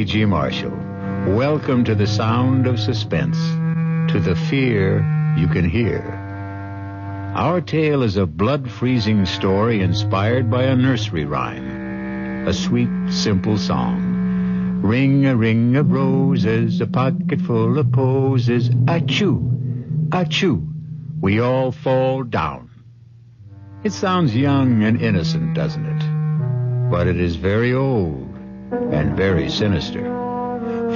G. Marshall. Welcome to the sound of suspense, to the fear you can hear. Our tale is a blood-freezing story inspired by a nursery rhyme, a sweet, simple song. Ring a ring of roses, a pocket full of posies, achoo, achoo, we all fall down. It sounds young and innocent, doesn't it? But it is very old and very sinister.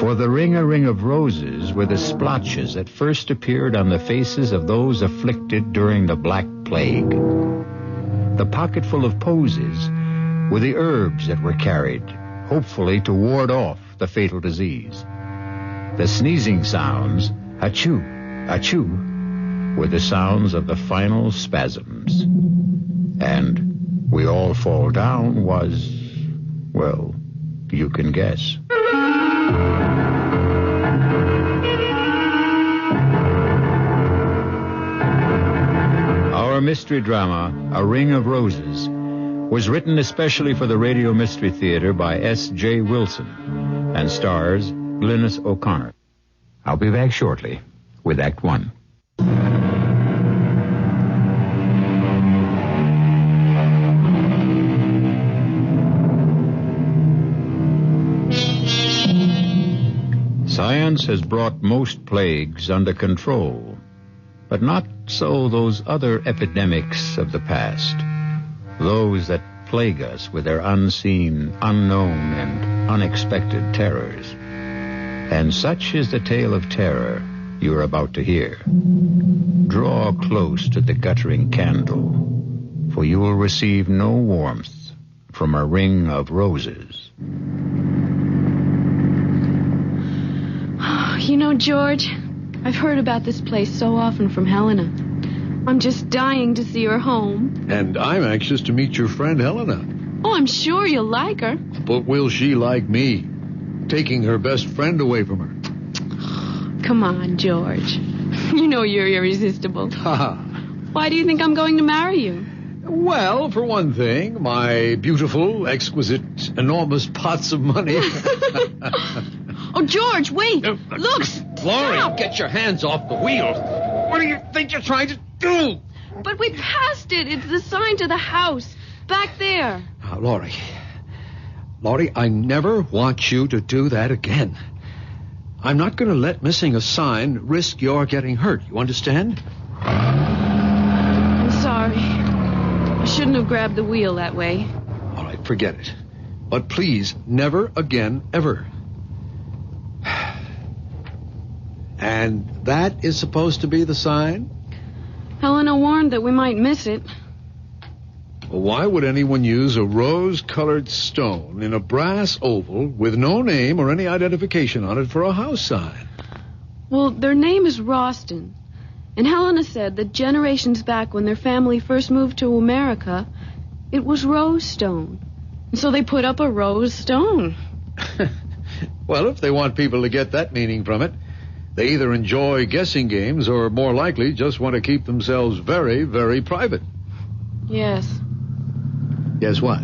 For the ring-a-ring of roses were the splotches that first appeared on the faces of those afflicted during the Black Plague. The pocketful of posies were the herbs that were carried, hopefully to ward off the fatal disease. The sneezing sounds, achoo, achoo, were the sounds of the final spasms. And we all fall down was, well, you can guess. Our mystery drama, A Ring of Roses, was written especially for the Radio Mystery Theater by S.J. Wilson and stars Glynis O'Connor. I'll be back shortly with Act One. Science has brought most plagues under control, but not so those other epidemics of the past, those that plague us with their unseen, unknown, and unexpected terrors. And such is the tale of terror you are about to hear. Draw close to the guttering candle, for you will receive no warmth from a ring of roses. You know, George, I've heard about this place so often from Helena. I'm just dying to see her home. And I'm anxious to meet your friend Helena. Oh, I'm sure you'll like her. But will she like me? Taking her best friend away from her. Come on, George. You know you're irresistible. Ha! Why do you think I'm going to marry you? Well, for one thing, my beautiful, exquisite, enormous pots of money. Oh, George, wait. Look, Laurie, stop. get your hands off the wheel. What do you think you're trying to do? But we passed it. It's the sign to the house. Back there. Laurie, I never want you to do that again. I'm not going to let missing a sign risk your getting hurt. You understand? I'm sorry. I shouldn't have grabbed the wheel that way. All right, forget it. But please, never again, ever. And that is supposed to be the sign? Helena warned that we might miss it. Well, why would anyone use a rose-colored stone in a brass oval with no name or any identification on it for a house sign? Well, their name is Roston. And Helena said that generations back when their family first moved to America, it was rose stone. And so they put up a rose stone. Well, if they want people to get that meaning from it, they either enjoy guessing games or, more likely, just want to keep themselves very, very private. Yes. Guess what?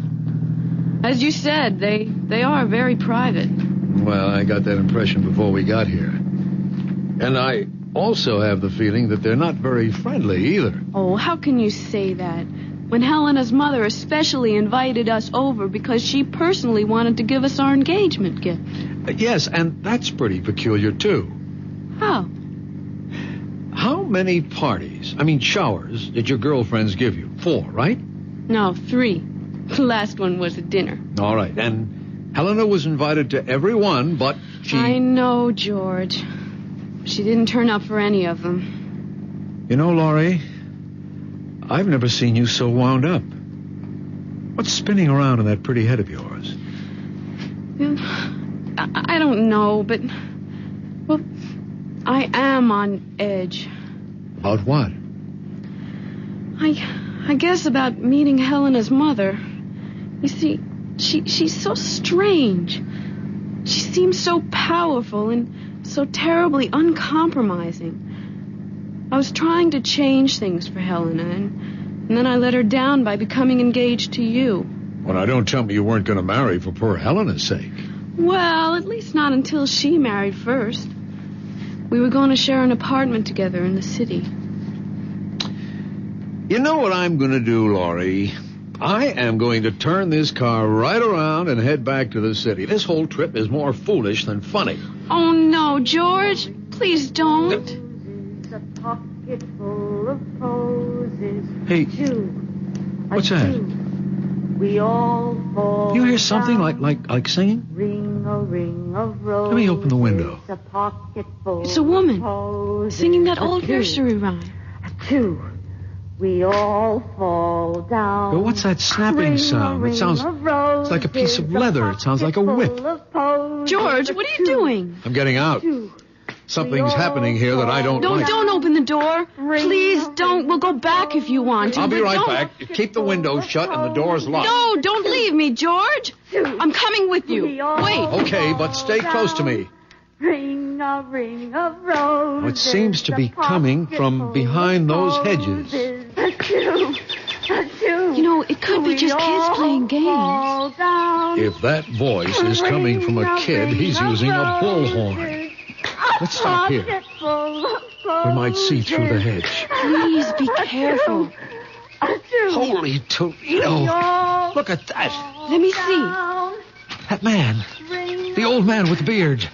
As you said, they are very private. Well, I got that impression before we got here. And I also have the feeling that they're not very friendly either. Oh, how can you say that? When Helena's mother especially invited us over because she personally wanted to give us our engagement gift. Yes, and that's pretty peculiar, too. How? How many showers, did your girlfriends give you? 4, right? No, 3. The last one was at dinner. All right, and Helena was invited to every one, but she... I know, George. She didn't turn up for any of them. You know, Laurie, I've never seen you so wound up. What's spinning around in that pretty head of yours? I don't know, but... Well, I am on edge. About what? I guess about meeting Helena's mother. You see, she's so strange. She seems so powerful and so terribly uncompromising. I was trying to change things for Helena, and then I let her down by becoming engaged to you. Well, now, don't tell me you weren't going to marry for poor Helena's sake. Well, at least not until she married first. We were going to share an apartment together in the city. You know what I'm going to do, Laurie? I am going to turn this car right around and head back to the city. This whole trip is more foolish than funny. Oh, no, George. Please don't. A pocket full of posies. Hey, Two, what's that? We all fall You hear something down. like singing? Ring a ring of roses. Let me open the window. A pocket full It's a woman of posies. singing that old Two, nursery rhyme. Two. We all fall down. But what's that snapping Ring a sound? It ring sounds of roses. like a piece of leather. It sounds like a whip. pocket full of posies. George, what are you doing? I'm getting out. Two. Something's happening here that I don't like. Don't open the door. Please don't. We'll go back if you want to. I'll be but right don't- back. Keep the window shut and the doors locked. No, don't leave me, George. I'm coming with you. Wait. Okay, but stay close to me. Ring a ring of roses. It seems to be coming from behind those hedges. You know, it could be just kids playing games. If that voice is coming from a kid, he's using a bullhorn. Let's stop here. We might see through the hedge. Please be careful. Holy Toledo! Look at that. Let me see. That man. The old man with the beard.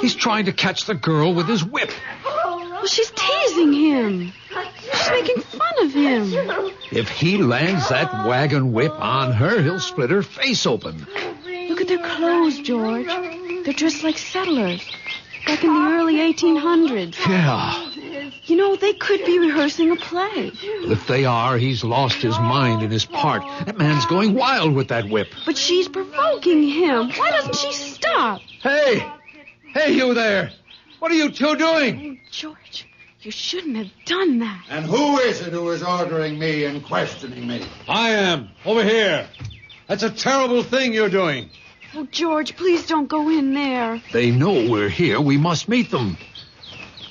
He's trying to catch the girl with his whip. Well, she's teasing him. She's making fun of him. If he lands that wagon whip on her, he'll split her face open. Look at their clothes, George. They're dressed like settlers. Back in the early 1800s. Yeah. You know, they could be rehearsing a play. If they are, he's lost his mind in his part. That man's going wild with that whip. But she's provoking him. Why doesn't she stop? Hey! Hey, you there! What are you two doing? George, you shouldn't have done that. And who is it who is ordering me and questioning me? I am. Over here. That's a terrible thing you're doing. Oh, George, please don't go in there. They know we're here. We must meet them.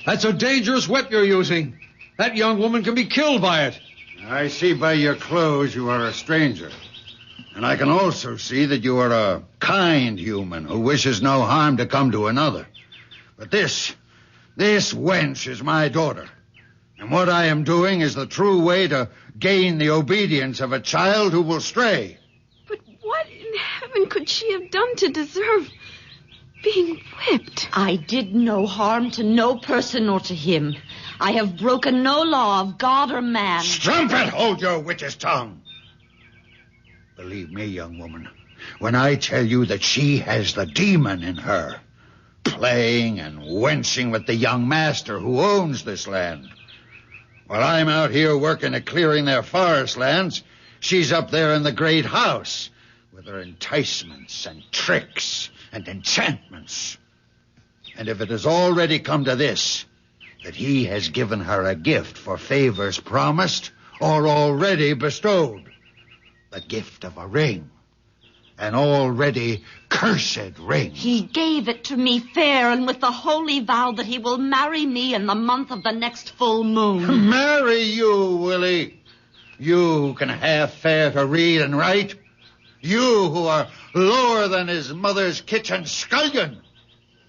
That's a dangerous whip you're using. That young woman can be killed by it. I see by your clothes you are a stranger. And I can also see that you are a kind human who wishes no harm to come to another. But this wench is my daughter. And what I am doing is the true way to gain the obedience of a child who will stray. But what in heaven could she have done to deserve being whipped? I did no harm to no person or to him. I have broken no law of God or man. Strumpet, hold your witch's tongue. Believe me, young woman, when I tell you that she has the demon in her, playing and wenching with the young master who owns this land. While I'm out here working at clearing their forest lands, she's up there in the great house with her enticements and tricks and enchantments. And if it has already come to this, that he has given her a gift for favors promised or already bestowed, the gift of a ring, an already cursed ring. He gave it to me fair and with the holy vow that he will marry me in the month of the next full moon. Marry you, Willie. You who can half fare to read and write. You who are lower than his mother's kitchen scullion.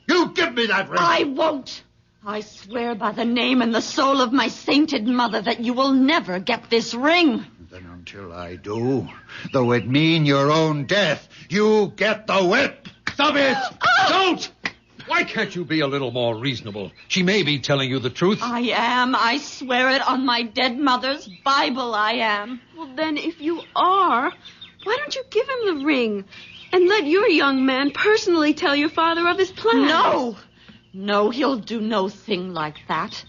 You give me that ring. I won't. I swear by the name and the soul of my sainted mother that you will never get this ring. Then until I do, though it mean your own death, you get the whip. Stop it! Don't! Why can't you be a little more reasonable? She may be telling you the truth. I am. I swear it on my dead mother's Bible I am. Well, then, if you are, why don't you give him the ring and let your young man personally tell your father of his plan? No, he'll do no thing like that.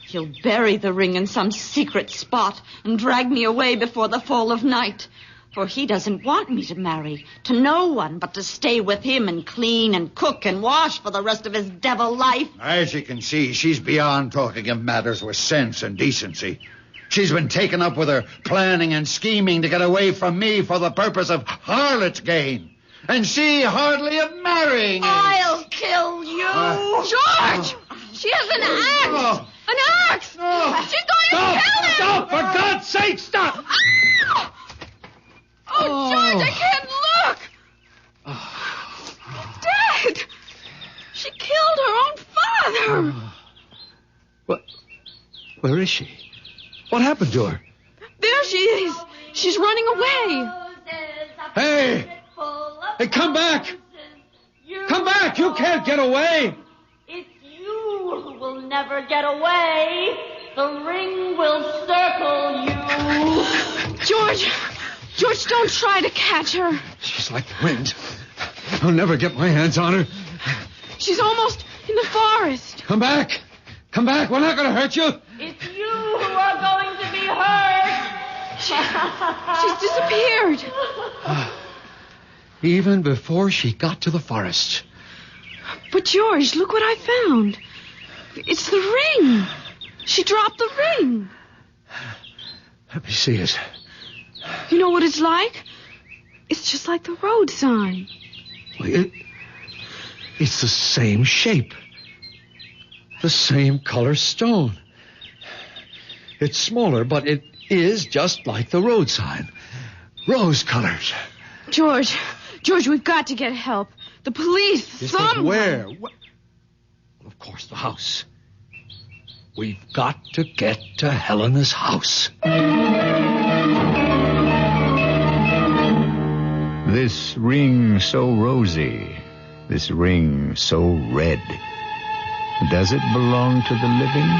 He'll bury the ring in some secret spot and drag me away before the fall of night. For he doesn't want me to marry to no one but to stay with him and clean and cook and wash for the rest of his devil life. As you can see, she's beyond talking of matters with sense and decency. She's been taken up with her planning and scheming to get away from me for the purpose of harlot's gain. And she hardly of marrying. I'll kill you. George! She has an axe! An axe! She's going to kill him! Stop! For God's sake, stop! Oh, George, I can't look! is she? What happened to her? There she is. She's running away. Hey! Hey, come back! Come back! You can't get away! It's you who will never get away. The ring will circle you. George, don't try to catch her. She's like the wind. I'll never get my hands on her. She's almost in the forest. Come back! Come back! We're not going to hurt you! It's you who are going to be hurt. She's disappeared. Even before she got to the forest. But George, look what I found. It's the ring. She dropped the ring. Let me see it. You know what it's like? It's just like the road sign. It's the same shape. The same color stone. It's smaller, but it is just like the road sign. Rose-colored. George, we've got to get help. The police, someone. Where? Well, of course, the house. We've got to get to Helena's house. This ring so rosy, this ring so red. Does it belong to the living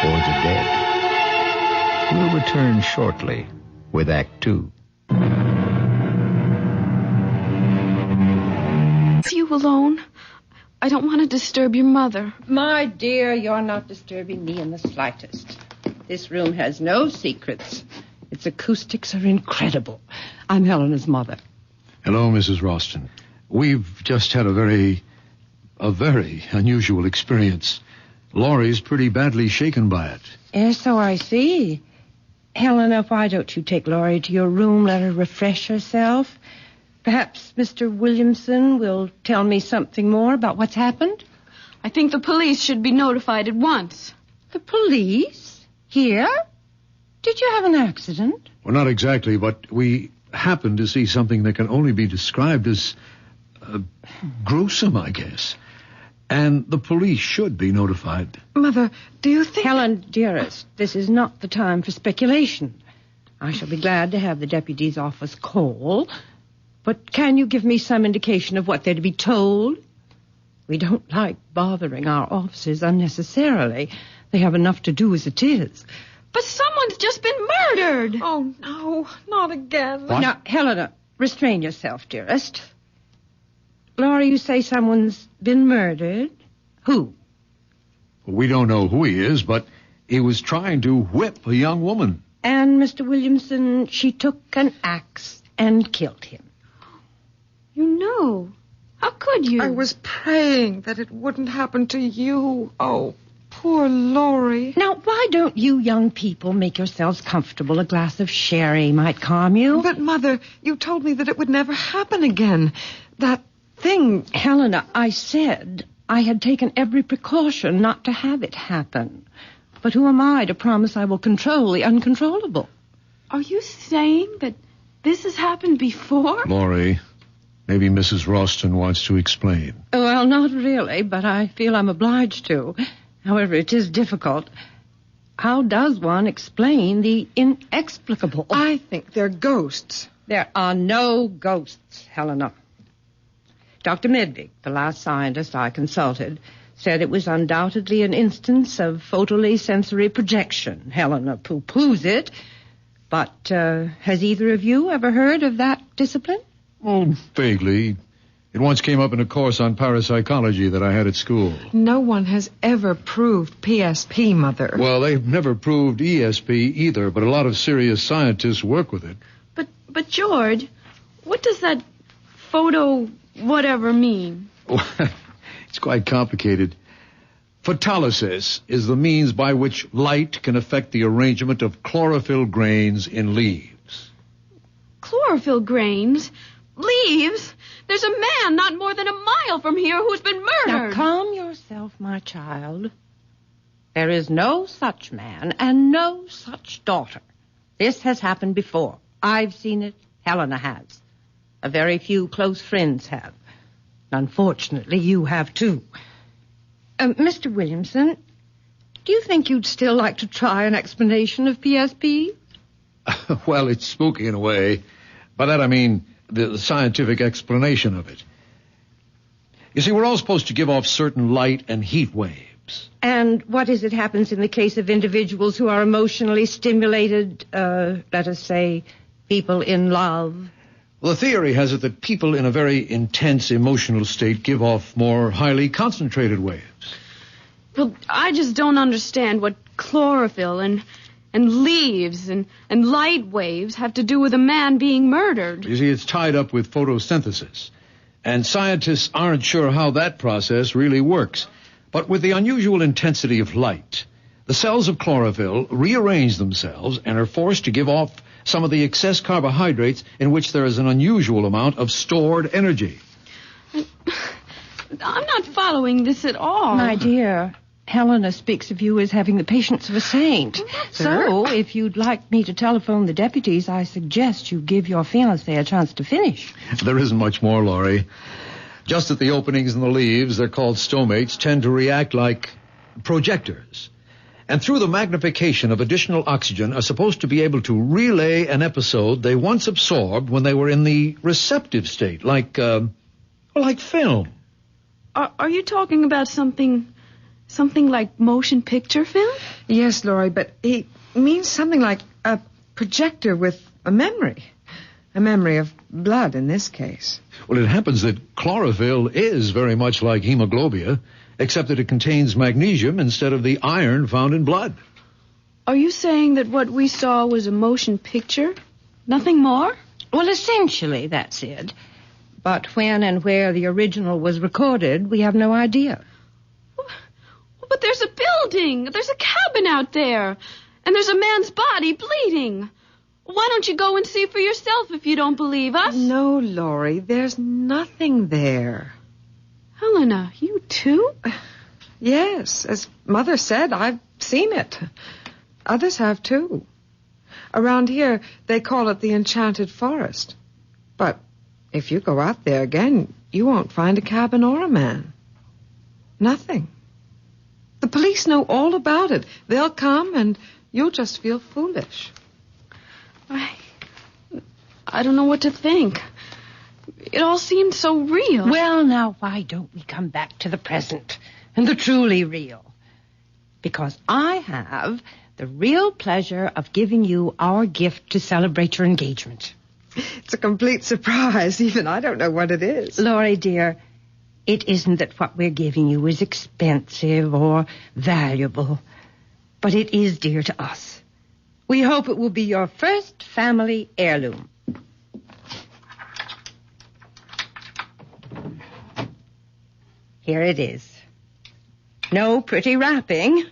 or the dead? We'll return shortly with Act 2. Is you alone? I don't want to disturb your mother. My dear, you're not disturbing me in the slightest. This room has no secrets. Its acoustics are incredible. I'm Helena's mother. Hello, Mrs. Ralston. We've just had a very unusual experience. Laurie's pretty badly shaken by it. Yes, so I see. Helena, why don't you take Laurie to your room, let her refresh herself? Perhaps Mr. Williamson will tell me something more about what's happened? I think the police should be notified at once. The police? Here? Did you have an accident? Well, not exactly, but we happened to see something that can only be described as gruesome, I guess. And the police should be notified. Mother, do you think... Helen, dearest, this is not the time for speculation. I shall be glad to have the deputy's office call. But can you give me some indication of what they're to be told? We don't like bothering our officers unnecessarily. They have enough to do as it is. But someone's just been murdered. Oh, no, not again. What? Now, Helena, restrain yourself, dearest. Laura, you say someone's been murdered? Who? We don't know who he is, but he was trying to whip a young woman. And Mr. Williamson, she took an axe and killed him. You know. How could you? I was praying that it wouldn't happen to you. Oh, poor Laurie. Now, why don't you young people make yourselves comfortable? A glass of sherry might calm you. But, Mother, you told me that it would never happen again. That thing... Helena, I said I had taken every precaution not to have it happen. But who am I to promise I will control the uncontrollable? Are you saying that this has happened before? Laurie, maybe Mrs. Ralston wants to explain. Well, not really, but I feel I'm obliged to. However, it is difficult. How does one explain the inexplicable? I think they're ghosts. There are no ghosts, Helena. Dr. Medvig, the last scientist I consulted, said it was undoubtedly an instance of photally sensory projection. Helena pooh-poohs it. But has either of you ever heard of that discipline? Oh, vaguely. It once came up in a course on parapsychology that I had at school. No one has ever proved PSP, Mother. Well, they've never proved ESP either, but a lot of serious scientists work with it. But George, what does that photo whatever mean? It's quite complicated. Photolysis is the means by which light can affect the arrangement of chlorophyll grains in leaves. Chlorophyll grains? Leaves? There's a man not more than a mile from here who's been murdered. Now, calm yourself, my child. There is no such man and no such daughter. This has happened before. I've seen it. Helena has. A very few close friends have. Unfortunately, you have too. Mr. Williamson, Do you think you'd still like to try an explanation of PSP? Well, it's spooky in a way. By that I mean the scientific explanation of it. You see, we're all supposed to give off certain light and heat waves. And what is it happens in the case of individuals who are emotionally stimulated, let us say, people in love? Well, the theory has it that people in a very intense emotional state give off more highly concentrated waves. Well, I just don't understand what chlorophyll and leaves and light waves have to do with a man being murdered. You see, it's tied up with photosynthesis. And scientists aren't sure how that process really works. But with the unusual intensity of light, the cells of chlorophyll rearrange themselves and are forced to give off some of the excess carbohydrates in which there is an unusual amount of stored energy. I'm not following this at all. My dear, Helena speaks of you as having the patience of a saint. So, if you'd like me to telephone the deputies, I suggest you give your fiancé a chance to finish. There isn't much more, Laurie. Just at the openings in the leaves, they're called stomates, tend to react like projectors. And through the magnification of additional oxygen are supposed to be able to relay an episode they once absorbed when they were in the receptive state, like film. Are you talking about something like motion picture film? Yes, Laurie, but he means something like a projector with a memory. A memory of blood in this case. Well, it happens that chlorophyll is very much like hemoglobia, except that it contains magnesium instead of the iron found in blood. Are you saying that what we saw was a motion picture? Nothing more? Well, essentially, that's it. But when and where the original was recorded, we have no idea. But there's a building. There's a cabin out there. And there's a man's body bleeding. Why don't you go and see for yourself if you don't believe us? No, Laurie, there's nothing there. Helena, you too? Yes, as Mother said, I've seen it. Others have too. Around here, they call it the Enchanted Forest. But if you go out there again, you won't find a cabin or a man. Nothing. The police know all about it. They'll come and you'll just feel foolish. I don't know what to think. It all seemed so real. Well, now, why don't we come back to the present and the truly real? Because I have the real pleasure of giving you our gift to celebrate your engagement. It's a complete surprise. Even I don't know what it is. Laurie, dear, it isn't that what we're giving you is expensive or valuable, but it is dear to us. We hope it will be your first family heirloom. Here it is. No pretty wrapping,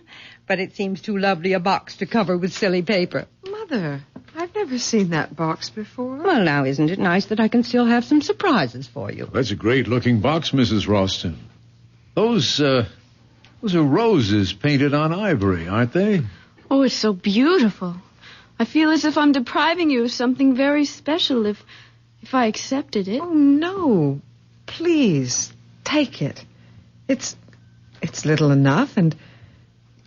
but it seems too lovely a box to cover with silly paper. Mother, I've never seen that box before. Well, now, isn't it nice that I can still have some surprises for you? That's a great-looking box, Mrs. Ralston. Those are roses painted on ivory, aren't they? Oh, it's so beautiful. I feel as if I'm depriving you of something very special if I accepted it. Oh, no. Please, take it. It's little enough, and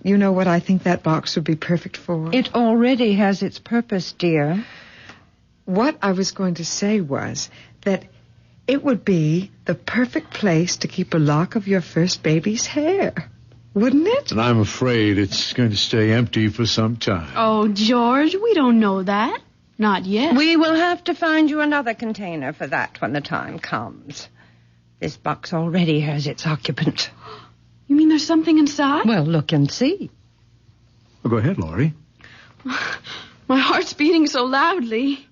you know what I think that box would be perfect for? It already has its purpose, dear. What I was going to say was that it would be the perfect place to keep a lock of your first baby's hair. Wouldn't it? And I'm afraid it's going to stay empty for some time. Oh, George, we don't know that. Not yet. We will have to find you another container for that when the time comes. This box already has its occupant. You mean there's something inside? Well, look and see. Well, go ahead, Laurie. My heart's beating so loudly.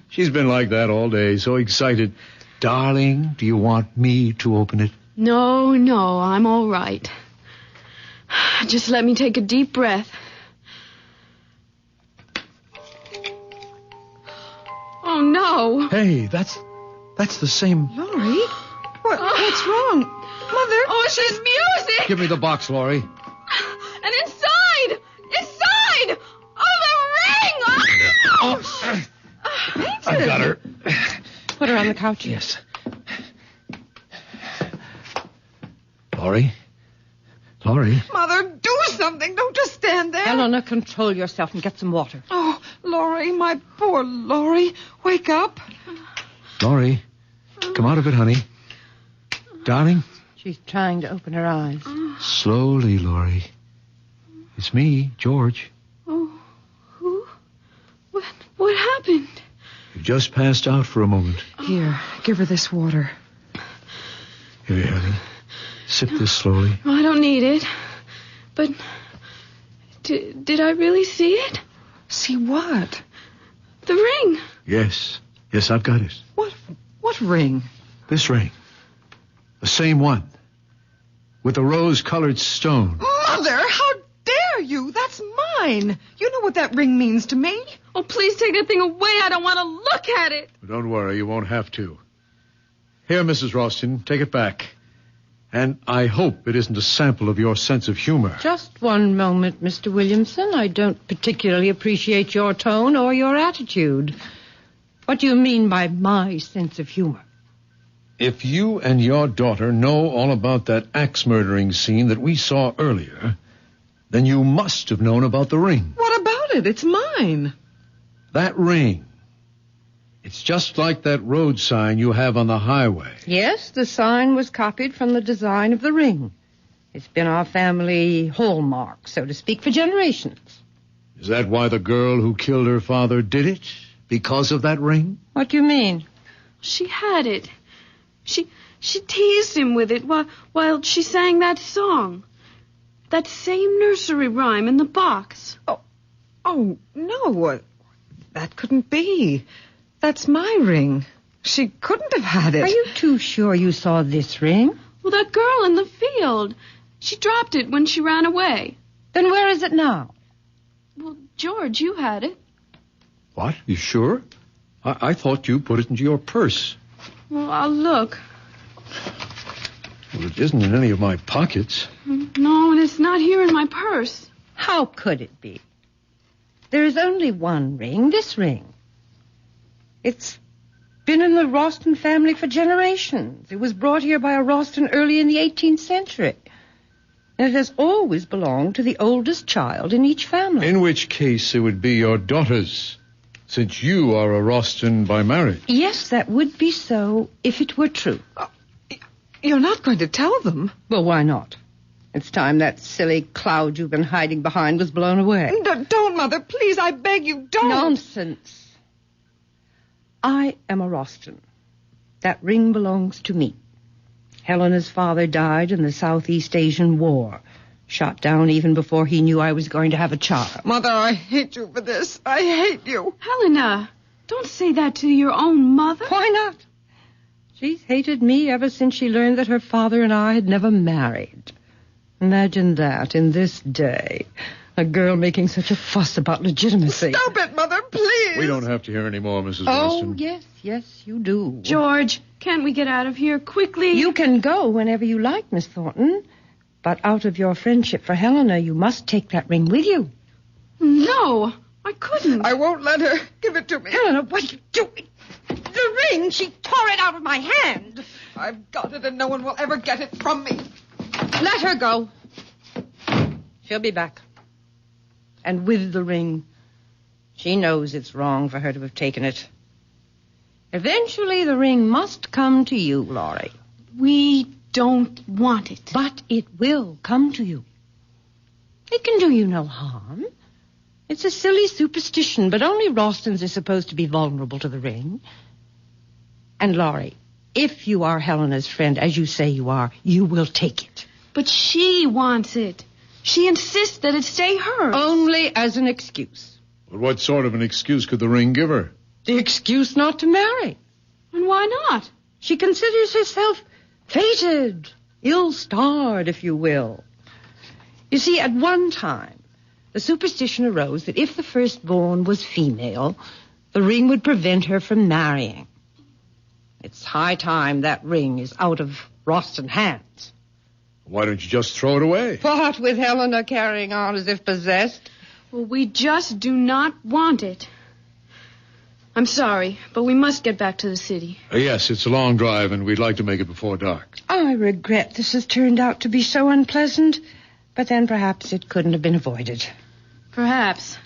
She's been like that all day, so excited. Darling, do you want me to open it? No, I'm all right. Just let me take a deep breath. Oh, no. Hey, that's the same... Laurie? What's wrong? Mother? Oh, she's music! Give me the box, Laurie. And inside! Oh, the ring! Oh, I've got her. Put her on the couch. Yes. Laurie? Mother, do something. Don't just stand there. Helena, control yourself and get some water. Oh, Laurie, my poor Laurie. Wake up. Laurie, come out of it, honey. Darling. She's trying to open her eyes. Slowly, Laurie. It's me, George. Oh, who? What happened? You just passed out for a moment. Here, give her this water. Here, honey. Sip this slowly. Oh, I don't need it. But did I really see it? See what? The ring. Yes, I've got it. What ring? This ring. The same one. With the rose-colored stone. Mother, how dare you? That's mine. You know what that ring means to me. Oh, please take the thing away. I don't want to look at it. Don't worry, you won't have to. Here, Mrs. Ralston, take it back. And I hope it isn't a sample of your sense of humor. Just one moment, Mr. Williamson. I don't particularly appreciate your tone or your attitude. What do you mean by my sense of humor? If you and your daughter know all about that axe-murdering scene that we saw earlier, then you must have known about the ring. What about it? It's mine. That ring. It's just like that road sign you have on the highway. Yes, the sign was copied from the design of the ring. It's been our family hallmark, so to speak, for generations. Is that why the girl who killed her father did it? Because of that ring? What do you mean? She had it. She teased him with it while she sang that song. That same nursery rhyme in the box. Oh, no. That couldn't be. That's my ring. She couldn't have had it. Are you too sure you saw this ring? Well, that girl in the field. She dropped it when she ran away. Then where is it now? Well, George, you had it. What? You sure? I thought you put it into your purse. Well, I'll look. Well, it isn't in any of my pockets. No, and it's not here in my purse. How could it be? There is only one ring, this ring. It's been in the Ralston family for generations. It was brought here by a Ralston early in the 18th century. And it has always belonged to the oldest child in each family. In which case it would be your daughter's, since you are a Ralston by marriage. Yes, that would be so if it were true. You're not going to tell them? Well, why not? It's time that silly cloud you've been hiding behind was blown away. Don't, Mother. Please, I beg you, don't. Nonsense. I am a Ralston. That ring belongs to me. Helena's father died in the Southeast Asian War. Shot down even before he knew I was going to have a child. Mother, I hate you for this. I hate you. Helena, don't say that to your own mother. Why not? She's hated me ever since she learned that her father and I had never married. Imagine that in this day. A girl making such a fuss about legitimacy. Stop it, Mother, please. We don't have to hear any more, Mrs. Oh, Ralston. yes, you do. George, can't we get out of here quickly? You can go whenever you like, Miss Thornton. But out of your friendship for Helena, you must take that ring with you. No, I couldn't. I won't let her. Give it to me. Helena, what are you doing? The ring, she tore it out of my hand. I've got it, and no one will ever get it from me. Let her go. She'll be back. And with the ring. She knows it's wrong for her to have taken it. Eventually, the ring must come to you, Laurie. We don't want it. But it will come to you. It can do you no harm. It's a silly superstition, but only Ralstons are supposed to be vulnerable to the ring. And, Laurie, if you are Helena's friend, as you say you are, you will take it. But she wants it. She insists that it stay hers. Only as an excuse. But what sort of an excuse could the ring give her? The excuse not to marry. And why not? She considers herself fated, ill-starred, if you will. You see, at one time, the superstition arose that if the firstborn was female, the ring would prevent her from marrying. It's high time that ring is out of Ralston hands. Why don't you just throw it away? What with Helena carrying on as if possessed? Well, we just do not want it. I'm sorry, but we must get back to the city. Yes, it's a long drive, and we'd like to make it before dark. I regret this has turned out to be so unpleasant. But then perhaps it couldn't have been avoided. Perhaps.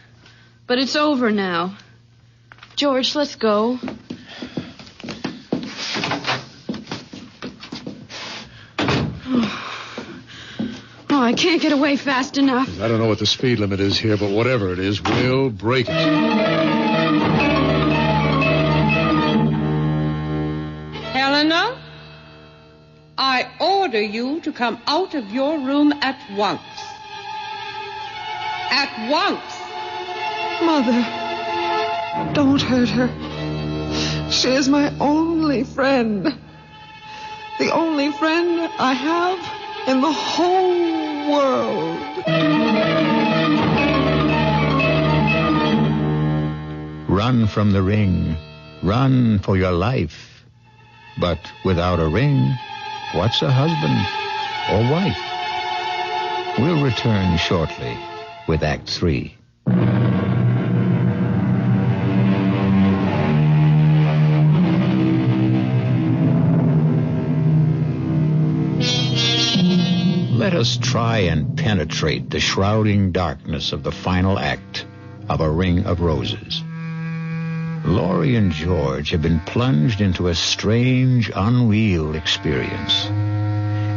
But it's over now. George, let's go. Oh, I can't get away fast enough. I don't know what the speed limit is here, but whatever it is, we'll break it. Helena, I order you to come out of your room at once. At once. Mother, don't hurt her. She is my only friend. The only friend I have in the whole world. Run from the ring. Run for your life. But without a ring, what's a husband or wife? We'll return shortly with Act 3. Let us try and penetrate the shrouding darkness of the final act of A Ring of Roses. Laurie and George have been plunged into a strange, unreal experience.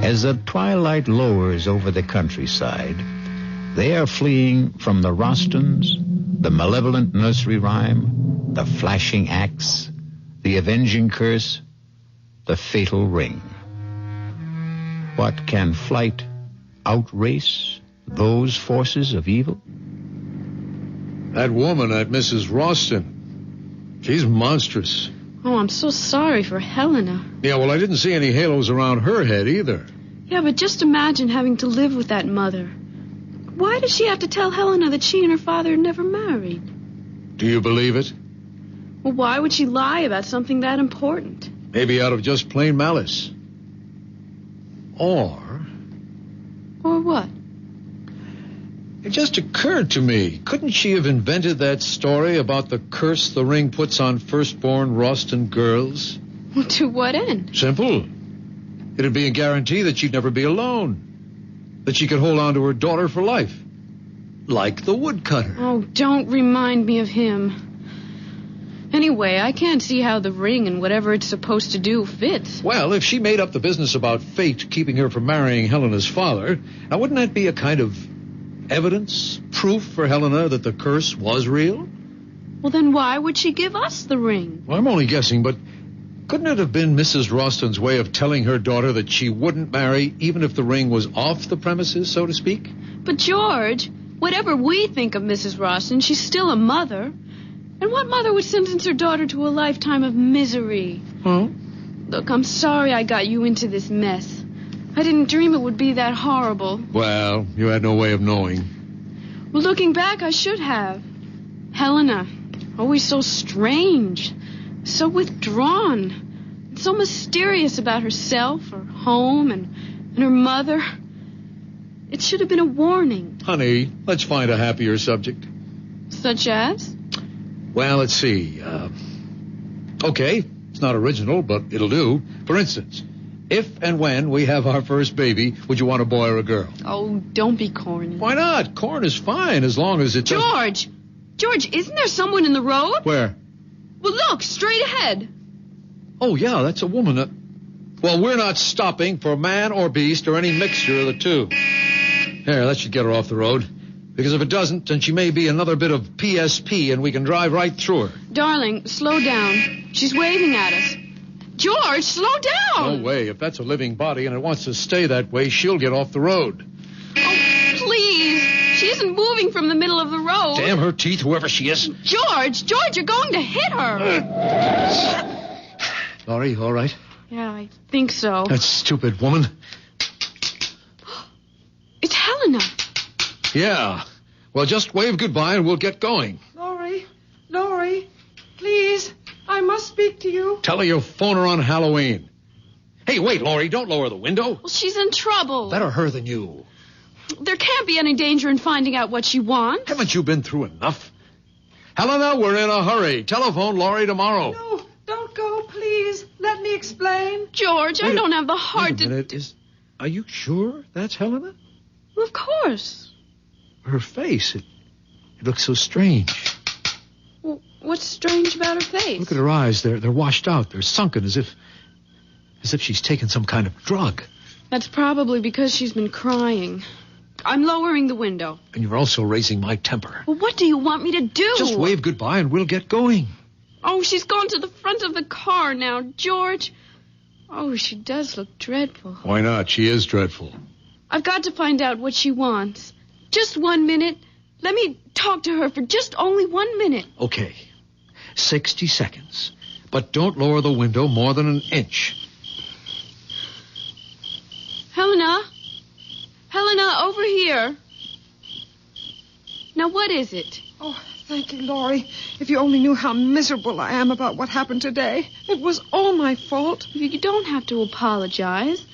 As the twilight lowers over the countryside, they are fleeing from the Rostons, the malevolent nursery rhyme, the flashing axe, the avenging curse, the fatal ring. What can flight outrace those forces of evil? That woman, that Mrs. Roston, she's monstrous. Oh, I'm so sorry for Helena. Yeah, well, I didn't see any halos around her head either. Yeah, but just imagine having to live with that mother. Why did she have to tell Helena that she and her father had never married? Do you believe it? Well, why would she lie about something that important? Maybe out of just plain malice. Or what? it just occurred to me, couldn't she have invented that story about the curse the ring puts on firstborn Roston girls? Well, to what end? Simple. It'd be a guarantee that she'd never be alone. That she could hold on to her daughter for life. Like the woodcutter. Oh, don't remind me of him. Anyway, I can't see how the ring and whatever it's supposed to do fits. Well, if she made up the business about fate keeping her from marrying Helena's father, now wouldn't that be a kind of evidence, proof for Helena that the curse was real? Well, then why would she give us the ring? Well, I'm only guessing, but couldn't it have been Mrs. Roston's way of telling her daughter that she wouldn't marry even if the ring was off the premises, so to speak? But, George, whatever we think of Mrs. Roston, she's still a mother. And what mother would sentence her daughter to a lifetime of misery? Huh? Look, I'm sorry I got you into this mess. I didn't dream it would be that horrible. Well, you had no way of knowing. Well, looking back, I should have. Helena, always so strange, so withdrawn, so mysterious about herself, her home, and her mother. It should have been a warning. Honey, let's find a happier subject. Such as? Well, let's see. Okay, it's not original, but it'll do. For instance, if and when we have our first baby, would you want a boy or a girl? Oh, don't be corny. Why not? Corn is fine as long as it doesn't... George! George, isn't there someone in the road? Where? Well, look, straight ahead. Oh, yeah, that's a woman. Well, we're not stopping for man or beast or any mixture of the two. There, that should get her off the road. Because if it doesn't, then she may be another bit of PSP and we can drive right through her. Darling, slow down. She's waving at us. George, slow down! No way. If that's a living body and it wants to stay that way, she'll get off the road. Oh, please. She isn't moving from the middle of the road. Damn her teeth, whoever she is. George, you're going to hit her. Laurie, all right? Yeah, I think so. That stupid woman. It's Helena. Yeah. Well, just wave goodbye and we'll get going. Laurie, please, I must speak to you. Tell her you'll phone her on Halloween. Hey, wait, Laurie, don't lower the window. Well, she's in trouble. Better her than you. There can't be any danger in finding out what she wants. Haven't you been through enough? Helena, we're in a hurry. Telephone Laurie tomorrow. No, don't go, please. Let me explain. George, I don't have the heart Wait a minute. Are you sure that's Helena? Well, of course. Her face, it looks so strange. Well, what's strange about her face? Look at her eyes. They're washed out. They're sunken as if she's taken some kind of drug. That's probably because she's been crying. I'm lowering the window. And you're also raising my temper. Well, what do you want me to do? Just wave goodbye and we'll get going. Oh, she's gone to the front of the car now, George. Oh, she does look dreadful. Why not? She is dreadful. I've got to find out what she wants. Just 1 minute. Let me talk to her for just only 1 minute. Okay. 60 seconds. But don't lower the window more than an inch. Helena? Helena, over here. Now, what is it? Oh, thank you, Laurie. If you only knew how miserable I am about what happened today. It was all my fault. You don't have to apologize.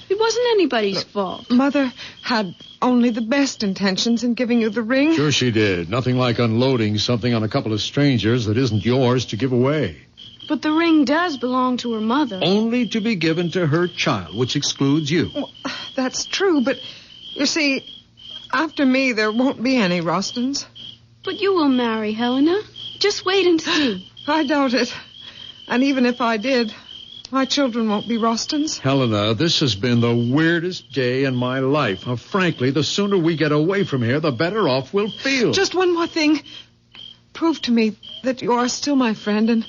It wasn't anybody's fault. Mother had only the best intentions in giving you the ring. Sure she did. Nothing like unloading something on a couple of strangers that isn't yours to give away. But the ring does belong to her mother. Only to be given to her child, which excludes you. Well, that's true, but you see, after me, there won't be any Rostons. But you will marry Helena. Just wait and see. I doubt it. And even if I did, my children won't be Rostons. Helena, this has been the weirdest day in my life. Now, frankly, the sooner we get away from here, the better off we'll feel. Just one more thing. Prove to me that you are still my friend, and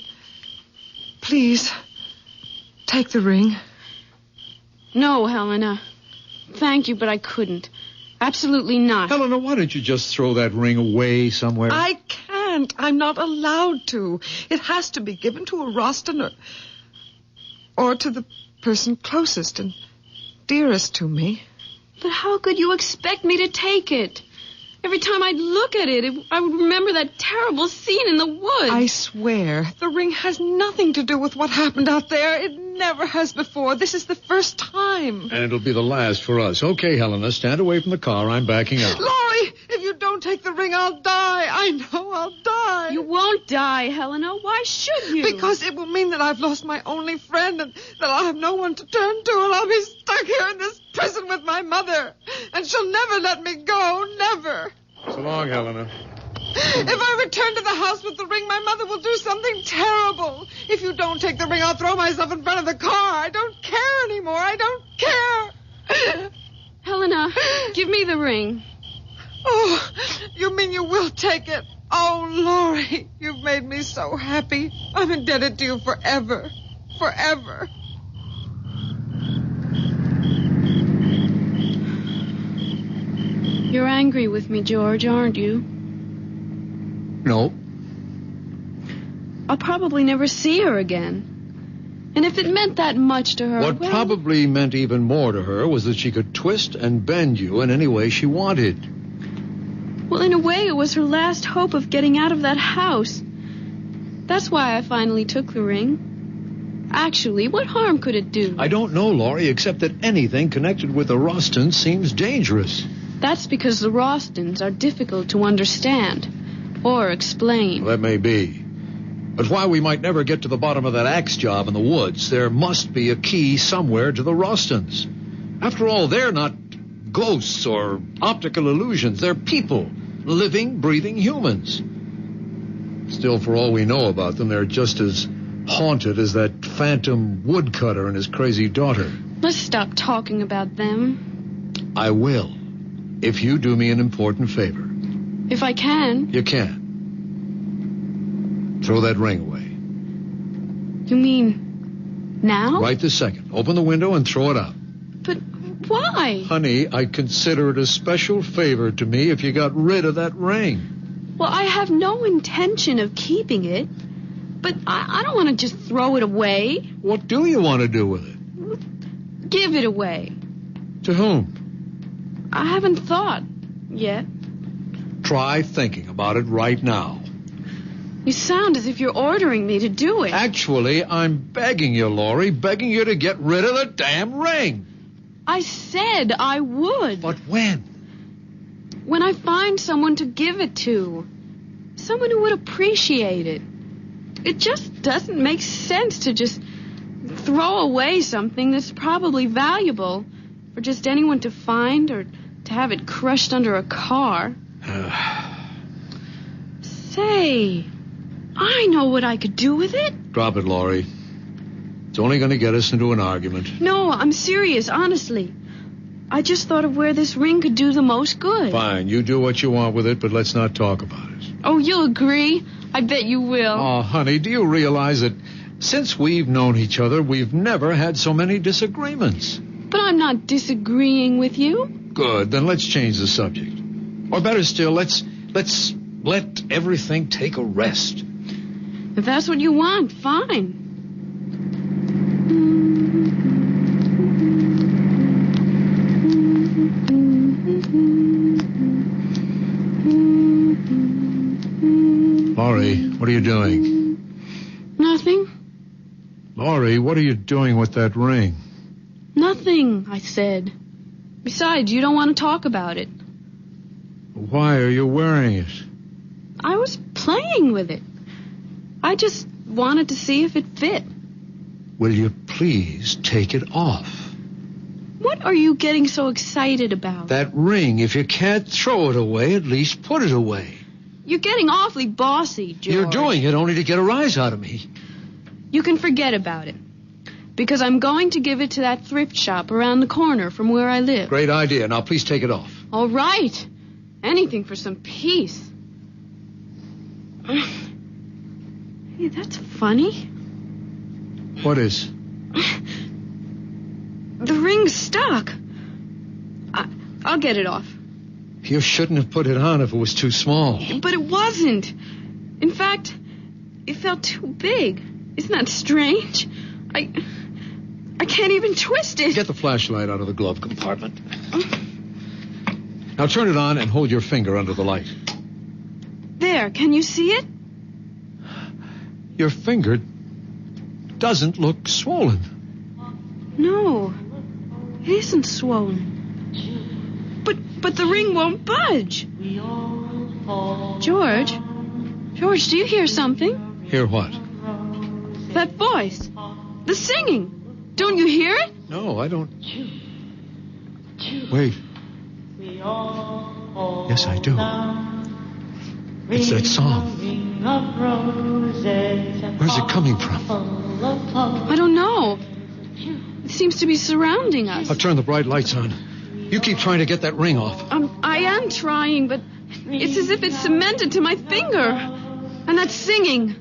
please, take the ring. No, Helena. Thank you, but I couldn't. Absolutely not. Helena, why don't you just throw that ring away somewhere? I can't. I'm not allowed to. It has to be given to a Roston or to the person closest and dearest to me. But how could you expect me to take it? Every time I'd look at it, I would remember that terrible scene in the woods. I swear, the ring has nothing to do with what happened out there. It never has before. This is the first time. And it'll be the last for us. Okay, Helena, stand away from the car. I'm backing out. Laurie, if you don't take the ring, I'll die. I know I'll die. You won't die, Helena. Why should you? Because it will mean that I've lost my only friend and that I'll have no one to turn to, and I'll be stuck here in this prison with my mother. And she'll never let me go. Never. So long, Helena. If I return to the house with the ring, my mother will do something terrible. If you don't take the ring, I'll throw myself in front of the car. I don't care anymore. I don't care. Helena, give me the ring. Oh, you mean you will take it? Oh, Laurie, you've made me so happy. I'm indebted to you forever. Forever. You're angry with me, George, aren't you? No. I'll probably never see her again. And if it meant that much to her... What probably meant even more to her was that she could twist and bend you in any way she wanted. Well, in a way, it was her last hope of getting out of that house. That's why I finally took the ring. Actually, what harm could it do? I don't know, Laurie, except that anything connected with the Rostons seems dangerous. That's because the Rostons are difficult to understand or explain. Well, that may be. But while we might never get to the bottom of that axe job in the woods, there must be a key somewhere to the Rostons. After all, they're not ghosts or optical illusions. They're people, living, breathing humans. Still, for all we know about them, they're just as haunted as that phantom woodcutter and his crazy daughter. Let's stop talking about them. I will, if you do me an important favor. If I can. You can. Throw that ring away. You mean now? Right this second. Open the window and throw it out. But why? Honey, I consider it a special favor to me if you got rid of that ring. Well, I have no intention of keeping it. But I don't want to just throw it away. What do you want to do with it? Give it away. To whom? I haven't thought yet. Try thinking about it right now. You sound as if you're ordering me to do it. Actually, I'm begging you, Laurie, begging you to get rid of the damn ring. I said I would. But when? When I find someone to give it to. Someone who would appreciate it. It just doesn't make sense to just throw away something that's probably valuable for just anyone to find or to have it crushed under a car. Say, I know what I could do with it. Drop it, Laurie. It's only going to get us into an argument. No, I'm serious, honestly. I just thought of where this ring could do the most good. Fine, you do what you want with it, but let's not talk about it. Oh, you'll agree? I bet you will. Oh, honey, do you realize that since we've known each other, we've never had so many disagreements? But I'm not disagreeing with you. Good, then let's change the subject. Or better still, let's let everything take a rest. If that's what you want, fine. Laurie, what are you doing? Nothing. Laurie, what are you doing with that ring? Nothing, I said. Besides, you don't want to talk about it. Why are you wearing it? I was playing with it. I just wanted to see if it fit. Will you please take it off? What are you getting so excited about? That ring, if you can't throw it away, at least put it away. You're getting awfully bossy, George. You're doing it only to get a rise out of me. You can forget about it. Because I'm going to give it to that thrift shop around the corner from where I live. Great idea. Now, please take it off. All right. Anything for some peace. Hey, that's funny. What is? The ring's stuck. I'll get it off. You shouldn't have put it on if it was too small. But it wasn't. In fact, it felt too big. Isn't that strange? I can't even twist it. Get the flashlight out of the glove compartment. Now turn it on and hold your finger under the light. There, can you see it? Your finger doesn't look swollen. No, it isn't swollen. But the ring won't budge. George, do you hear something? Hear what? That voice. The singing. Don't you hear it? No, I don't. Wait. Yes, I do. It's that song. Where's it coming from? I don't know. It seems to be surrounding us. I'll turn the bright lights on. You keep trying to get that ring off. I am trying, but it's as if it's cemented to my finger. And that singing.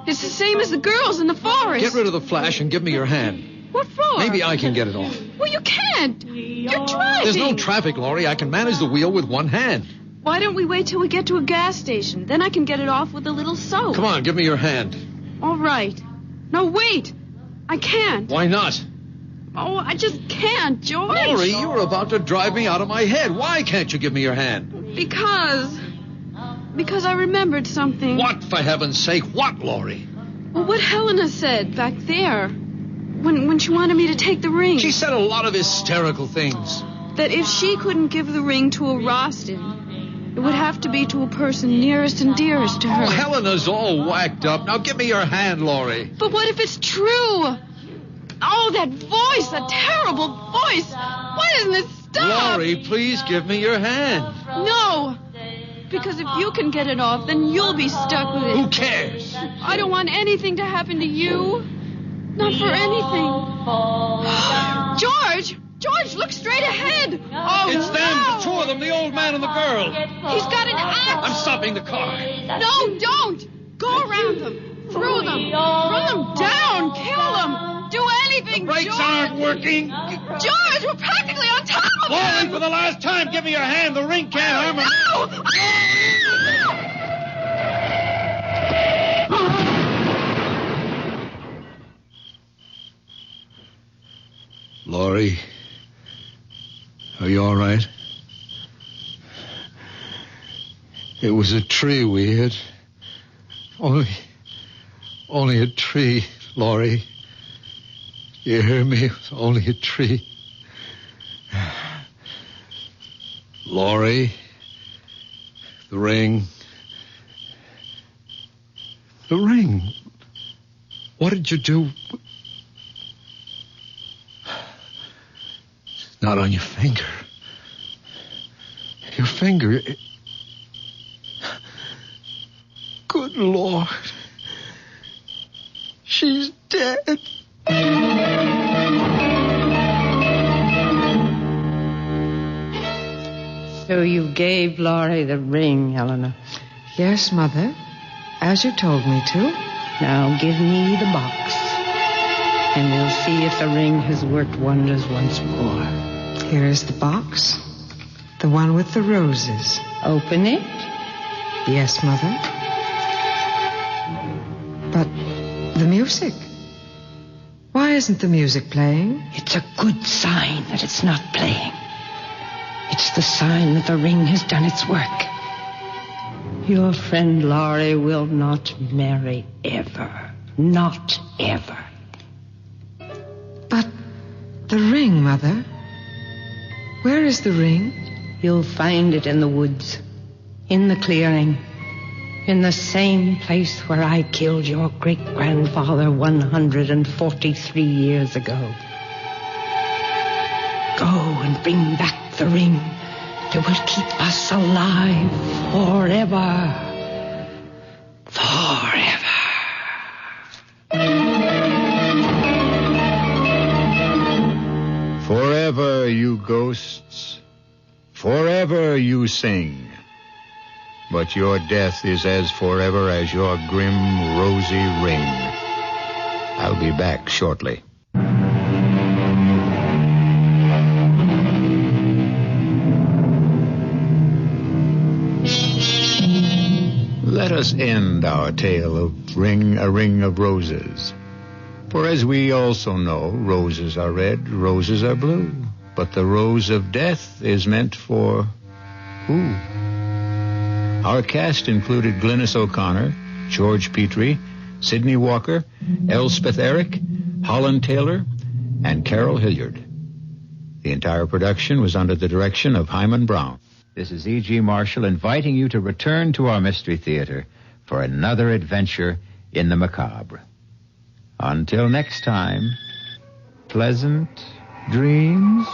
It's the same as the girls in the forest. Get rid of the flash and give me your hand. What for? Maybe I can get it off. Well, you can't. You're driving. There's no traffic, Laurie. I can manage the wheel with one hand. Why don't we wait till we get to a gas station? Then I can get it off with a little soap. Come on, give me your hand. All right. No, wait. I can't. Why not? Oh, I just can't, George. Laurie, you were about to drive me out of my head. Why can't you give me your hand? Because I remembered something. What, for heaven's sake? What, Laurie? Well, what Helena said back there. When she wanted me to take the ring. She said a lot of hysterical things. That if she couldn't give the ring to a Roston, it would have to be to a person nearest and dearest to her. Oh, Helena's all whacked up. Now give me your hand, Laurie. But what if it's true? Oh, that voice, that terrible voice. Why doesn't it stop? Laurie, please give me your hand. No. Because if you can get it off, then you'll be stuck with it. Who cares? I don't want anything to happen to you. Not for anything. George, look straight ahead. Oh, it's them, the two of them, the old man and the girl. He's got an axe. I'm stopping the car. No, don't. Go around them. Through them. Run them down. Kill them. Do anything, The brakes George. aren't working. George, we're practically on top of Laurie, them. for the last time, give me your hand. The ring can't harm him. No! Laurie, are you all right? It was a tree we hit. Only a tree, Laurie. You hear me? It was only a tree. Laurie, the ring. The ring. What did you do? It's not on your finger. finger. Good Lord. She's dead. So you gave Laurie the ring, Helena. Yes, Mother, as you told me to. Now give me the box, and we'll see if the ring has worked wonders once more. Here is the box, the one with the roses. Open it. Yes, Mother. But the music. Why isn't the music playing? It's a good sign that it's not playing. It's the sign that the ring has done its work. Your friend Laurie will not marry ever. Not ever. But the ring, Mother. Where is the ring? You'll find it in the woods, in the clearing, in the same place where I killed your great-grandfather 143 years ago. Go and bring back the ring that will keep us alive forever. Forever. Forever, you ghosts. Forever you sing. But your death is as forever as your grim, rosy ring. I'll be back shortly. Let us end our tale of a ring of roses. For as we also know, roses are red, roses are blue. But the rose of death is meant for who? Our cast included Glynis O'Connor, George Petrie, Sidney Walker, Elspeth Eric, Holland Taylor, and Carol Hilliard. The entire production was under the direction of Hyman Brown. This is E.G. Marshall inviting you to return to our Mystery Theater for another adventure in the macabre. Until next time, pleasant dreams.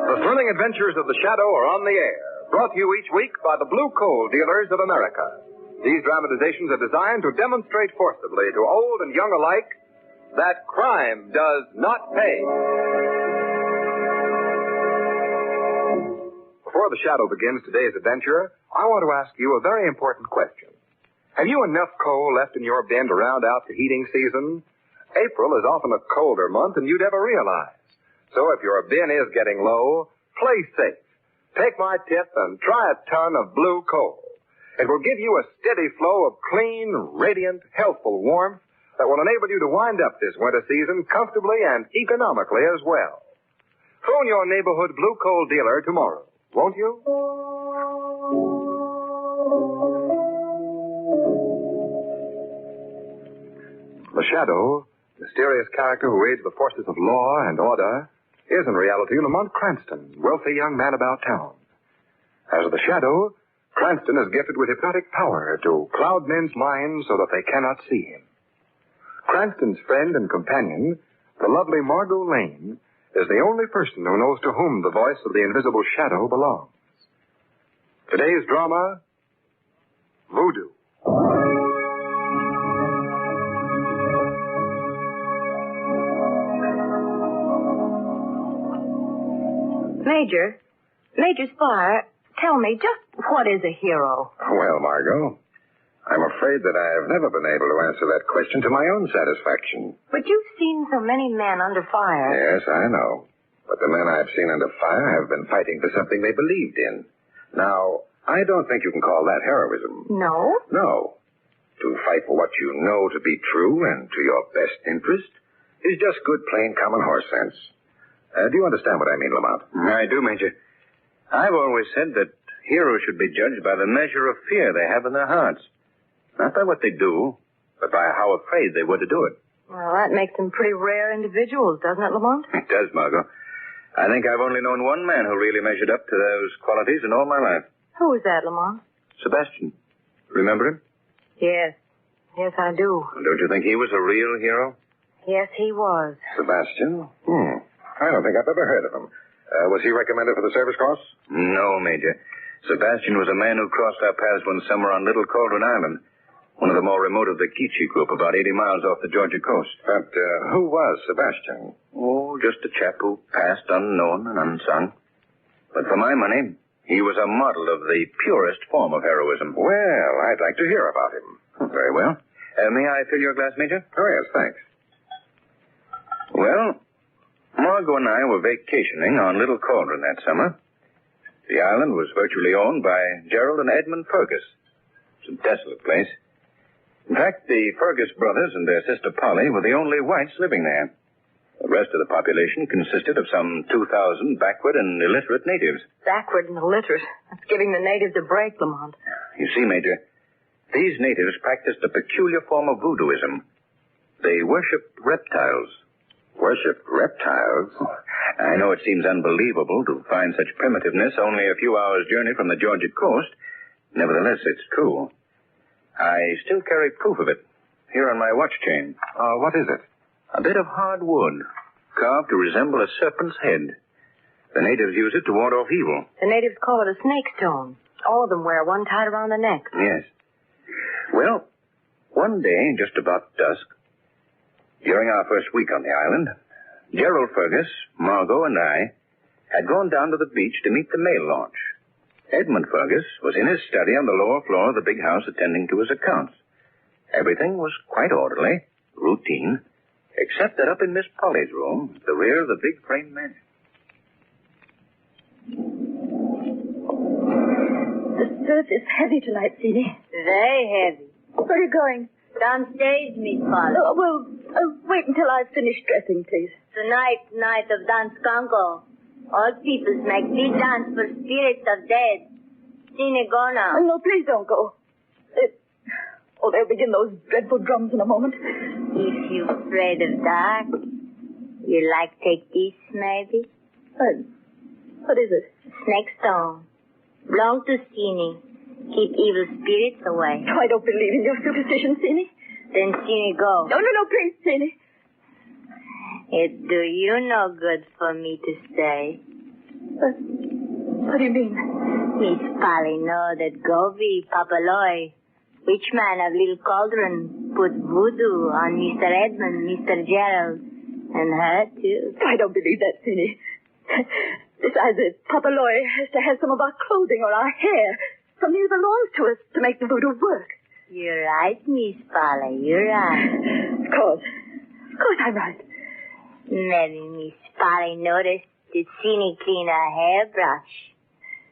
The thrilling adventures of the Shadow are on the air, brought to you each week by the Blue Coal Dealers of America. These dramatizations are designed to demonstrate forcibly to old and young alike that crime does not pay. Before the Shadow begins today's adventure, I want to ask you a very important question. Have you enough coal left in your bin to round out the heating season? April is often a colder month than you'd ever realize. So if your bin is getting low, play safe. Take my tip and try a ton of blue coal. It will give you a steady flow of clean, radiant, healthful warmth that will enable you to wind up this winter season comfortably and economically as well. Phone your neighborhood blue coal dealer tomorrow, won't you? The Shadow, mysterious character who aids the forces of law and order, is in reality Lamont Cranston, wealthy young man about town. As the Shadow, Cranston is gifted with hypnotic power to cloud men's minds so that they cannot see him. Cranston's friend and companion, the lovely Margot Lane, is the only person who knows to whom the voice of the invisible Shadow belongs. Today's drama, Voodoo. Major Spire, tell me, just what is a hero? Well, Margot, I'm afraid that I have never been able to answer that question to my own satisfaction. But you've seen so many men under fire. Yes, I know. But the men I've seen under fire have been fighting for something they believed in. Now, I don't think you can call that heroism. No? No. To fight for what you know to be true and to your best interest is just good, plain, common horse sense. Do you understand what I mean, Lamont? I do, Major. I've always said that heroes should be judged by the measure of fear they have in their hearts. Not by what they do, but by how afraid they were to do it. Well, that makes them pretty rare individuals, doesn't it, Lamont? It does, Margot. I think I've only known one man who really measured up to those qualities in all my life. Who was that, Lamont? Sebastian. Remember him? Yes. Yes, I do. Don't you think he was a real hero? Yes, he was. Sebastian? I don't think I've ever heard of him. Was he recommended for the service cross? No, Major. Sebastian was a man who crossed our paths one summer on Little Cauldron Island, one of the more remote of the Kichi group, about 80 miles off the Georgia coast. But who was Sebastian? Oh, just a chap who passed unknown and unsung. But for my money, he was a model of the purest form of heroism. Well, I'd like to hear about him. Very well. May I fill your glass, Major? Oh, yes, thanks. Well, Margot and I were vacationing on Little Cauldron that summer. The island was virtually owned by Gerald and Edmund Fergus. It's a desolate place. In fact, the Fergus brothers and their sister Polly were the only whites living there. The rest of the population consisted of some 2,000 backward and illiterate natives. Backward and illiterate. That's giving the natives a break, Lamont. You see, Major, these natives practiced a peculiar form of voodooism. They worshipped reptiles. Worshipped reptiles? I know it seems unbelievable to find such primitiveness only a few hours' journey from the Georgia coast. Nevertheless, it's true. I still carry proof of it, here on my watch chain. What is it? A bit of hard wood, carved to resemble a serpent's head. The natives use it to ward off evil. The natives call it a snake stone. All of them wear one tied around the neck. Yes. Well, one day, just about dusk, during our first week on the island, Gerald Fergus, Margot, and I had gone down to the beach to meet the mail launch. Edmund Fergus was in his study on the lower floor of the big house attending to his accounts. Everything was quite orderly, routine, except that up in Miss Polly's room, at the rear of the big frame mansion. The surf is heavy tonight, Celie. Very heavy. Where are you going? Downstairs, Miss Polly. Oh, well, wait until I've finished dressing, please. Tonight, night of dance Congo. All peoples make big dance for spirits of dead. Cine, go now. Oh, no, please don't go. They'll begin those dreadful drums in a moment. If you're afraid of dark, you like take this, maybe? What is it? Snake stone. Belong to Cine. Keep evil spirits away. Oh, I don't believe in your superstition, Cine. Then Cine, go. No, please, Cine. It do you no good for me to stay. What do you mean? Miss Polly know that Gobi, Papaloy, witch man of Little Cauldron, put voodoo on Mr. Edmund, Mr. Gerald, and her too. I don't believe that, Cine. Besides, Papaloy has to have some of our clothing or our hair, something that belongs to us to make the voodoo work. You're right, Miss Polly, you're right. Of course I'm right. Maybe Miss Polly noticed that Cine clean her hairbrush.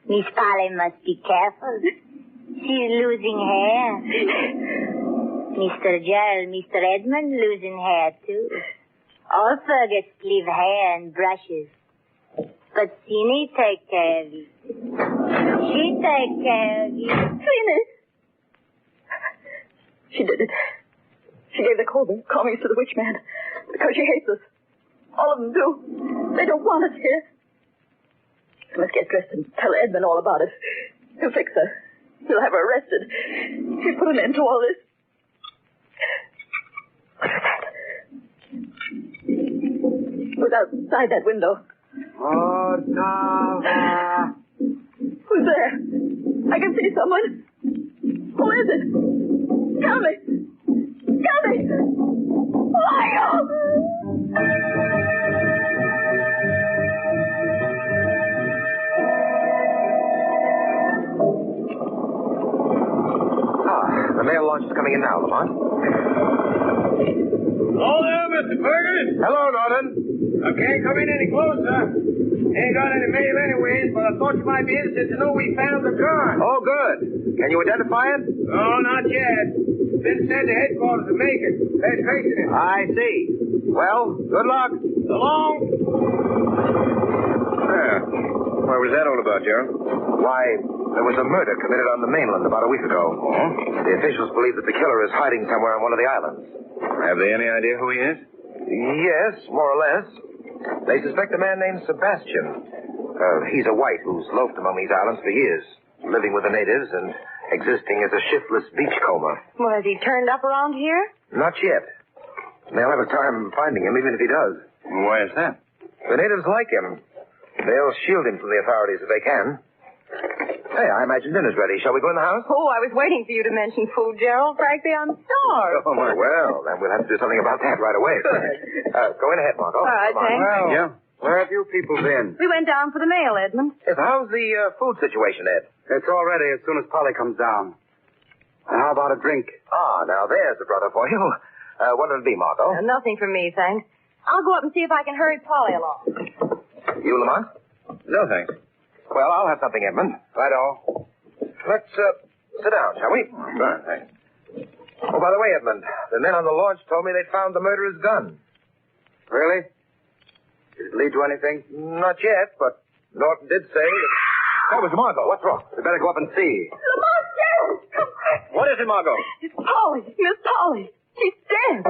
Miss Polly must be careful. She's losing hair. Mr. Gerald, Mr. Edmund losing hair, too. All Fergus leave hair and brushes. But Cine take care of you. She take care of you. Cine! She did it. She gave the callings to the witch man because she hates us. All of them do. They don't want us here. I must get dressed and tell Edmund all about it. He'll fix her. He'll have her arrested. He'll put an end to all this. What was that? It was outside that window. Oh, Tava. Who's there? I can see someone. Who is it? Tell me. Tell me. Why? mail launch is coming in now, Lamont. Hello there, Mr. Fergus. Hello, Norton. I can't come in any closer. Ain't got any mail anyways, but I thought you might be interested to know we found the gun. Oh, good. Can you identify it? No, not yet. Been sent to headquarters to make it. They're tracing it. I see. Well, good luck. So long. What was that all about, Gerald? Why, there was a murder committed on the mainland about a week ago. Oh? The officials believe that the killer is hiding somewhere on one of the islands. Have they any idea who he is? Yes, more or less. They suspect a man named Sebastian. He's a white who's loafed among these islands for years, living with the natives and existing as a shiftless beachcomber. Well, has he turned up around here? Not yet. They'll have a time finding him, even if he does. Why is that? The natives like him. They'll shield him from the authorities if they can. Hey, I imagine dinner's ready. Shall we go in the house? Oh, I was waiting for you to mention food, Gerald. Frankly, I'm starved. Oh, my. Well, then we'll have to do something about that right away. Good. Go in ahead, Margot. All right, Come on. thanks. Well, Yeah. where have you people been? We went down for the mail, Edmund. Yes, how's the food situation, Ed? It's all ready as soon as Polly comes down. And how about a drink? Ah, now there's the brother for you. What'll it be, Margot? Nothing for me, thanks. I'll go up and see if I can hurry Polly along. You, Lamont? No, thanks. Well, I'll have something, Edmund. Right-o. Let's sit down, shall we? Fine, thanks. Oh, by the way, Edmund, the men on the launch told me they'd found the murderer's gun. Really? Did it lead to anything? Not yet, but Norton did say that... That was Margot. What's wrong? We better go up and see. Lamont, Gerald! Come back! What is it, Margot? It's Polly. Miss Polly. She's dead.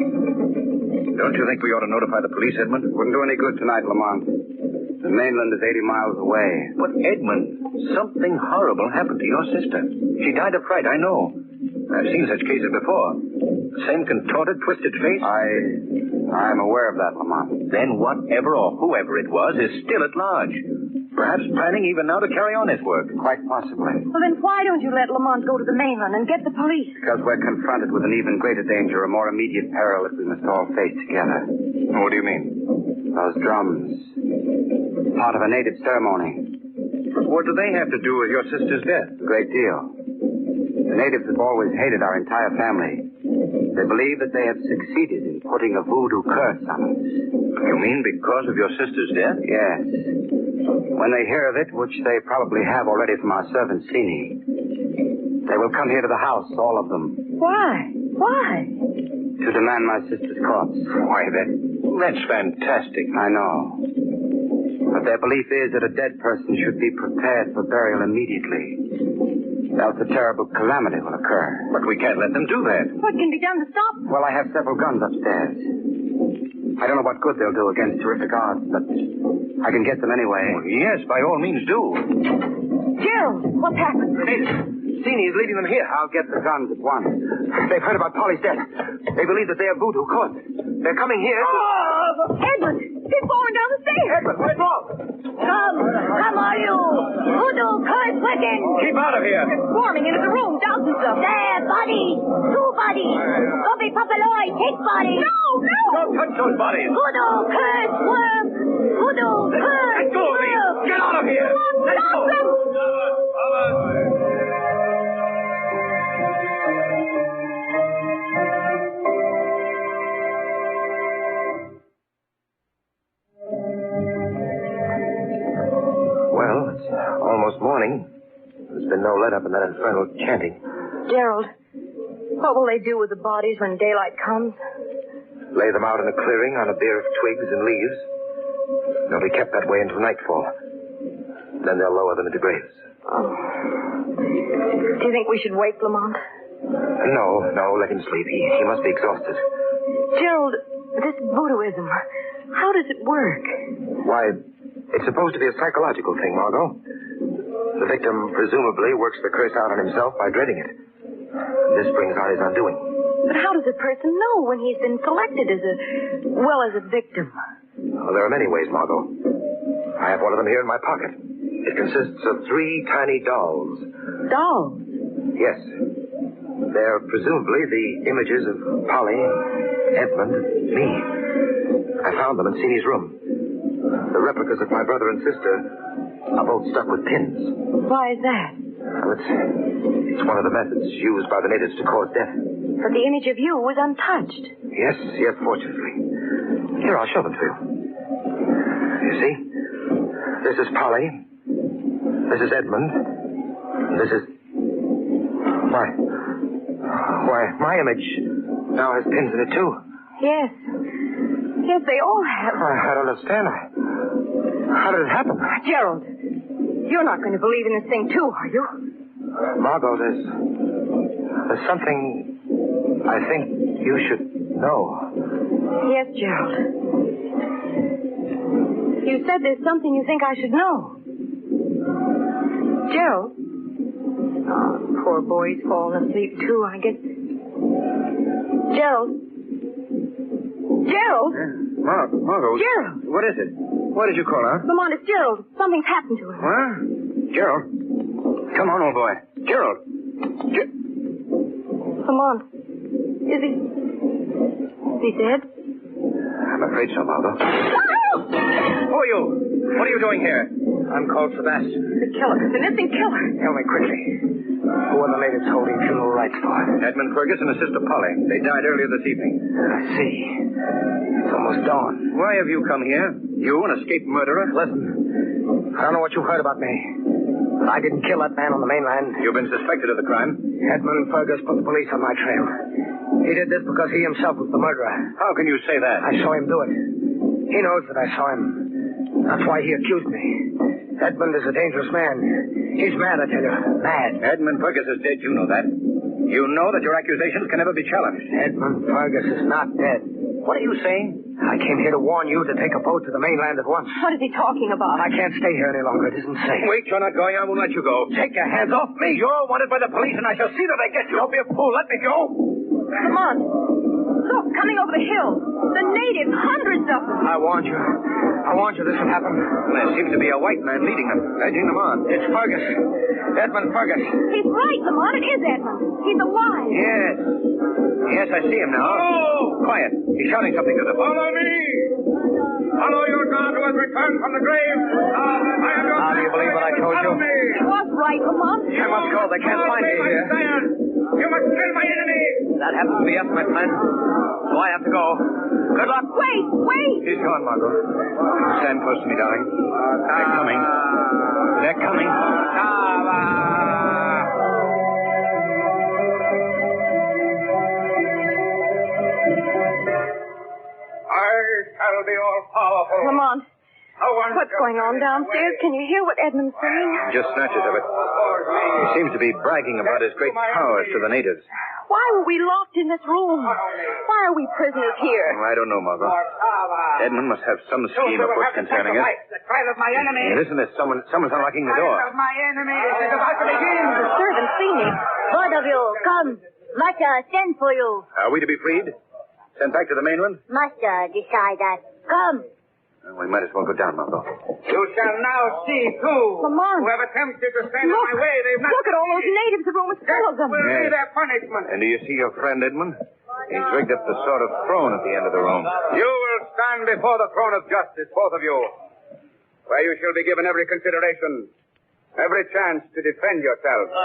Don't you think we ought to notify the police, Edmund? Wouldn't do any good tonight, Lamont. The mainland is 80 miles away. But, Edmund, something horrible happened to your sister. She died of fright, I know. I've seen such cases before. The same contorted, twisted face. I'm aware of that, Lamont. Then whatever or whoever it was is still at large. Perhaps planning even now to carry on his work. Quite possibly. Well, then why don't you let Lamont go to the mainland and get the police? Because we're confronted with an even greater danger, a more immediate peril that we must all face together. What do you mean? Those drums. Part of a native ceremony. What do they have to do with your sister's death? A great deal. The natives have always hated our entire family. They believe that they have succeeded in putting a voodoo curse on us. You mean because of your sister's death? Yes. When they hear of it, which they probably have already from our servant, Sini, they will come here to the house, all of them. Why? Why? To demand my sister's corpse. Why, that's fantastic. I know. But their belief is that a dead person should be prepared for burial immediately. Else a terrible calamity will occur. But we can't let them do that. What can be done to stop them? Well, I have several guns upstairs. I don't know what good they'll do against terrific odds, but I can get them anyway. Well, yes, by all means do. Gerald, what's happened? Sini is leading them here. I'll get the guns at once. They've heard about Polly's death. They believe that they are voodoo causes. They're coming here. Oh, Edmund, he's falling down the stairs. Edmund, what's wrong? Come on, you. Voodoo curse working. Keep out of here. They're swarming into the room, dozens of them. There, bodies. Two bodies. Copy Papaloy, take bodies. No. Don't touch those bodies. Voodoo curse worm. Voodoo curse. Let go of me. Get out of here. Let go. Well, it's almost morning. There's been no let-up in that infernal chanting. Gerald, what will they do with the bodies when daylight comes? Lay them out in a clearing on a bier of twigs and leaves. They'll be kept that way until nightfall. Then they'll lower them into graves. Oh. Do you think we should wake Lamont? No, let him sleep. He must be exhausted. Gerald, this voodooism, how does it work? Why, it's supposed to be a psychological thing, Margot. The victim presumably works the curse out on himself by dreading it. This brings on his undoing. But how does a person know when he's been selected as a victim? Well, there are many ways, Margot. I have one of them here in my pocket. It consists of 3 tiny dolls. Dolls? Yes. They're presumably the images of Polly, Edmund, and me. I found them in Sini's room. The replicas of my brother and sister are both stuck with pins. Why is that? Well, it's one of the methods used by the natives to cause death. But the image of you was untouched. Yes, fortunately. Here, I'll show them to you. You see? This is Polly. This is Edmund. And this is... Why, my image now has pins in it, too. Yes. Yes, they all have. I don't understand. How did it happen? Gerald, you're not going to believe in this thing, too, are you? Margot, there's something I think you should know. Yes, Gerald. You said there's something you think I should know. Gerald? Oh, poor boy's fallen asleep, too, I guess. Gerald? Gerald? Margot. Gerald! What is it? What did you call her? Lamont, it's Gerald. Something's happened to him. What? Gerald? Come on, old boy. Gerald. Lamont. Is he dead? I'm afraid so, Margot. Who are you? What are you doing here? I'm called Sebastian. The killer. The missing killer. Tell me quickly. Who are the natives holding funeral rites for? Edmund Fergus and his sister Polly. They died earlier this evening. I see. It's almost dawn. Why have you come here? You, an escaped murderer? Listen, I don't know what you heard about me. I didn't kill that man on the mainland. You've been suspected of the crime? Edmund Fergus put the police on my trail. He did this because he himself was the murderer. How can you say that? I saw him do it. He knows that I saw him. That's why he accused me. Edmund is a dangerous man. He's mad, I tell you. Mad. Edmund Fergus is dead. You know that. You know that your accusations can never be challenged. Edmund Fergus is not dead. What are you saying? I came here to warn you to take a boat to the mainland at once. What is he talking about? I can't stay here any longer. It isn't safe. Wait, you're not going. I won't let you go. Take your hands off me. You're wanted by the police, and I shall see that they get you. Don't be a fool. Let me go. Come on. Look, coming over the hill. The natives, hundreds of them. I warned you. This would happen. There seems to be a white man leading them, edging them on. It's Fergus. Edmund Fergus. He's right, Lamont. It is Edmund. He's alive. Yes, I see him now. Oh! Quiet. He's shouting something to them. Follow me! Follow your God who has returned from the grave. How do you believe what I told you? He was right, Lamont. I must go. They can't find me here. You must kill my enemy. That happens to be us, my friend. So I have to go. Good luck. Wait. He's gone, Margot. Stand close to me, darling. They're coming. They're coming. I shall be all powerful. Lamont, what's going on downstairs? Can you hear what Edmund's saying? Just snatches of it. He seems to be bragging about his great powers to the natives. Why were we locked in this room? Why are we prisoners here? I don't know, Margot. Edmund must have some scheme afoot concerning us. The trial of my enemy. Hey, listen, there's someone's unlocking the door. Trial of my enemy is about to begin. The servants see me. Both of you, come. Master, send for you. Are we to be freed? Sent back to the mainland? Master, decide that. Come. Well, we might as well go down, Margot. You shall now see, too. Lamont. Who have attempted to stand in my way. They've not... Look at all those natives. The room is full of them. Will be their punishment. And do you see your friend, Edmund? He's rigged up the sort of throne at the end of the room. You will stand before the throne of justice, both of you, where you shall be given every consideration, every chance to defend yourselves.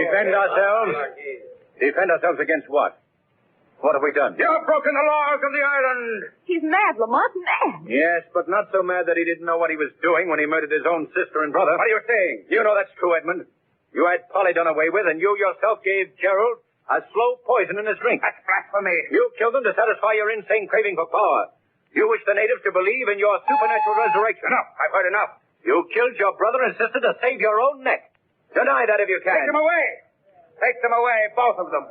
Defend ourselves? Defend ourselves against what? What have we done? You have broken the laws of the island. He's mad, Lamont, mad. Yes, but not so mad that he didn't know what he was doing when he murdered his own sister and brother. What are you saying? You know that's true, Edmund. You had Polly done away with, and you yourself gave Gerald a slow poison in his drink. That's blasphemy. You killed him to satisfy your insane craving for power. You wish the natives to believe in your supernatural resurrection. Enough. I've heard enough. You killed your brother and sister to save your own neck. Deny that if you can. Take them away. Take them away, both of them.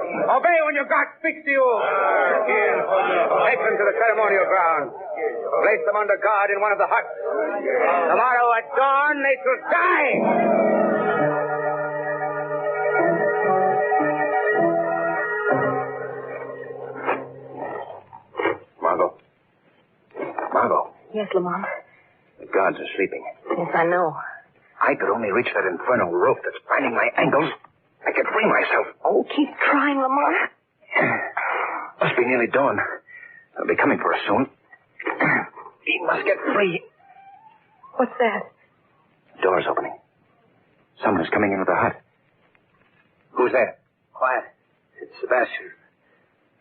Obey when your God speaks to you. Take them to the ceremonial ground. Place them under guard in one of the huts. Tomorrow at dawn, they shall die. Margot. Yes, Lamont. The guards are sleeping. Yes, I know. I could only reach that infernal rope that's binding my ankles. I could free myself. Oh, keep trying, Lamont. Must be nearly dawn. They'll be coming for us soon. He must get free. What's that? Door's opening. Someone's coming into the hut. Who's there? Quiet. It's Sebastian.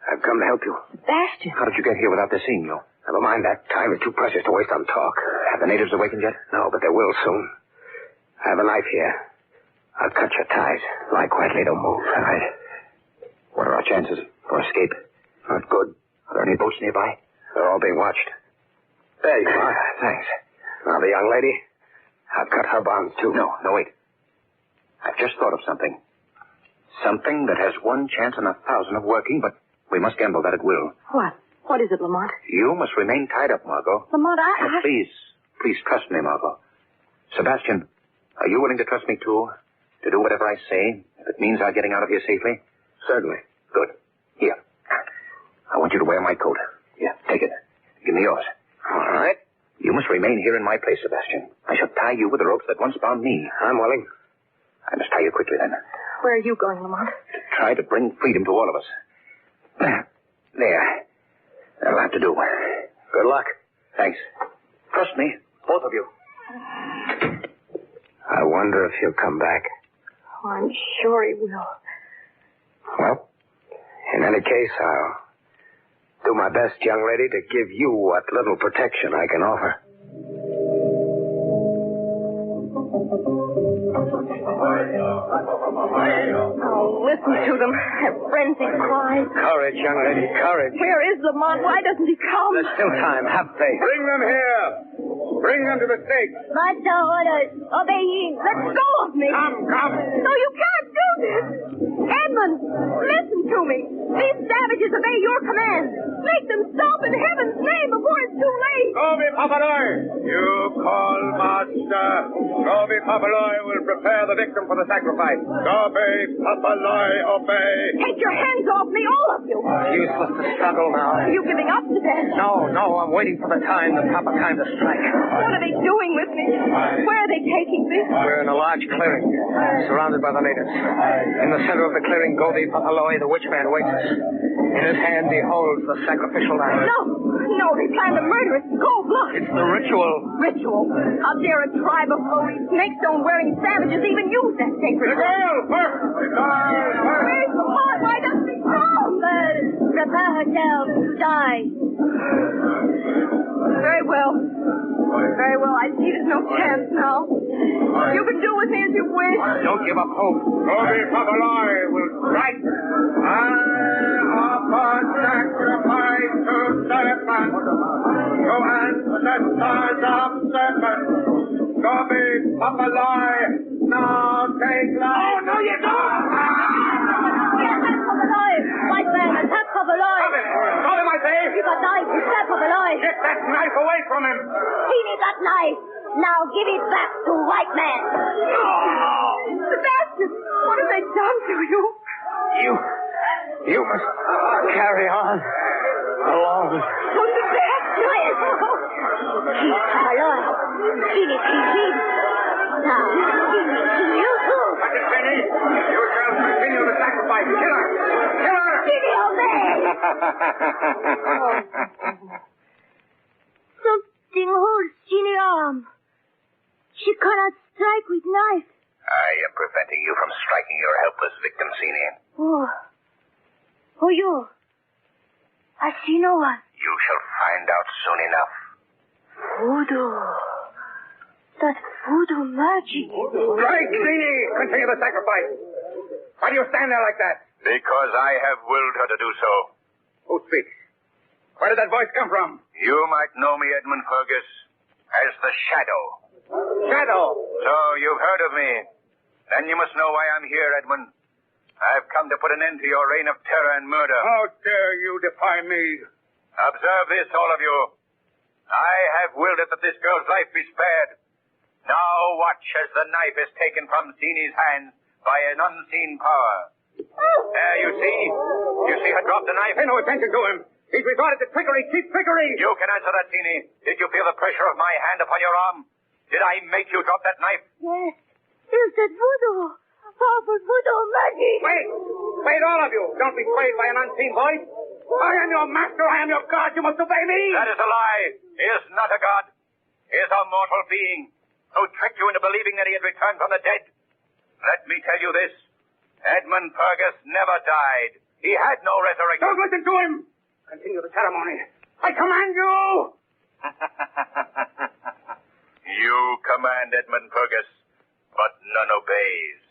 I've come to help you. Sebastian. How did you get here without there seeing you? Never mind that. Time is too precious to waste on talk. Have the natives awakened yet? No, but they will soon. I have a knife here. I'll cut your ties. Lie quietly, don't move. All right. What are our chances for escape? Not good. Are there any boats nearby? They're all being watched. There you are. Thanks. Now, the young lady, I've cut her bonds, too. No, wait. I've just thought of something. Something that has one chance in 1,000 of working, but we must gamble that it will. What? What is it, Lamont? You must remain tied up, Margot. Lamont, Now, please trust me, Margot. Sebastian, are you willing to trust me, too? To do whatever I say, if it means our getting out of here safely? Certainly. Good. Here. I want you to wear my coat. Here, take it. Give me yours. All right. You must remain here in my place, Sebastian. I shall tie you with the ropes that once bound me. I'm willing. I must tie you quickly, then. Where are you going, Lamont? To try to bring freedom to all of us. There. That'll have to do. Good luck. Thanks. Trust me, both of you. I wonder if he'll come back. Oh, I'm sure he will. Well, in any case, I'll do my best, young lady, to give you what little protection I can offer. Oh, listen to them. That frenzied cry. Courage, young lady, courage. Where is Lamont? Why doesn't he come? There's still time. Have faith. Bring them here. Bring them to the stake. Master orders. Obey him. Let go of me. Come. No, you can't do this. Edmund, listen to me. These savages obey your command. Make them stop in heaven's name before it's too late. Gobi Papaloi. You call, Master. Gobi Papaloi will prepare the victim for the sacrifice. Gobi Papaloi, obey. Take your hands off me, all of you. It's useless to struggle now. Are you giving up to that? No, I'm waiting for the proper time to strike. What are they doing with me? Where are they taking me? We're in a large clearing, surrounded by the natives. In the center of the clearing, Gobi Papaloi, the witch man, waits us. In his hand, he holds the sacrificial lamb. No, they plan to murder us. Cold blood. It's the ritual. Ritual? How dare a tribe of holy snake-stone-wearing savages even use that sacred The girl first. Where's the heart? Why doesn't he come? Prepare herself to die. Very well. I see there's no chance now. You can do with me as you wish. Don't give up hope. Gobi Papaloi will strike. I offer sacrifice to serpent, to ancestors of serpent. Gobi Papaloi, now take life. Oh, no, you don't! Attack Papaloi! White man, attack Papaloi! Stop him, I say! Keep a knife, stab Papaloi! Get that knife away from him! He needs that knife! Now give it back to white man! Sebastian, what have they done to you? You must carry on alone. Oh, Sebastian! Quiet! Keep Papaloi! He needs him! Now, he needs you too! But it's finished. You shall continue the sacrifice. Kill her! Kill her! Give it away! Something holds Ginny arm. She cannot strike with knife. I am preventing you from striking your helpless victim, Sini. Oh, you. I see no one. You shall find out soon enough. Voodoo. That voodoo magic. Strike, Zini! Continue the sacrifice. Why do you stand there like that? Because I have willed her to do so. Who speaks? Where did that voice come from? You might know me, Edmund Fergus, as the Shadow. Shadow! So you've heard of me. Then you must know why I'm here, Edmund. I've come to put an end to your reign of terror and murder. How dare you defy me? Observe this, all of you. I have willed it that this girl's life be spared. Now watch as the knife is taken from Sini's hands by an unseen power. There, you see? You see her drop the knife? Pay no attention to him. He's resorted to trickery, cheap trickery. You can answer that, Sini. Did you feel the pressure of my hand upon your arm? Did I make you drop that knife? Yes. Is that voodoo? Powerful voodoo magic. Wait, all of you. Don't be swayed by an unseen voice. I am your master. I am your god. You must obey me. That is a lie. He is not a god. He is a mortal being who tricked you into believing that he had returned from the dead. Let me tell you this. Edmund Fergus never died. He had no resurrection. Don't listen to him. Continue the ceremony. I command you. You command, Edmund Fergus, but none obeys.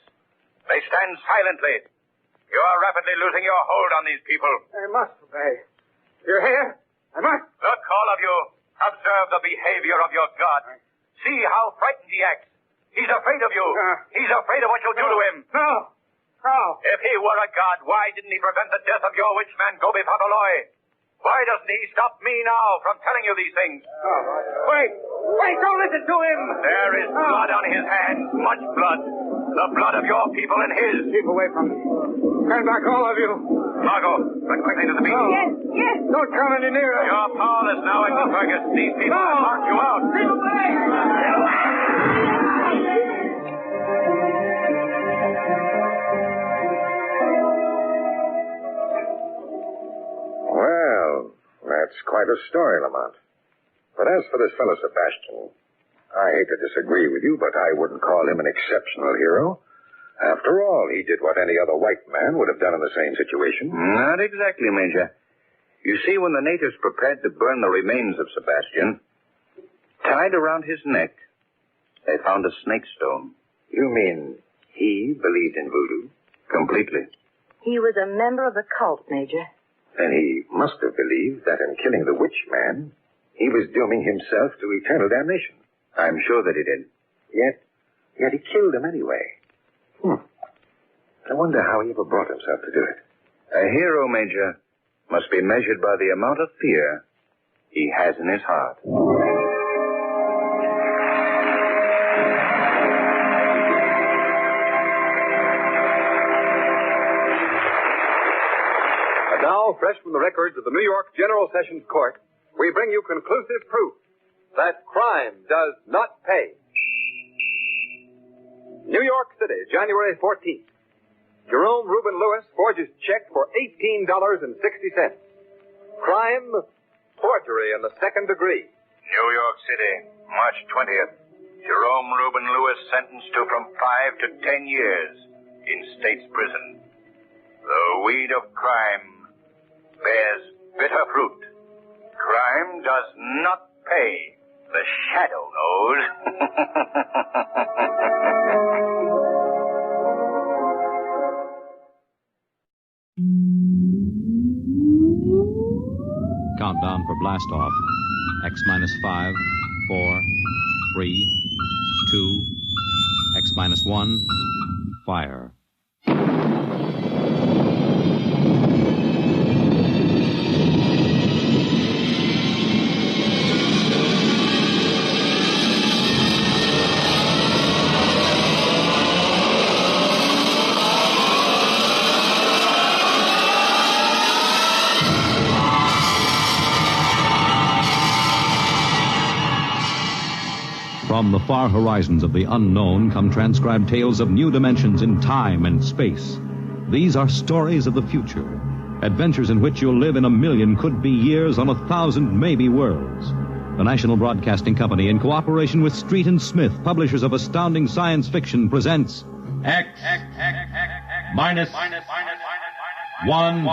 They stand silently. You are rapidly losing your hold on these people. I must obey. You hear? I must. Look, all of you, observe the behavior of your god. See how frightened he acts. He's afraid of you. He's afraid of what you'll do to him. No. How? If he were a god, why didn't he prevent the death of your witch man, Gobi Papaloy? Why doesn't he stop me now from telling you these things? Oh, wait, don't listen to him. There is blood on his hands, much blood. The blood of your people and his. Keep away from me. Turn back, all of you. Margot, run quickly to the beach. Yes. Don't come any nearer. Your power is now in Fergus. These people have marked you out. Keep away. Well, that's quite a story, Lamont. But as for this fellow Sebastian, I hate to disagree with you, but I wouldn't call him an exceptional hero. After all, he did what any other white man would have done in the same situation. Not exactly, Major. You see, when the natives prepared to burn the remains of Sebastian, tied around his neck, they found a snake stone. You mean he believed in voodoo? Completely. He was a member of the cult, Major. Then he must have believed that in killing the witch man, he was dooming himself to eternal damnation. I'm sure that he did. Yet he killed him anyway. I wonder how he ever brought himself to do it. A hero, Major, must be measured by the amount of fear he has in his heart. And now, fresh from the records of the New York General Sessions Court, we bring you conclusive proof that crime does not pay. New York City, January 14th. Jerome Reuben Lewis forges check for $18.60. Crime, forgery in the second degree. New York City, March 20th. Jerome Reuben Lewis sentenced to from 5 to 10 years in state's prison. The weed of crime bears bitter fruit. Crime does not pay. The shadow knows. Countdown for blast off. X minus 5, 4, 3, 2, X minus 1, fire. From the far horizons of the unknown come transcribed tales of new dimensions in time and space. These are stories of the future, adventures in which you'll live in a million could-be years on 1,000 maybe worlds. The National Broadcasting Company, in cooperation with Street and Smith, publishers of astounding science fiction, presents X minus 1.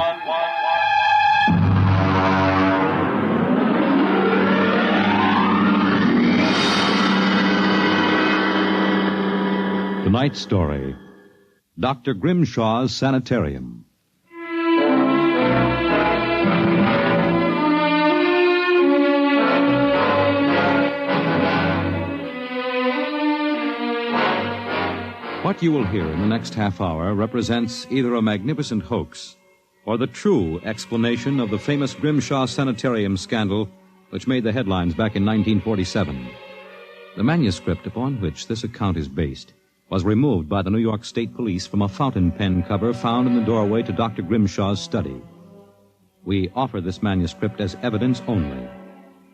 Tonight's story, Dr. Grimshaw's Sanitarium. What you will hear in the next half hour represents either a magnificent hoax or the true explanation of the famous Grimshaw Sanitarium scandal which made the headlines back in 1947. The manuscript upon which this account is based was removed by the New York State Police from a fountain pen cover found in the doorway to Dr. Grimshaw's study. We offer this manuscript as evidence only.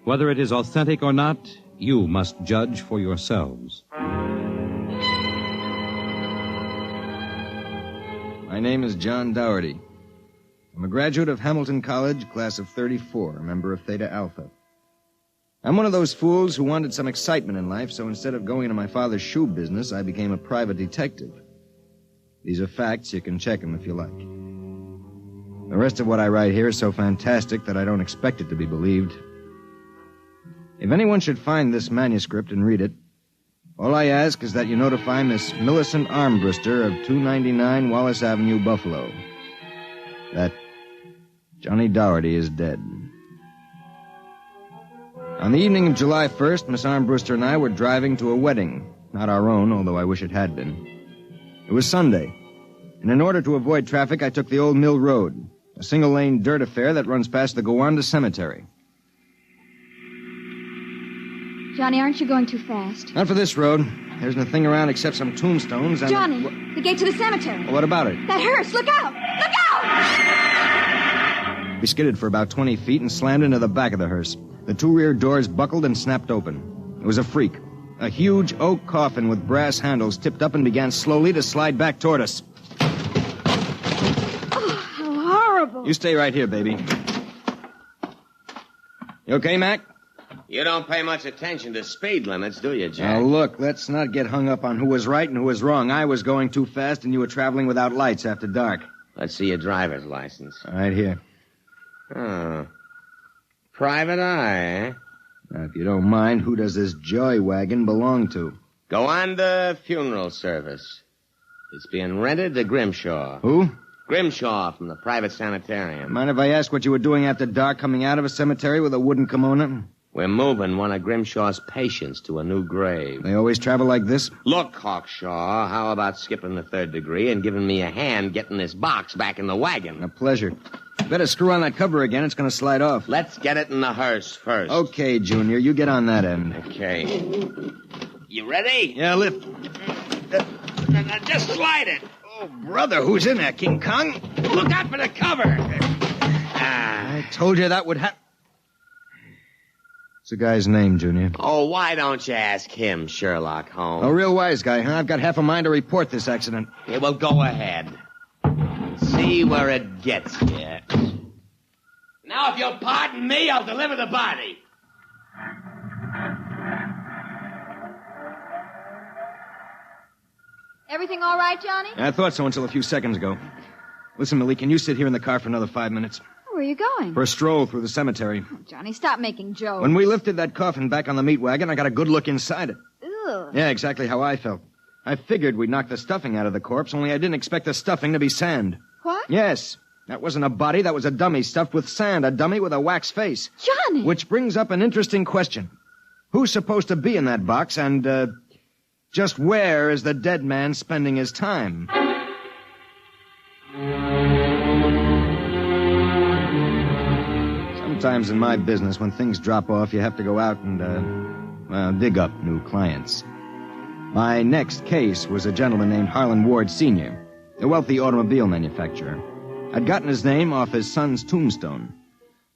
Whether it is authentic or not, you must judge for yourselves. My name is John Dougherty. I'm a graduate of Hamilton College, class of 34, a member of Theta Alpha. I'm one of those fools who wanted some excitement in life, so instead of going into my father's shoe business, I became a private detective. These are facts. You can check them if you like. The rest of what I write here is so fantastic that I don't expect it to be believed. If anyone should find this manuscript and read it, all I ask is that you notify Miss Millicent Armbruster of 299 Wallace Avenue, Buffalo, that Johnny Dougherty is dead. On the evening of July 1st, Miss Armbruster and I were driving to a wedding. Not our own, although I wish it had been. It was Sunday, and in order to avoid traffic, I took the Old Mill Road, a single-lane dirt affair that runs past the Gowanda Cemetery. Johnny, aren't you going too fast? Not for this road. There isn't a thing around except some tombstones and... Johnny, the gate to the cemetery. Well, what about it? That hearse, look out! Look out! We skidded for about 20 feet and slammed into the back of the hearse. The two rear doors buckled and snapped open. It was a freak. A huge oak coffin with brass handles tipped up and began slowly to slide back toward us. Oh, how horrible. You stay right here, baby. You okay, Mac? You don't pay much attention to speed limits, do you, Jack? Now, look, let's not get hung up on who was right and who was wrong. I was going too fast, and you were traveling without lights after dark. Let's see your driver's license. Right here. Oh. Private eye, eh? Now, if you don't mind, who does this joy wagon belong to? Gowanda Funeral Service. It's being rented to Grimshaw. Who? Grimshaw from the private sanitarium. Mind if I ask what you were doing after dark coming out of a cemetery with a wooden kimono? We're moving one of Grimshaw's patients to a new grave. They always travel like this? Look, Hawkshaw, how about skipping the third degree and giving me a hand getting this box back in the wagon? A pleasure. Better screw on that cover again. It's going to slide off. Let's get it in the hearse first. Okay, Junior. You get on that end. Okay. You ready? Yeah, lift. Now, just slide it. Oh, brother, who's in there, King Kong? Look out for the cover. I told you that would happen. What's the guy's name, Junior? Oh, why don't you ask him, Sherlock Holmes? A real wise guy, huh? I've got half a mind to report this accident. Okay, well, go ahead. See where it gets you. Now, if you'll pardon me, I'll deliver the body. Everything all right, Johnny? I thought so until a few seconds ago. Listen, Millie, can you sit here in the car for another 5 minutes? Where are you going? For a stroll through the cemetery. Oh, Johnny, stop making jokes. When we lifted that coffin back on the meat wagon, I got a good look inside it. Ugh. Yeah, exactly how I felt. I figured we'd knock the stuffing out of the corpse, only I didn't expect the stuffing to be sand. What? Yes. That wasn't a body, that was a dummy stuffed with sand, a dummy with a wax face. Johnny! Which brings up an interesting question. Who's supposed to be in that box, and, just where is the dead man spending his time? Sometimes in my business, when things drop off, you have to go out and, dig up new clients. My next case was a gentleman named Harlan Ward Sr., a wealthy automobile manufacturer. I'd gotten his name off his son's tombstone.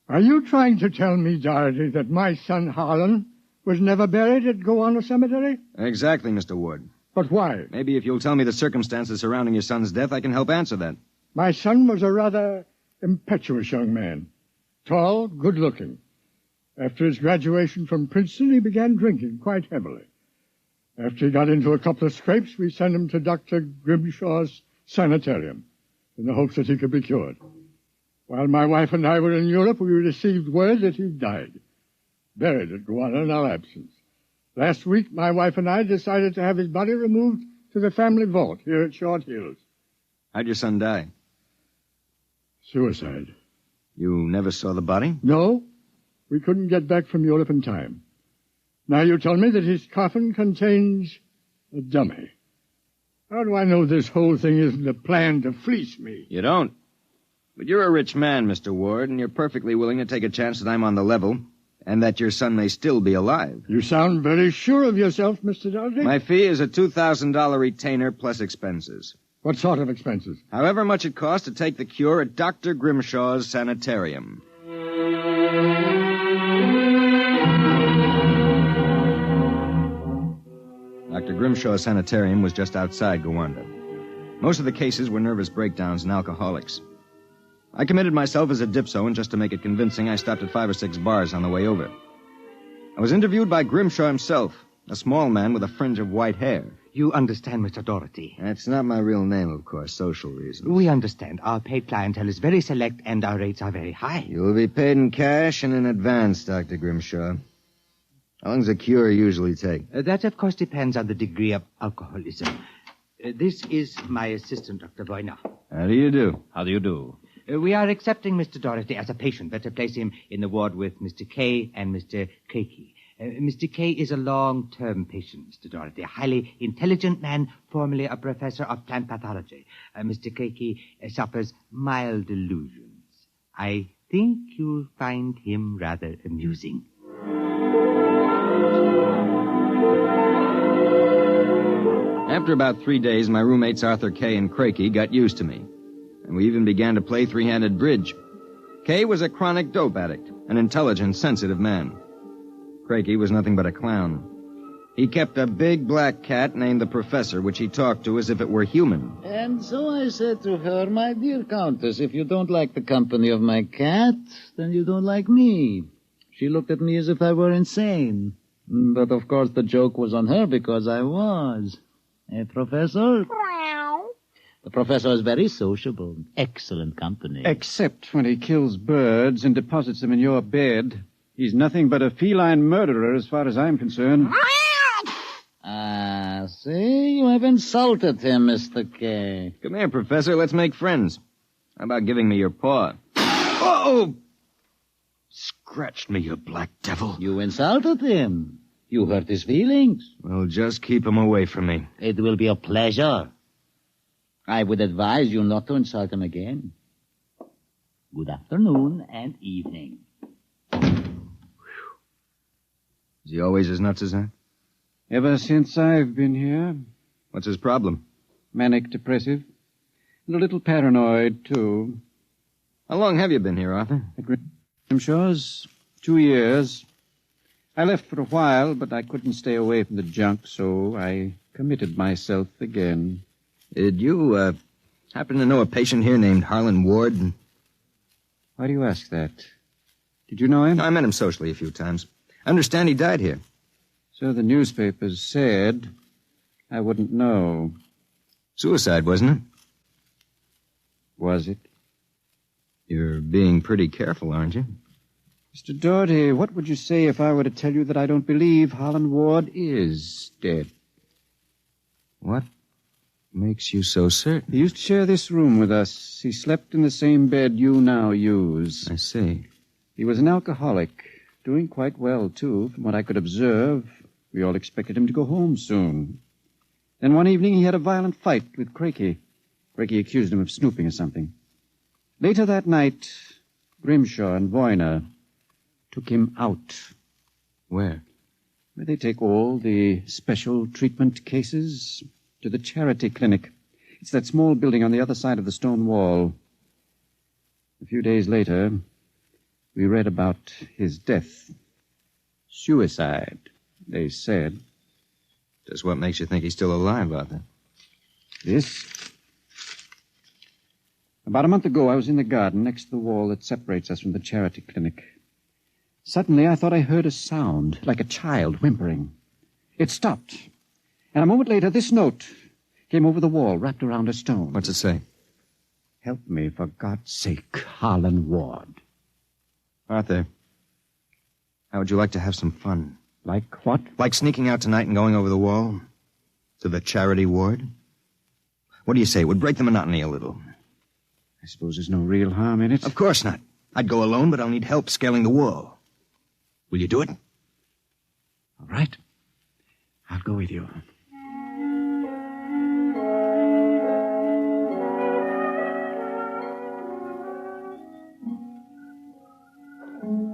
Are you trying to tell me, Dougherty, that my son Harlan was never buried at Gowanda Cemetery? Exactly, Mr. Ward. But why? Maybe if you'll tell me the circumstances surrounding your son's death, I can help answer that. My son was a rather impetuous young man. Tall, good-looking. After his graduation from Princeton, he began drinking quite heavily. After he got into a couple of scrapes, we sent him to Dr. Grimshaw's sanitarium in the hopes that he could be cured. While my wife and I were in Europe, we received word that he died, buried at Gowanda in our absence. Last week, my wife and I decided to have his body removed to the family vault here at Short Hills. How'd your son die? Suicide. You never saw the body? No. We couldn't get back from Europe in time. Now you tell me that his coffin contains a dummy. How do I know this whole thing isn't a plan to fleece me? You don't. But you're a rich man, Mr. Ward, and you're perfectly willing to take a chance that I'm on the level, and that your son may still be alive. You sound very sure of yourself, Mr. Dougherty. My fee is a $2,000 retainer plus expenses. What sort of expenses? However much it costs to take the cure at Dr. Grimshaw's sanitarium. Dr. Grimshaw's sanitarium was just outside Gowanda. Most of the cases were nervous breakdowns and alcoholics. I committed myself as a dipso, and just to make it convincing, I stopped at 5 or 6 bars on the way over. I was interviewed by Grimshaw himself, a small man with a fringe of white hair. You understand, Mr. Doherty. That's not my real name, of course, social reasons. We understand. Our paid clientele is very select, and our rates are very high. You will be paid in cash and in advance, Dr. Grimshaw. How long does a cure usually take? That, of course, depends on the degree of alcoholism. This is my assistant, Dr. Boyner. How do you do? How do you do? We are accepting Mr. Doherty as a patient. Better place him in the ward with Mr. K and Mr. Keiki. Mr. K is a long-term patient, Mr. Doherty, a highly intelligent man, formerly a professor of plant pathology. Mr. Keiki suffers mild delusions. I think you'll find him rather amusing. After about 3 days, my roommates Arthur Kay and Crakey got used to me, and we even began to play three-handed bridge. Kay was a chronic dope addict, an intelligent, sensitive man. Crakey was nothing but a clown. He kept a big black cat named the Professor, which he talked to as if it were human. And so I said to her, "My dear Countess, if you don't like the company of my cat, then you don't like me." She looked at me as if I were insane. But of course the joke was on her because I was. Professor? The professor is very sociable. Excellent company. Except when he kills birds and deposits them in your bed. He's nothing but a feline murderer as far as I'm concerned. See? You have insulted him, Mr. K. Come here, Professor. Let's make friends. How about giving me your paw? Oh! Scratched me, you black devil. You insulted him. You hurt his feelings. Well, just keep him away from me. It will be a pleasure. I would advise you not to insult him again. Good afternoon and evening. Is he always as nuts as that? Ever since I've been here. What's his problem? Manic depressive. And a little paranoid, too. How long have you been here, Arthur? At Grimshaw's 2 years. I left for a while, but I couldn't stay away from the junk, so I committed myself again. Did you, happen to know a patient here named Harlan Ward? Why do you ask that? Did you know him? I met him socially a few times. I understand he died here. So the newspapers said. I wouldn't know. Suicide, wasn't it? Was it? You're being pretty careful, aren't you? Mr. Doherty, what would you say if I were to tell you that I don't believe Harlan Ward is dead? What makes you so certain? He used to share this room with us. He slept in the same bed you now use. I see. He was an alcoholic, doing quite well, too, from what I could observe. We all expected him to go home soon. Then one evening he had a violent fight with Crakey. Crakey accused him of snooping or something. Later that night, Grimshaw and Boyner took him out. Where? Where they take all the special treatment cases to the charity clinic. It's that small building on the other side of the stone wall. A few days later, we read about his death. Suicide, they said. Just what makes you think he's still alive, Arthur? This. About a month ago, I was in the garden next to the wall that separates us from the charity clinic. Suddenly, I thought I heard a sound, like a child whimpering. It stopped. And a moment later, this note came over the wall, wrapped around a stone. What's it say? Help me, for God's sake, Harlan Ward. Arthur, how would you like to have some fun? Like what? Like sneaking out tonight and going over the wall to the charity ward? What do you say? It would break the monotony a little. I suppose there's no real harm in it. Of course not. I'd go alone, but I'll need help scaling the wall. Will you do it? All right. I'll go with you.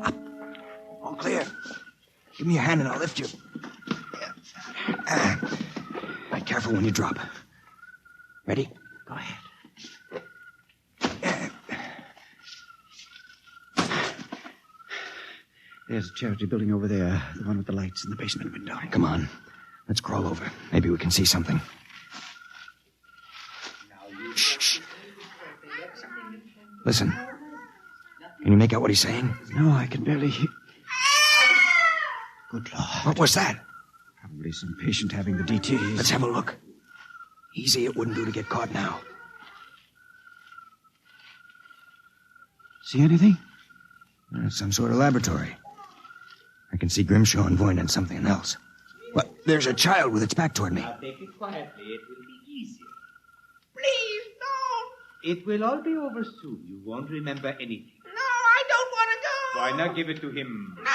Up. All clear. Give me your hand and I'll lift you. Be careful when you drop. Ready? Go ahead. There's a charity building over there, the one with the lights in the basement window. Come on. Let's crawl over. Maybe we can see something. Shh. Listen. Can you make out what he's saying? No, I can barely hear. Good Lord. What was that? Probably some patient having the DT. Let's have a look. Easy, it wouldn't do to get caught now. See anything? It's some sort of laboratory. I can see Grimshaw and Voyne and something else. What? There's a child with its back toward me. Now take it quietly. It will be easier. Please, don't. It will all be over soon. You won't remember anything. No, I don't want to go. Why not give it to him? No.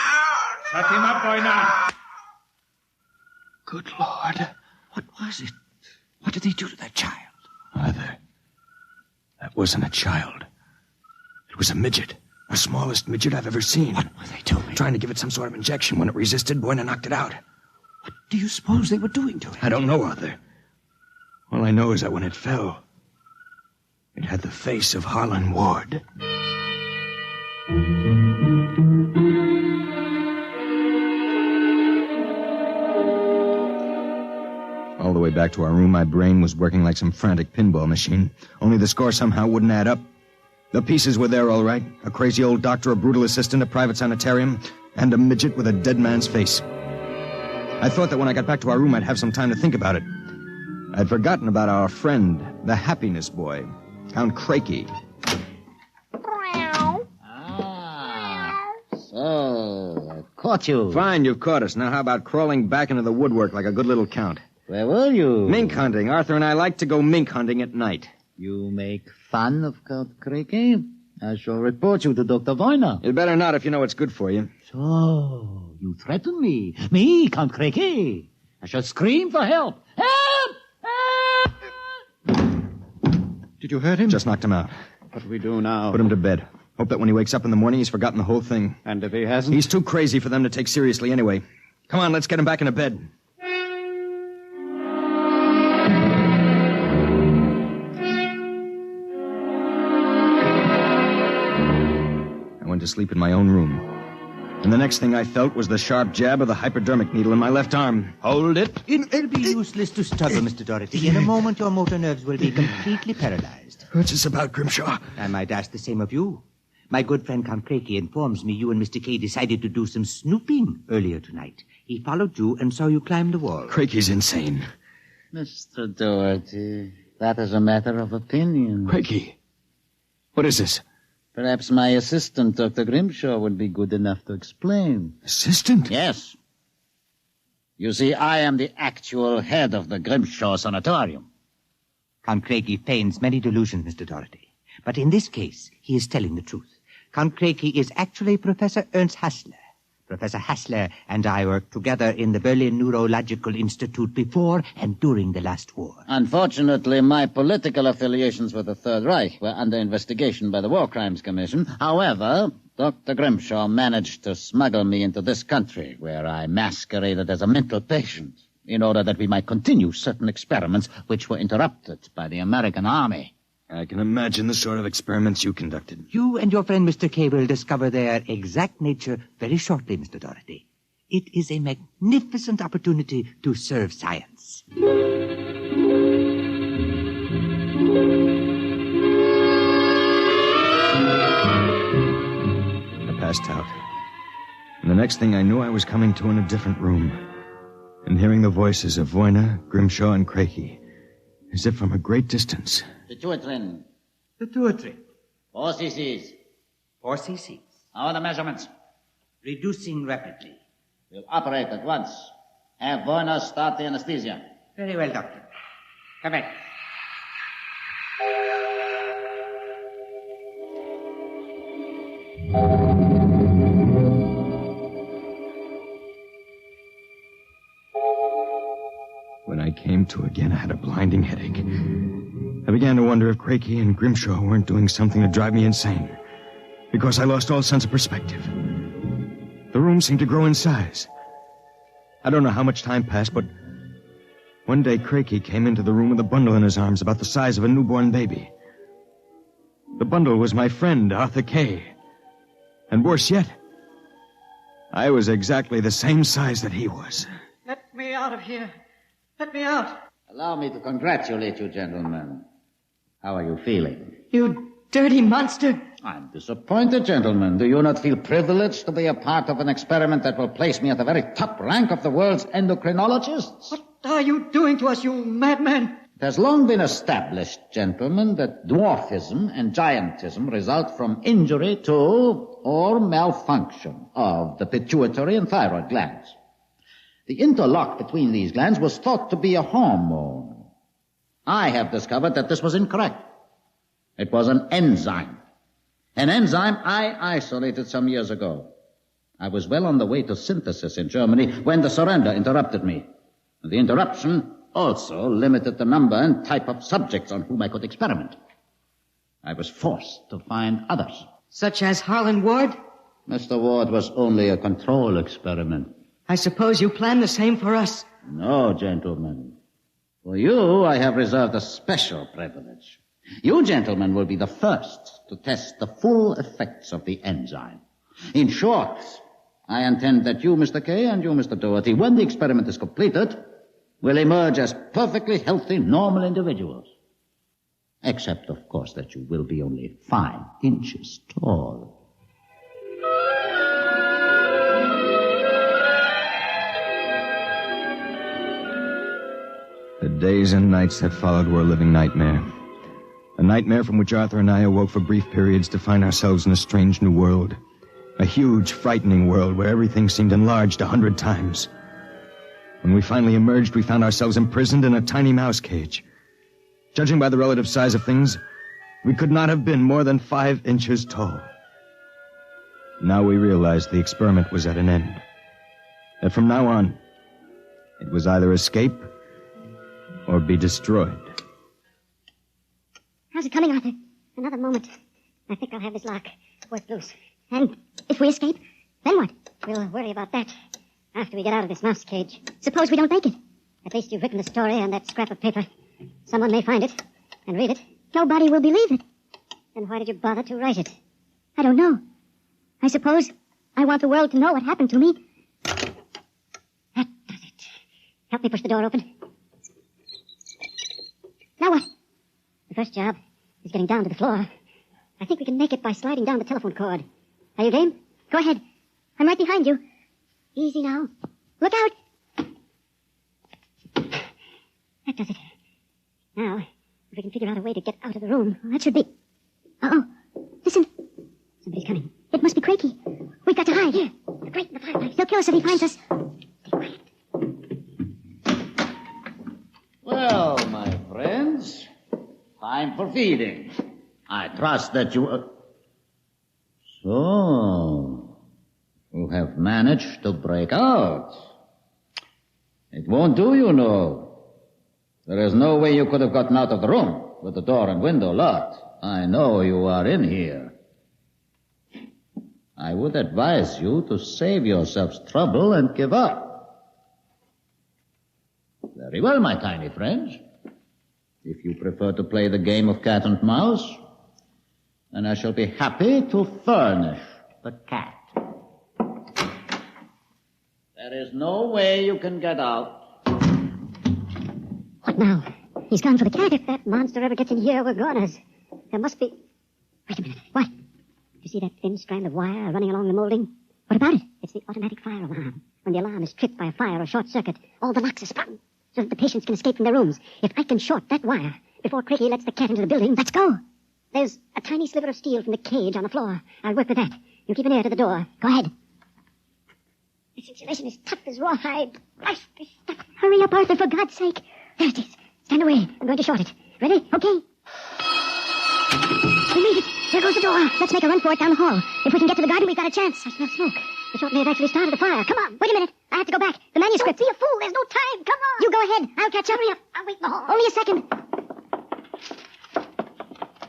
Shut him up, boy, now. Good Lord. What was it? What did they do to that child? Mother, that wasn't a child. It was a midget. The smallest midget I've ever seen. What were they doing? Trying to give it some sort of injection. When it resisted, Voyne knocked it out. What do you suppose they were doing to it? I don't know, Arthur. All I know is that when it fell, it had the face of Harlan Ward. All the way back to our room, my brain was working like some frantic pinball machine. Only the score somehow wouldn't add up. The pieces were there all right. A crazy old doctor, a brutal assistant, a private sanitarium, and a midget with a dead man's face. I thought that when I got back to our room, I'd have some time to think about it. I'd forgotten about our friend, the happiness boy, Count Crakey. So, I caught you. Fine, you've caught us. Now how about crawling back into the woodwork like a good little count? Where were you? Mink hunting. Arthur and I like to go mink hunting at night. You make fun of Count Crakey? I shall report you to Dr. Voyne. You'd better not if you know what's good for you. So, you threaten me? Me, Count Crakey? I shall scream for help. Help! Help! Did you hurt him? Just knocked him out. What do we do now? Put him to bed. Hope that when he wakes up in the morning, he's forgotten the whole thing. And if he hasn't? He's too crazy for them to take seriously anyway. Come on, let's get him back into bed. I went to sleep in my own room. And the next thing I felt was the sharp jab of the hypodermic needle in my left arm. Hold it. It'll be useless to struggle, Mr. Doherty. In a moment, your motor nerves will be completely paralyzed. What's this about, Grimshaw? I might ask the same of you. My good friend Count Crakey informs me you and Mr. Kay decided to do some snooping earlier tonight. He followed you and saw you climb the wall. Crakey's insane. Mr. Doherty, that is a matter of opinion. Crakey, what is this? Perhaps my assistant, Dr. Grimshaw, would be good enough to explain. Assistant? Yes. You see, I am the actual head of the Grimshaw Sanatorium. Count Crakey feigns many delusions, Mr. Doherty. But in this case, he is telling the truth. Count Crakey is actually Professor Ernst Hassler. Professor Hassler and I worked together in the Berlin Neurological Institute before and during the last war. Unfortunately, my political affiliations with the Third Reich were under investigation by the War Crimes Commission. However, Dr. Grimshaw managed to smuggle me into this country, where I masqueraded as a mental patient, in order that we might continue certain experiments which were interrupted by the American army. I can imagine the sort of experiments you conducted. You and your friend Mr. Kay will discover their exact nature very shortly, Mr. Doherty. It is a magnificent opportunity to serve science. I passed out. And the next thing I knew, I was coming to in a different room and hearing the voices of Voyne, Grimshaw, and Crakey, as if from a great distance. The Tuatrin. The Tuatrin. 4 cc's. 4 cc's. How are the measurements? Reducing rapidly. We'll operate at once. Have Voyne start the anesthesia. Very well, Doctor. Come back. When I came to again, I had a blinding headache. I began to wonder if Crakey and Grimshaw weren't doing something to drive me insane, because I lost all sense of perspective. The room seemed to grow in size. I don't know how much time passed, but one day Crakey came into the room with a bundle in his arms about the size of a newborn baby. The bundle was my friend, Arthur Kay. And worse yet, I was exactly the same size that he was. Let me out of here. Let me out. Allow me to congratulate you, gentlemen. How are you feeling? You dirty monster. I'm disappointed, gentlemen. Do you not feel privileged to be a part of an experiment that will place me at the very top rank of the world's endocrinologists? What are you doing to us, you madman? It has long been established, gentlemen, that dwarfism and giantism result from injury to or malfunction of the pituitary and thyroid glands. The interlock between these glands was thought to be a hormone. I have discovered that this was incorrect. It was an enzyme. An enzyme I isolated some years ago. I was well on the way to synthesis in Germany when the surrender interrupted me. The interruption also limited the number and type of subjects on whom I could experiment. I was forced to find others. Such as Harlan Ward? Mr. Ward was only a control experiment. I suppose you plan the same for us. No, gentlemen. For you, I have reserved a special privilege. You gentlemen will be the first to test the full effects of the enzyme. In short, I intend that you, Mr. Kay, and you, Mr. Doherty, when the experiment is completed, will emerge as perfectly healthy, normal individuals. Except, of course, that you will be only 5 inches tall. The days and nights that followed were a living nightmare. A nightmare from which Arthur and I awoke for brief periods to find ourselves in a strange new world. A huge, frightening world where everything seemed enlarged 100 times. When we finally emerged, we found ourselves imprisoned in a tiny mouse cage. Judging by the relative size of things, we could not have been more than 5 inches tall. Now we realized the experiment was at an end. That from now on, it was either escape or be destroyed. How's it coming, Arthur? Another moment. I think I'll have this lock worked loose. And if we escape, then what? We'll worry about that after we get out of this mouse cage. Suppose we don't make it. At least you've written the story on that scrap of paper. Someone may find it and read it. Nobody will believe it. Then why did you bother to write it? I don't know. I suppose I want the world to know what happened to me. That does it. Help me push the door open. Now what? The first job is getting down to the floor. I think we can make it by sliding down the telephone cord. Are you game? Go ahead. I'm right behind you. Easy now. Look out. That does it. Now, if we can figure out a way to get out of the room, that should be... Uh-oh. Listen. Somebody's coming. It must be Quakey. We've got to hide. Here. Right in the fireplace. He'll kill us if he finds us. Be quiet. Well, my friends, time for feeding. I trust that you... So, you have managed to break out. It won't do, you know. There is no way you could have gotten out of the room with the door and window locked. I know you are in here. I would advise you to save yourselves trouble and give up. Very well, my tiny friends. If you prefer to play the game of cat and mouse, then I shall be happy to furnish the cat. There is no way you can get out. What now? He's gone for the cat. If that monster ever gets in here, we're goners. There must be... Wait a minute. What? You see that thin strand of wire running along the molding? What about it? It's the automatic fire alarm. When the alarm is tripped by a fire or short circuit, all the locks are sprung so that the patients can escape from their rooms. If I can short that wire before Craigie lets the cat into the building, let's go. There's a tiny sliver of steel from the cage on the floor. I'll work with that. You keep an ear to the door. Go ahead. This insulation is tough as rawhide. Life is stuck. Hurry up, Arthur, for God's sake. There it is. Stand away. I'm going to short it. Ready? Okay. We made it. There goes the door. Let's make a run for it down the hall. If we can get to the garden, we've got a chance. I smell smoke. The short may have actually started the fire. Come on. Wait a minute. I have to go back. The manuscript. Don't be a fool. There's no time. Come on. You go ahead. I'll catch up. Hurry up. I'll wait in the hall. Only a second.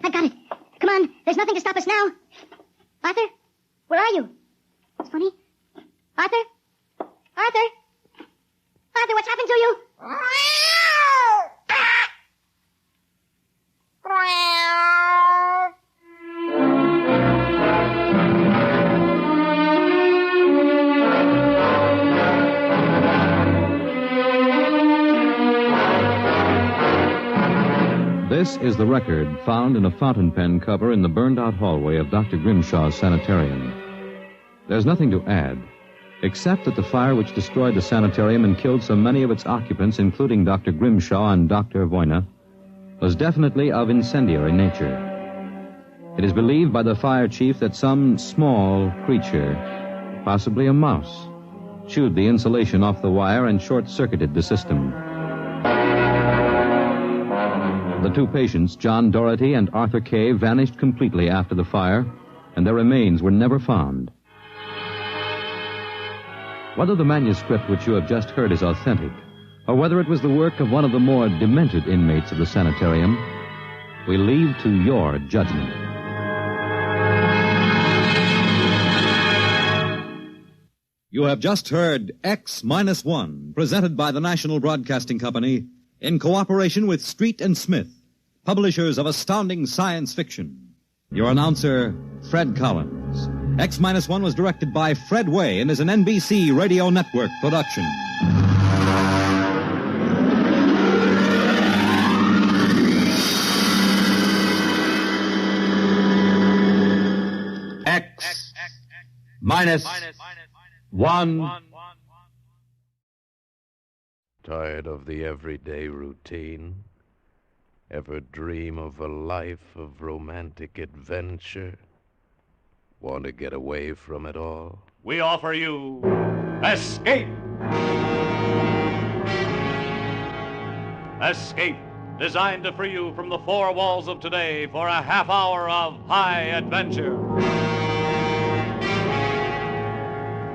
I've got it. Come on. There's nothing to stop us now. Arthur? Where are you? It's funny. Arthur? Arthur? Arthur, what's happened to you? This is the record found in a fountain pen cover in the burned-out hallway of Dr. Grimshaw's sanitarium. There's nothing to add, except that the fire which destroyed the sanitarium and killed so many of its occupants, including Dr. Grimshaw and Dr. Voyna, was definitely of incendiary nature. It is believed by the fire chief that some small creature, possibly a mouse, chewed the insulation off the wire and short-circuited the system. The two patients, John Doherty and Arthur Kay, vanished completely after the fire, and their remains were never found. Whether the manuscript which you have just heard is authentic, or whether it was the work of one of the more demented inmates of the sanitarium, we leave to your judgment. You have just heard X-1, presented by the National Broadcasting Company in cooperation with Street and Smith, publishers of astounding science fiction. Your announcer, Fred Collins. X-1 was directed by Fred Way and is an NBC Radio Network production. X-1. Tired of the everyday routine? Ever dream of a life of romantic adventure? Want to get away from it all? We offer you Escape. Escape, designed to free you from the four walls of today for a half hour of high adventure.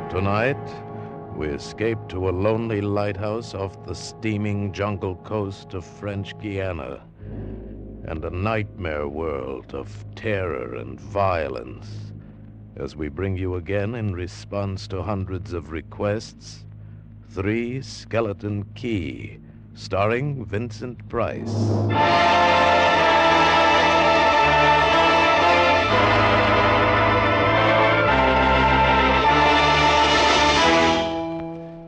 Tonight, we escape to a lonely lighthouse off the steaming jungle coast of French Guiana and a nightmare world of terror and violence as we bring you again, in response to hundreds of requests, 3 Skeleton Key, starring Vincent Price.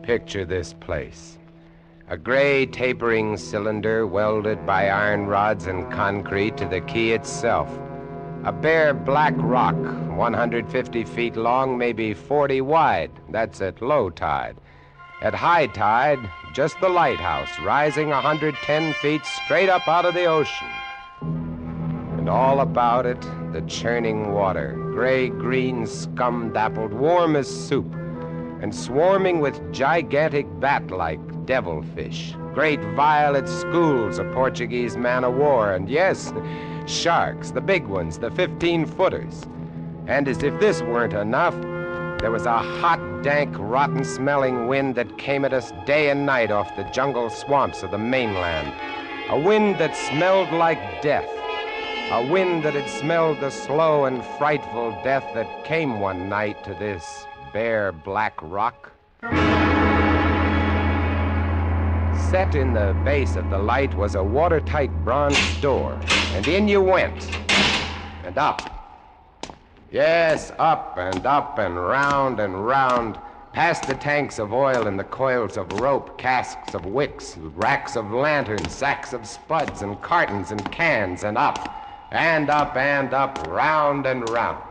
Picture this place. A gray tapering cylinder welded by iron rods and concrete to the key itself. A bare black rock, 150 feet long, maybe 40 wide. That's at low tide. At high tide, just the lighthouse, rising 110 feet straight up out of the ocean. And all about it, the churning water, gray-green, scum-dappled, warm as soup, and swarming with gigantic bat-like devilfish, great violet schools of Portuguese man-o'-war, and yes, sharks, the big ones, the 15-footers. And as if this weren't enough, there was a hot, dank, rotten-smelling wind that came at us day and night off the jungle swamps of the mainland. A wind that smelled like death. A wind that had smelled the slow and frightful death that came one night to this bare black rock. Set in the base of the light was a watertight bronze door, and in you went, and up. Yes, up and round, past the tanks of oil and the coils of rope, casks of wicks, racks of lanterns, sacks of spuds and cartons and cans, and up, round and round.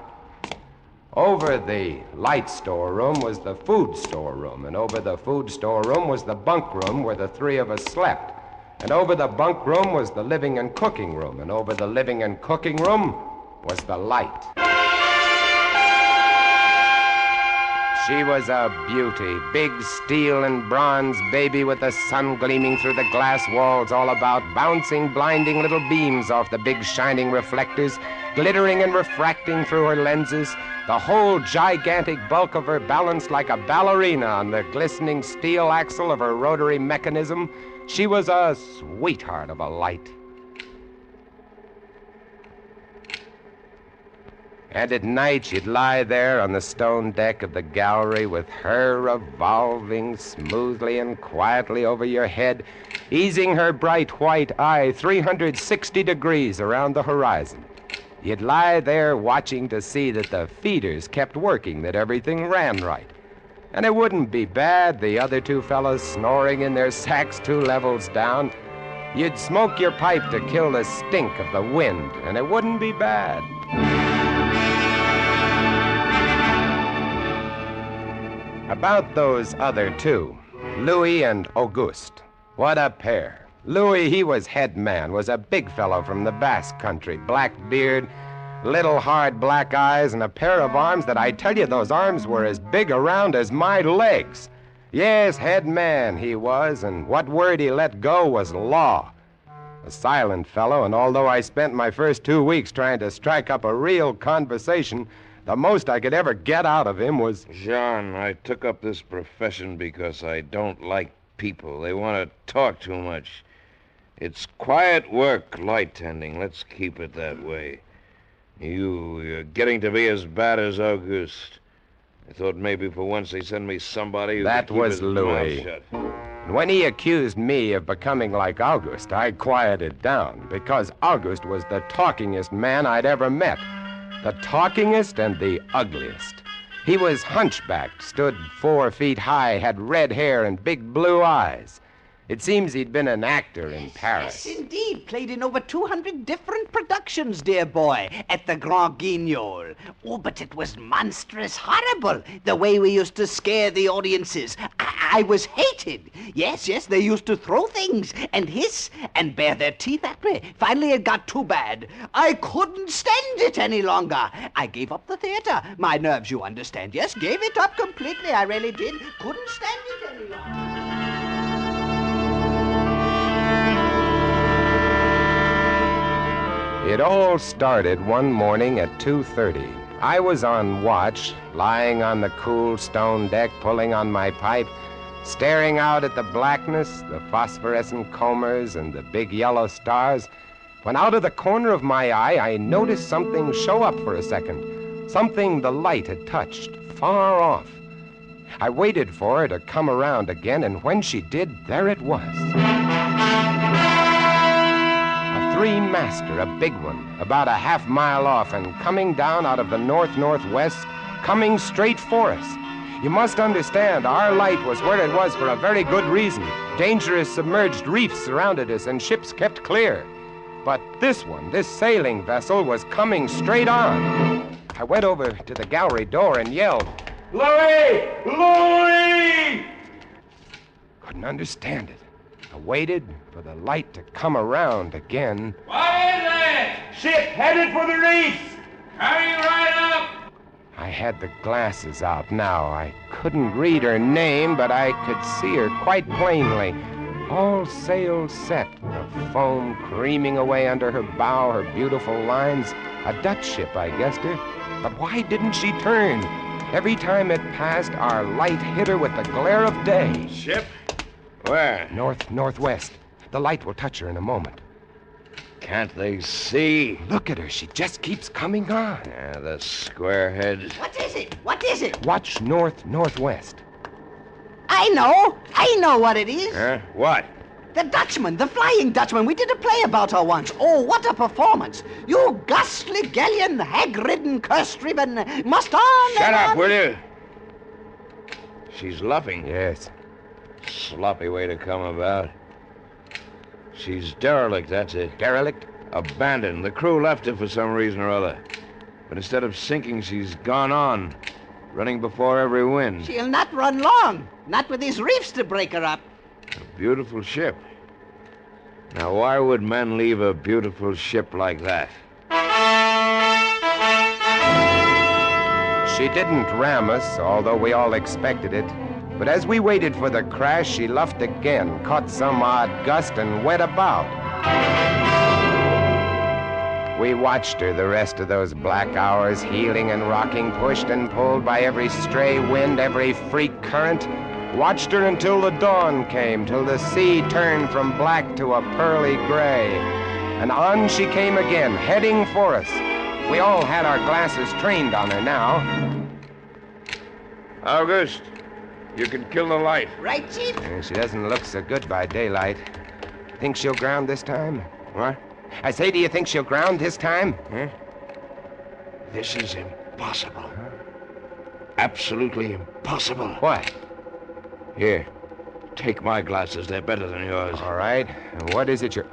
Over the light storeroom was the food storeroom, and over the food storeroom was the bunk room where the 3 of us slept. And over the bunk room was the living and cooking room, and over the living and cooking room was the light. She was a beauty, big steel and bronze baby with the sun gleaming through the glass walls all about, bouncing blinding little beams off the big shining reflectors, glittering and refracting through her lenses, the whole gigantic bulk of her balanced like a ballerina on the glistening steel axle of her rotary mechanism. She was a sweetheart of a light. And at night she'd lie there on the stone deck of the gallery with her revolving smoothly and quietly over your head, easing her bright white eye 360 degrees around the horizon. You'd lie there watching to see that the feeders kept working, that everything ran right. And it wouldn't be bad, the other 2 fellows snoring in their sacks 2 levels down. You'd smoke your pipe to kill the stink of the wind, and it wouldn't be bad. About those other two, Louis and Auguste. What a pair. Louis, he was head man, was a big fellow from the Basque country, black beard, little hard black eyes, and a pair of arms that I tell you, those arms were as big around as my legs. Yes, head man he was, and what word he let go was law. A silent fellow, and although I spent my first 2 weeks trying to strike up a real conversation, the most I could ever get out of him was... Jean, I took up this profession because I don't like people. They want to talk too much. It's quiet work, light tending. Let's keep it that way. You're getting to be as bad as Auguste. I thought maybe for once they'd send me somebody who That could keep was his Louis. mouth shut. And when he accused me of becoming like Auguste, I quieted down, because Auguste was the talkingest man I'd ever met. The talkingest and the ugliest. He was hunchbacked, stood 4 feet high, had red hair and big blue eyes. It seems he'd been an actor in Paris. Yes, indeed. Played in over 200 different productions, dear boy, at the Grand Guignol. Oh, but it was monstrous horrible, the way we used to scare the audiences. I was hated. Yes, they used to throw things and hiss and bare their teeth at me. Finally, it got too bad. I couldn't stand it any longer. I gave up the theater. My nerves, you understand. Yes, gave it up completely. I really did. Couldn't stand it any longer. It all started one morning at 2:30. I was on watch, lying on the cool stone deck, pulling on my pipe, staring out at the blackness, the phosphorescent combers, and the big yellow stars, when out of the corner of my eye, I noticed something show up for a second, something the light had touched, far off. I waited for her to come around again, and when she did, there it was. Three-master, a big one, about a half-mile off and coming down out of the north-northwest, coming straight for us. You must understand, our light was where it was for a very good reason. Dangerous submerged reefs surrounded us and ships kept clear. But this one, this sailing vessel, was coming straight on. I went over to the gallery door and yelled, "Louis! Louis!" Couldn't understand it. I waited for the light to come around again. What is it? Ship headed for the reefs. Coming right up. I had the glasses out now. I couldn't read her name, but I could see her quite plainly. All sails set, the foam creaming away under her bow, her beautiful lines. A Dutch ship, I guessed her. But why didn't she turn? Every time it passed, our light hit her with the glare of day. Ship? Where? North-northwest. The light will touch her in a moment. Can't they see? Look at her. She just keeps coming on. Yeah, the squarehead. What is it? What is it? Watch north-northwest. I know what it is. Huh? What? The Dutchman, the Flying Dutchman. We did a play about her once. Oh, what a performance. You ghastly galleon, hag-ridden, curse-driven, must on. Shut up, will you? She's luffing. Yes. Sloppy way to come about. She's derelict, that's it. Derelict? Abandoned. The crew left her for some reason or other. But instead of sinking, she's gone on, running before every wind. She'll not run long. Not with these reefs to break her up. A beautiful ship. Now, why would men leave a beautiful ship like that? She didn't ram us, although we all expected it. But as we waited for the crash, she luffed again, caught some odd gust, and went about. We watched her the rest of those black hours, heeling and rocking, pushed and pulled by every stray wind, every freak current. Watched her until the dawn came, till the sea turned from black to a pearly gray. And on she came again, heading for us. We all had our glasses trained on her now. August, you can kill the light. Right, Chief? She doesn't look so good by daylight. Think she'll ground this time? What? I say, do you think she'll ground this time? Huh? This is impossible. Absolutely impossible. What? Here. Take my glasses. They're better than yours. All right. And what is it you're...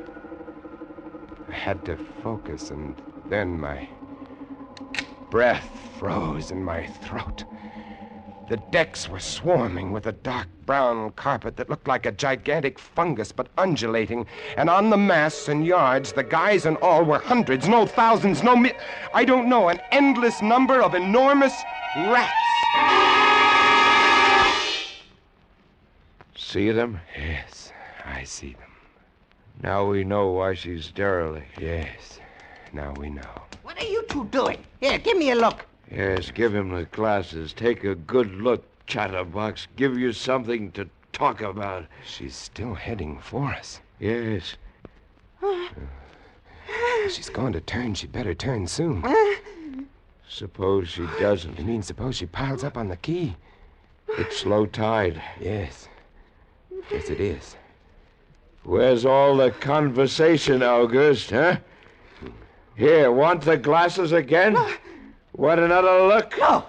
I had to focus, and then my breath froze in my throat. The decks were swarming with a dark brown carpet that looked like a gigantic fungus, but undulating. And on the masts and yards, the guys and all were hundreds, no thousands, I don't know, an endless number of enormous rats. See them? Yes, I see them. Now we know why she's derelict. Yes, now we know. What are you two doing? Here, give me a look. Yes, give him the glasses. Take a good look, chatterbox. Give you something to talk about. She's still heading for us. Yes. She's going to turn. She'd better turn soon. Suppose she doesn't. You mean suppose she piles up on the quay? It's low tide. Yes. Yes, it is. Where's all the conversation, August, huh? Here, want the glasses again? No. Want another look? No.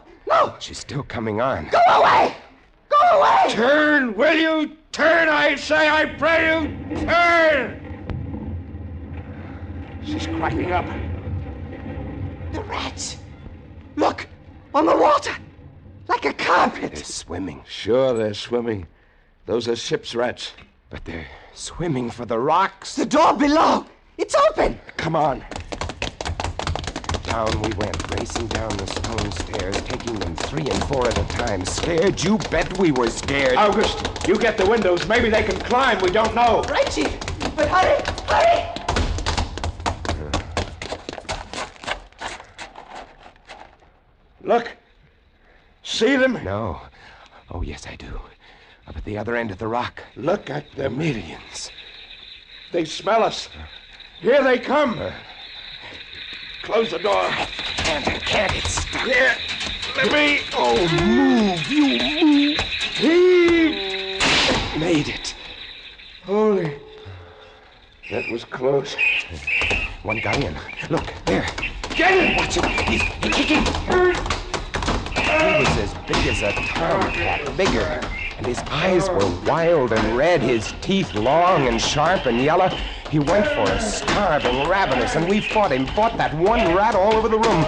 She's still coming on. Go away! Go away! Turn! Will you turn, I say? I pray you, turn! She's cracking up. The rats. Look, on the water. Like a carpet. They're swimming. Sure, they're swimming. Those are ship's rats. But they're swimming for the rocks. The door below. It's open. Come on. Down we went, racing down the stone stairs, taking them 3 and 4 at a time. Scared? You bet we were scared. August, you get the windows. Maybe they can climb. We don't know. Right, Chief. But hurry, hurry! Look. See them? No. Oh, yes, I do. Up at the other end of the rock. Look at them. Millions. They smell us. Here they come. Close the door. Can't. It's stuck. Here. Let me. Oh, move. You move. Heave. Made it. Holy. That was close. One guy in. Look, there. Get it! Watch it. He's kicking. He was as big as a tomcat, bigger. And his eyes were wild and red, his teeth long and sharp and yellow. He went for us, starving, ravenous, and we fought him, fought that one rat all over the room.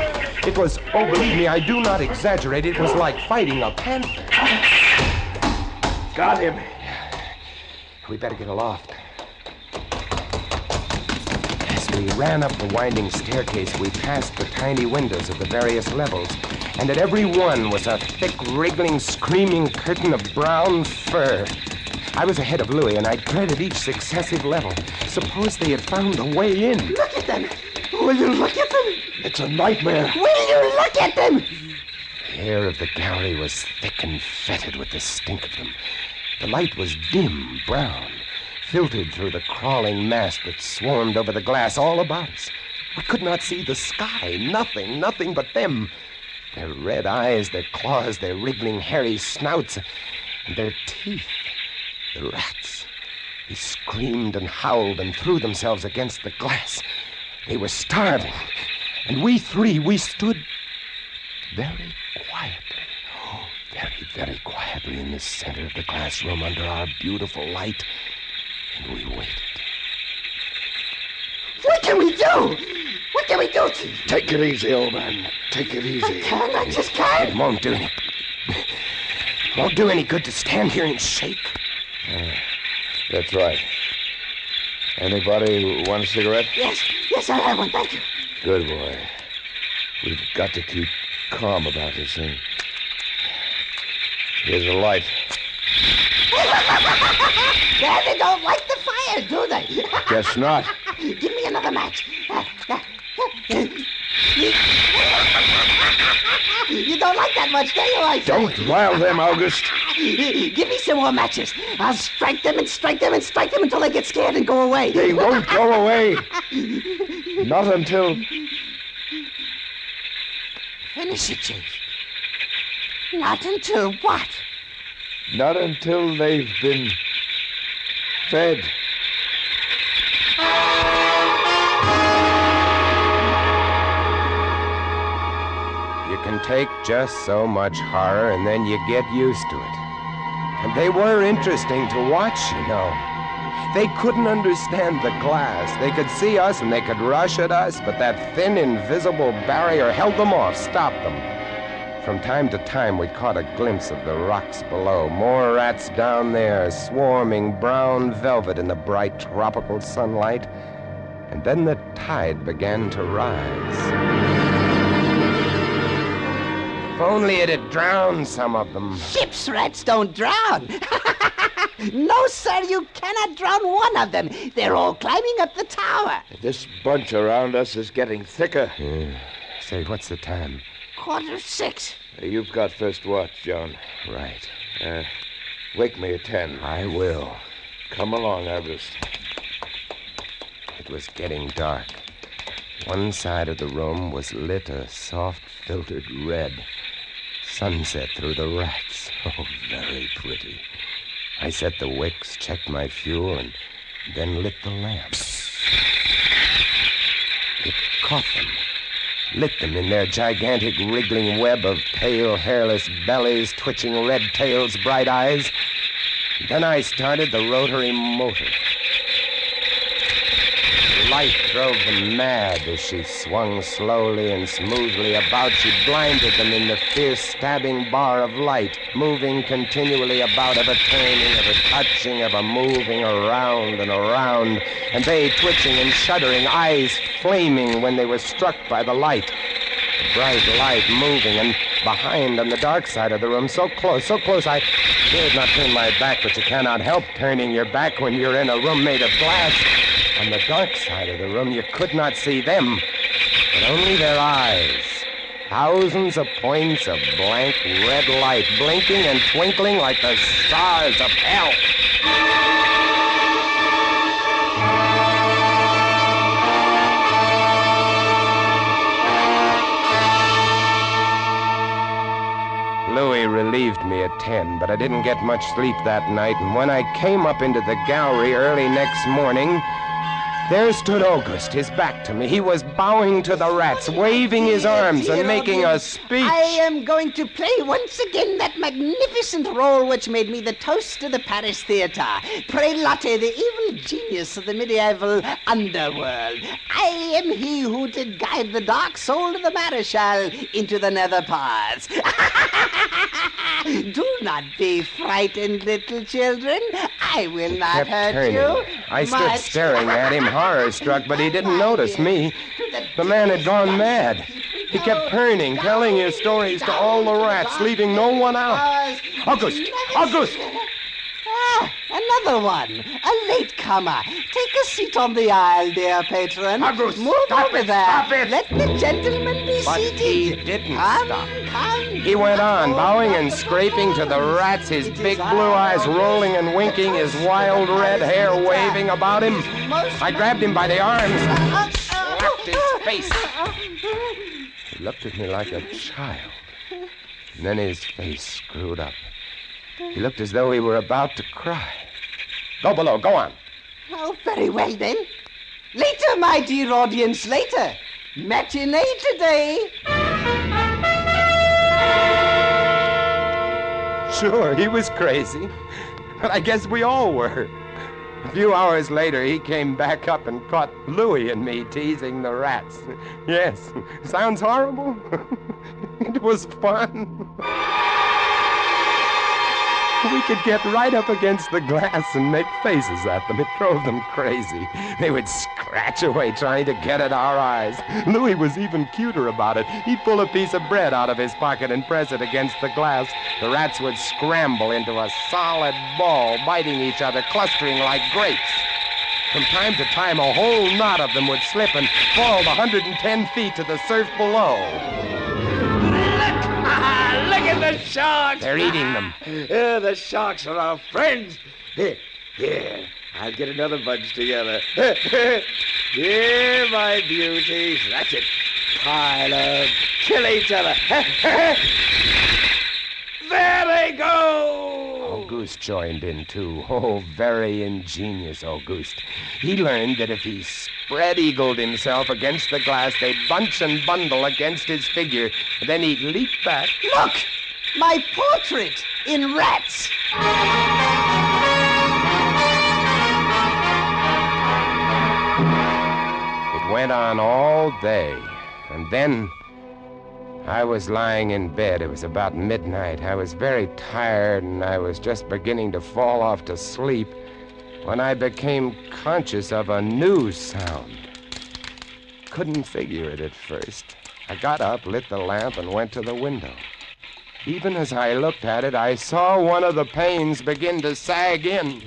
It was, oh, believe me, I do not exaggerate, it was like fighting a panther. Got him. We better get aloft. As we ran up the winding staircase, we passed the tiny windows of the various levels, and at every one was a thick, wriggling, screaming curtain of brown fur. I was ahead of Louis, and I dreaded each successive level. Suppose they had found a way in. Look at them! Will you look at them? It's a nightmare. Will you look at them? The air of the gallery was thick and fetid with the stink of them. The light was dim, brown, filtered through the crawling mass that swarmed over the glass all about us. We could not see the sky. Nothing but them. Their red eyes, their claws, their wriggling, hairy snouts, and their teeth. The rats. They screamed and howled and threw themselves against the glass. They were starving. And we three, we stood very quietly. Oh, very quietly in the center of the glass room under our beautiful light. And we waited. What can we do? What can we do, Chief? Take it easy, old man. Take it easy. I just can't. It won't do any good to stand here and shake. That's right. Anybody want a cigarette? Yes, I have one, thank you. Good boy. We've got to keep calm about this thing. Here's a light. They don't like the fire, do they? Guess not. Give me another match. You don't like that much, do you? I say? Don't rile them, August. Give me some more matches. I'll strike them and strike them and strike them until they get scared and go away. They won't go away. Not until... Finish it, Chief. Not until what? Not until they've been fed. You can take just so much horror, and then you get used to it. And they were interesting to watch, you know. They couldn't understand the glass. They could see us and they could rush at us, but that thin, invisible barrier held them off, stopped them. From time to time, we caught a glimpse of the rocks below. More rats down there, swarming brown velvet in the bright tropical sunlight. And then the tide began to rise. If only it had drowned some of them. Ship's rats don't drown. No, sir, you cannot drown one of them. They're all climbing up the tower. This bunch around us is getting thicker. Say, what's the time? 6:15. You've got first watch, John. Right. Wake me at 10. I will. Come along, August. It was getting dark. One side of the room was lit a soft, filtered red. Sunset through the rats. Oh, very pretty. I set the wicks, checked my fuel, and then lit the lamps. It caught them. Lit them in their gigantic wriggling web of pale, hairless bellies, twitching red tails, bright eyes. Then I started the rotary motor. The light drove them mad as she swung slowly and smoothly about. She blinded them in the fierce, stabbing bar of light, moving continually about, ever turning, ever touching, ever moving around and around, and they twitching and shuddering, eyes flaming when they were struck by the light. The bright light moving, and behind on the dark side of the room, so close, I dared not turn my back, but you cannot help turning your back when you're in a room made of glass. On the dark side of the room, you could not see them, but only their eyes. Thousands of points of blank red light, blinking and twinkling like the stars of hell. Louis relieved me at 10, but I didn't get much sleep that night, and when I came up into the gallery early next morning, there stood August, his back to me. He was bowing to the rats, waving his arms and making a speech. I am going to play once again that magnificent role which made me the toast of the Paris theater. Prelotte, the evil genius of the medieval underworld. I am he who did guide the dark soul of the Marechal into the nether paths. Do not be frightened, little children. I will not hurt turning. you. I stood staring at him, horror-struck, but he didn't notice me. The man had gone mad. He kept turning, telling his stories to all the rats, leaving no one out. August! August! Ah, another one. A latecomer. Take a seat on the aisle, dear patron. August, move over there. Stop it! Let the gentleman be But seated. he didn't stop. Come. He went on, bowing and scraping to the rats, his big blue eyes rolling and winking, his wild red hair waving about him. I grabbed him by the arms and slapped his face. He looked at me like a child. And then his face screwed up. He looked as though he were about to cry. Go below, go on. Oh, very well then. Later, my dear audience, later. Matinee today. Sure, he was crazy. But I guess we all were. A few hours later, he came back up and caught Louis and me teasing the rats. Yes, sounds horrible. It was fun. We could get right up against the glass and make faces at them. It drove them crazy. They would scratch away trying to get at our eyes. Louis was even cuter about it. He'd pull a piece of bread out of his pocket and press it against the glass. The rats would scramble into a solid ball, biting each other, clustering like grapes. From time to time, a whole knot of them would slip and fall 110 feet to the surf below. Look at the sharks! They're eating them. The sharks are our friends. Here, I'll get another bunch together. Here, my beauties. That's it. Pile up. Kill each other. There they go! Auguste joined in, too. Oh, very ingenious Auguste. He learned that if he spread-eagled himself against the glass, they'd bunch and bundle against his figure, and then he'd leap back. Look! My portrait in rats. It went on all day, and then I was lying in bed. It was about midnight. I was very tired, and I was just beginning to fall off to sleep when I became conscious of a new sound. Couldn't figure it at first. I got up, lit the lamp, and went to the window. Even as I looked at it, I saw one of the panes begin to sag in.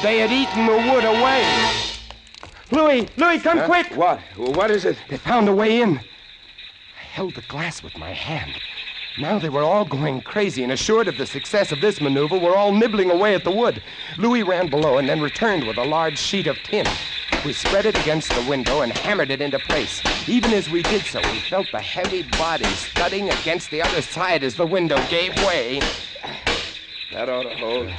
They had eaten the wood away. Louis, come quick! What? What is it? They found a way in. I held the glass with my hand. Now they were all going crazy, and assured of the success of this maneuver, were all nibbling away at the wood. Louis ran below and then returned with a large sheet of tin. We spread it against the window and hammered it into place. Even as we did so, we felt the heavy bodies thudding against the other side as the window gave way. That ought to hold.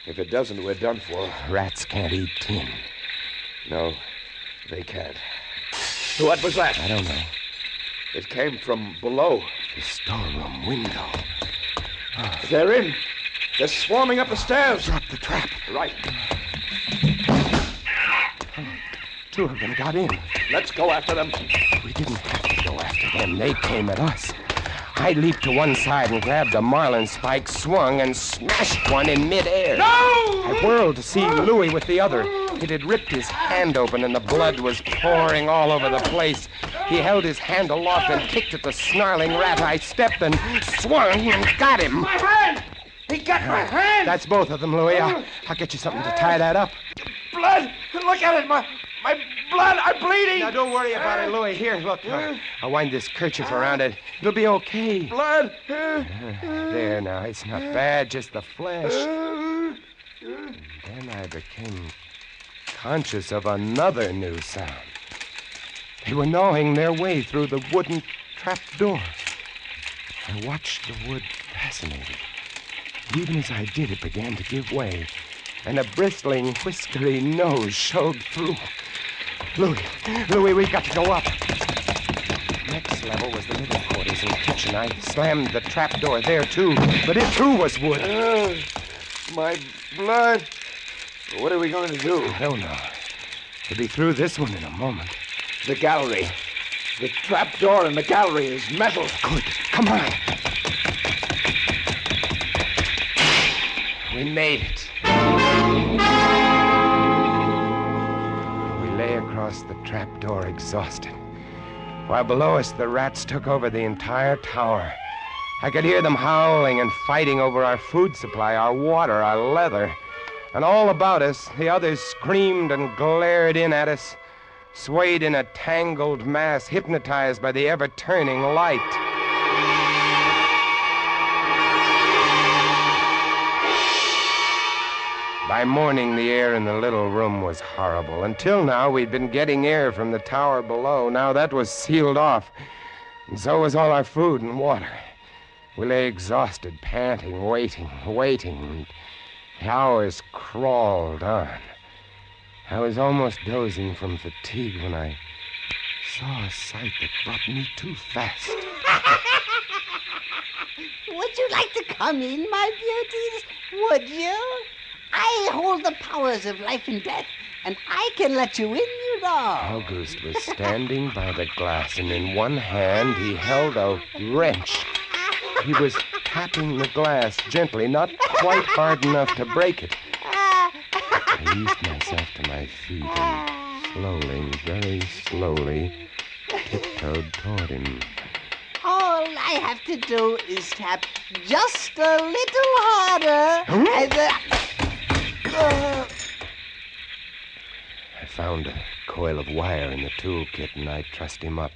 If it doesn't, we're done for. Rats can't eat tin. No, they can't. What was that? I don't know. It came from below. The storeroom window. They're in. They're swarming up the stairs. Drop the trap. Right. Two of them got in. Let's go after them. We didn't have to go after them. They came at us. I leaped to one side and grabbed a marlin spike, swung, and smashed one in midair. No! I whirled to see Louis with the other. It had ripped his hand open, and the blood was pouring all over the place. He held his hand aloft and kicked at the snarling rat. I stepped and swung and got him. My hand! He got my hand! That's both of them, Louis. I'll get you something to tie that up. Blood! Look at it! My blood! I'm bleeding! Now, don't worry about it, Louis. Here, look. I'll wind this kerchief around it. It'll be okay. Blood! There, now. It's not bad, just the flesh. And then I became conscious of another new sound. They were gnawing their way through the wooden trap door. I watched the wood fascinated. Even as I did, it began to give way, and a bristling, whiskery nose showed through. Louis, we've got to go up. Next level was the living quarters and kitchen. I slammed the trap door there, too, but it, too, was wood. My blood. What are we going to do? I don't know. We'll be through this one in a moment. The gallery. The trap door in the gallery is metal. Good. Come on. We made it. We lay across the trap door, exhausted, while below us the rats took over the entire tower. I could hear them howling and fighting over our food supply, our water, our leather. And all about us, the others screamed and glared in at us, swayed in a tangled mass, hypnotized by the ever-turning light. By morning, the air in the little room was horrible. Until now, we'd been getting air from the tower below. Now that was sealed off, and so was all our food and water. We lay exhausted, panting, waiting, and the hours crawled on. I was almost dozing from fatigue when I saw a sight that brought me too fast. Would you like to come in, my beauties? Would you? I hold the powers of life and death, and I can let you in, you know. August was standing by the glass, and in one hand he held a wrench. He was tapping the glass gently, not quite hard enough to break it. I eased myself to my feet and slowly, very slowly, tiptoed toward him. All I have to do is tap just a little harder, and I found a coil of wire in the toolkit, and I trussed him up,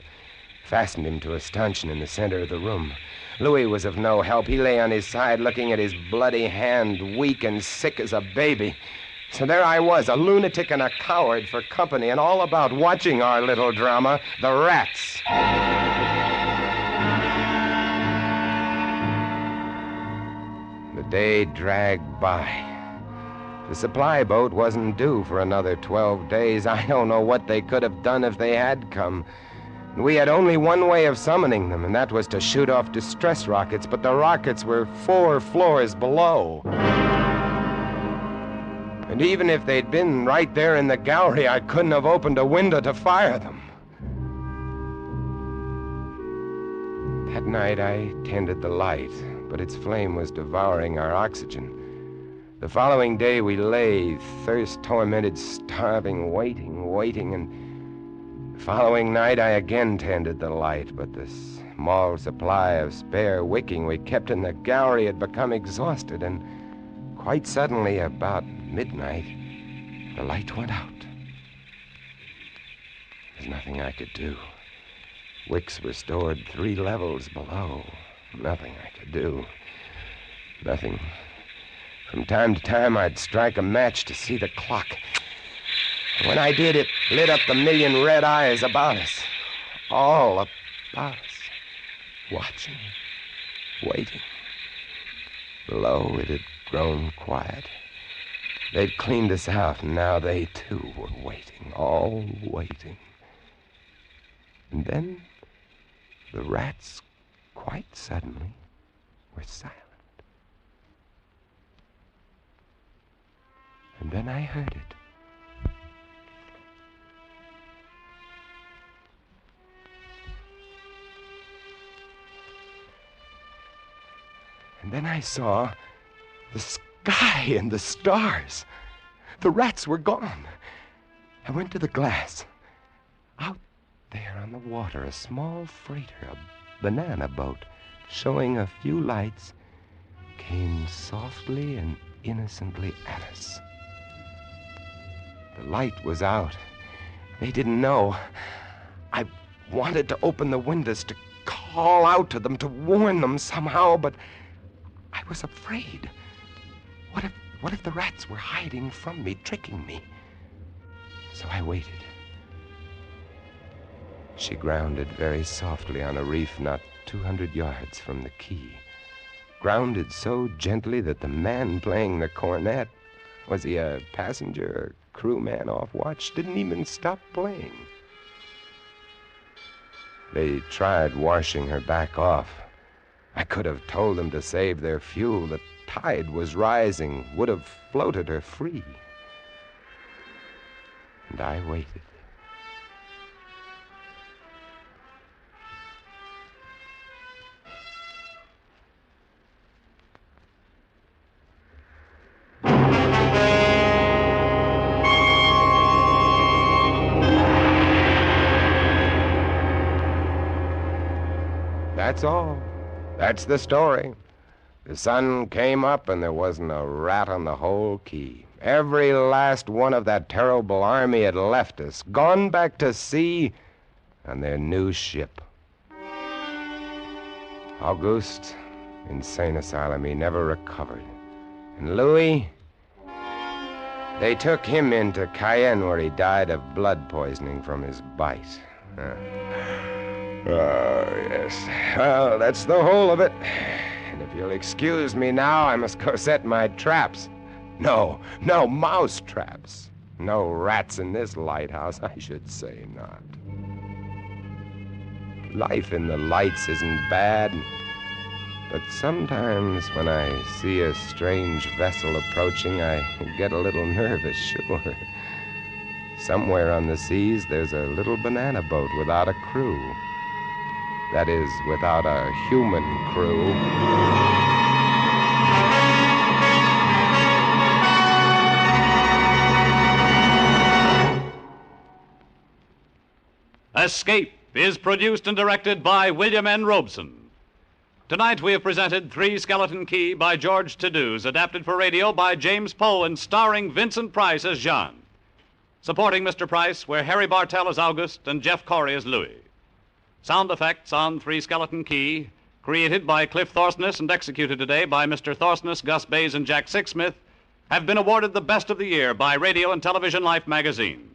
fastened him to a stanchion in the center of the room. Louis was of no help. He lay on his side, looking at his bloody hand, weak and sick as a baby. So there I was, a lunatic and a coward for company, and all about watching our little drama, the rats. The day dragged by. The supply boat wasn't due for another 12 days. I don't know what they could have done if they had come. We had only one way of summoning them, and that was to shoot off distress rockets, but the rockets were 4 floors below. And even if they'd been right there in the gallery, I couldn't have opened a window to fire them. That night I tended the light, but its flame was devouring our oxygen. The following day we lay, thirst-tormented, starving, waiting, and the following night I again tended the light, but the small supply of spare wicking we kept in the gallery had become exhausted, and quite suddenly, about midnight, the light went out. There's nothing I could do. Wicks were stored 3 levels below. Nothing I could do. Nothing. From time to time, I'd strike a match to see the clock. When I did, it lit up the million red eyes about us. All about us. Watching. Waiting. Below, it had grown quiet. They'd cleaned us out, and now they, too, were waiting. All waiting. And then the rats, quite suddenly, were silent. And then I heard it. And then I saw the sky and the stars. The rats were gone. I went to the glass. Out there on the water, a small freighter, a banana boat, showing a few lights, came softly and innocently at us. The light was out. They didn't know. I wanted to open the windows, to call out to them, to warn them somehow, but I was afraid. What if the rats were hiding from me, tricking me? So I waited. She grounded very softly on a reef not 200 yards from the quay. Grounded so gently that the man playing the cornet, was he a passenger or crewman off watch, didn't even stop playing. They tried washing her back off. I could have told them to save their fuel. The tide was rising, would have floated her free. And I waited. That's all. That's the story. The sun came up and there wasn't a rat on the whole quay. Every last one of that terrible army had left us, gone back to sea on their new ship. Auguste, insane asylum, he never recovered. And Louis, they took him into Cayenne where he died of blood poisoning from his bite. Oh, yes. Well, that's the whole of it. And if you'll excuse me now, I must go set my traps. No, mouse traps. No rats in this lighthouse, I should say not. Life in the lights isn't bad, but sometimes when I see a strange vessel approaching, I get a little nervous, sure. Somewhere on the seas, there's a little banana boat without a crew. That is, without a human crew. Escape is produced and directed by William N. Robeson. Tonight we have presented Three Skeleton Key by George Tadouz, adapted for radio by James Poe and starring Vincent Price as Jean. Supporting Mr. Price were Harry Bartell as August and Jeff Corey as Louis. Sound effects on Three Skeleton Key, created by Cliff Thorsness and executed today by Mr. Thorsness, Gus Bays, and Jack Sixsmith, have been awarded the Best of the Year by Radio and Television Life magazine.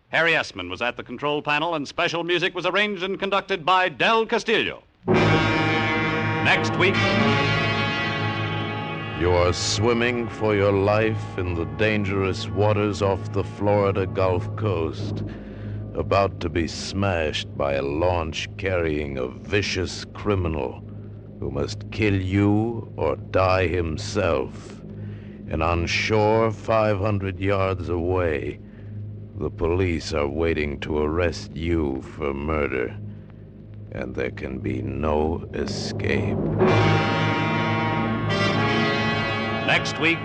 Harry Essman was at the control panel, and special music was arranged and conducted by Del Castillo. Next week... You are swimming for your life in the dangerous waters off the Florida Gulf Coast. about to be smashed by a launch carrying a vicious criminal who must kill you or die himself. And on shore 500 yards away, the police are waiting to arrest you for murder. And there can be no escape. Next week,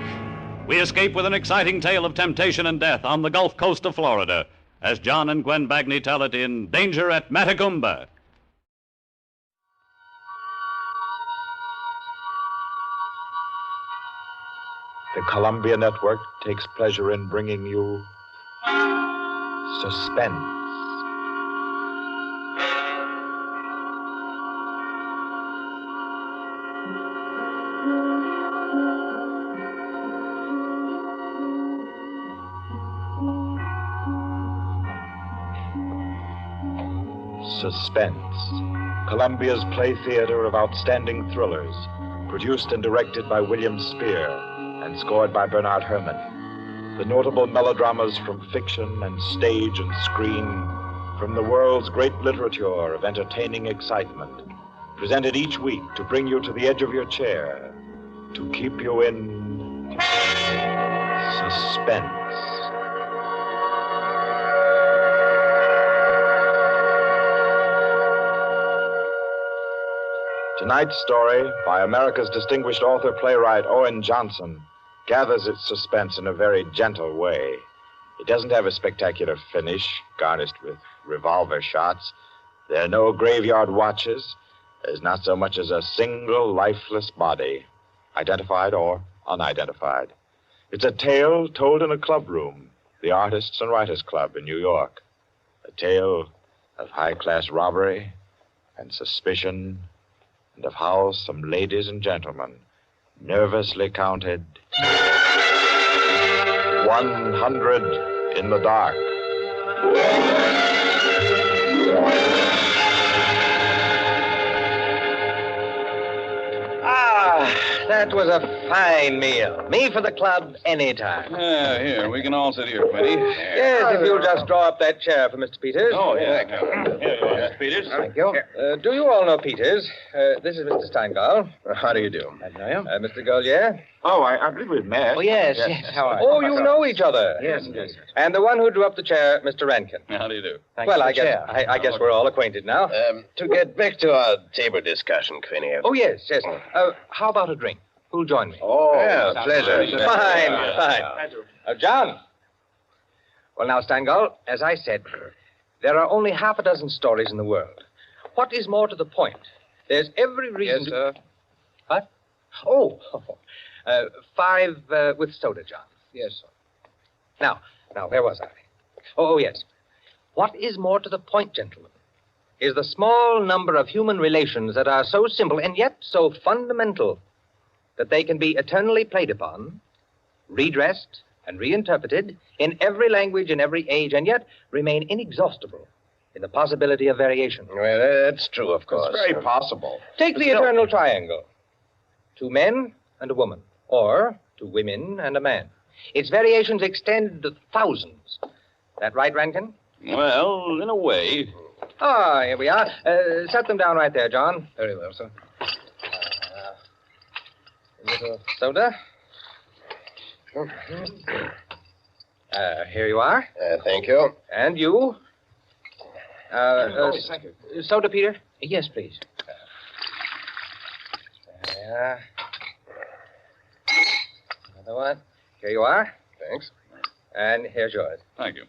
we escape with an exciting tale of temptation and death on the Gulf Coast of Florida, as John and Gwen Bagney tell it in Danger at Matagumba. The Columbia Network takes pleasure in bringing you Suspense. Suspense, Columbia's play theater of outstanding thrillers, produced and directed by William Spear and scored by Bernard Herrmann. The notable melodramas from fiction and stage and screen, from the world's great literature of entertaining excitement, presented each week to bring you to the edge of your chair, to keep you in suspense. Tonight's story, by America's distinguished author-playwright Owen Johnson, gathers its suspense in a very gentle way. It doesn't have a spectacular finish, garnished with revolver shots. There are no graveyard watches. There's not so much as a single lifeless body, identified or unidentified. It's a tale told in a clubroom, the Artists and Writers Club in New York. A tale of high-class robbery and suspicion, and of how some ladies and gentlemen nervously counted 100 in the dark. That was a fine meal. Me for the club anytime. Here, we can all sit here, Quinty. Yes, if you'll just draw up that chair for Mr. Peters. Oh, yeah. Here you are, Mr. Peters. Thank you. Do you all know Peters? This is Mr. Steingall. How do you do? I know you. Mr. Golier. Oh, I believe we've met. Oh, yes. How are you? Oh, you know each other. Yes. And the one who drew up the chair, Mr. Rankin. How do you do? Well, I guess we're all acquainted now. To get back to our table discussion, Quinny. Oh, yes. How about a drink? Who'll join me? Oh, yeah, pleasure. Fine. John. Well, now, Steingall, as I said, there are only half a dozen stories in the world. What is more to the point? There's every reason Yes, sir. What? Oh, 5 with soda, John. Yes, sir. Now, where was I? Oh, yes. What is more to the point, gentlemen, is the small number of human relations that are so simple and yet so fundamental that they can be eternally played upon, redressed, and reinterpreted in every language and every age, and yet remain inexhaustible in the possibility of variation. Well, that's true, of course. It's very possible. Take the eternal triangle. 2 men and a woman, or 2 women and a man. Its variations extend to thousands. That right, Rankin? Well, in a way. Ah, here we are. Set them down right there, John. Very well, sir. A little soda. Here you are. Thank you. And you. Thank you. Soda, Peter? Yes, please. Another one. Here you are. Thanks. And here's yours. Thank you.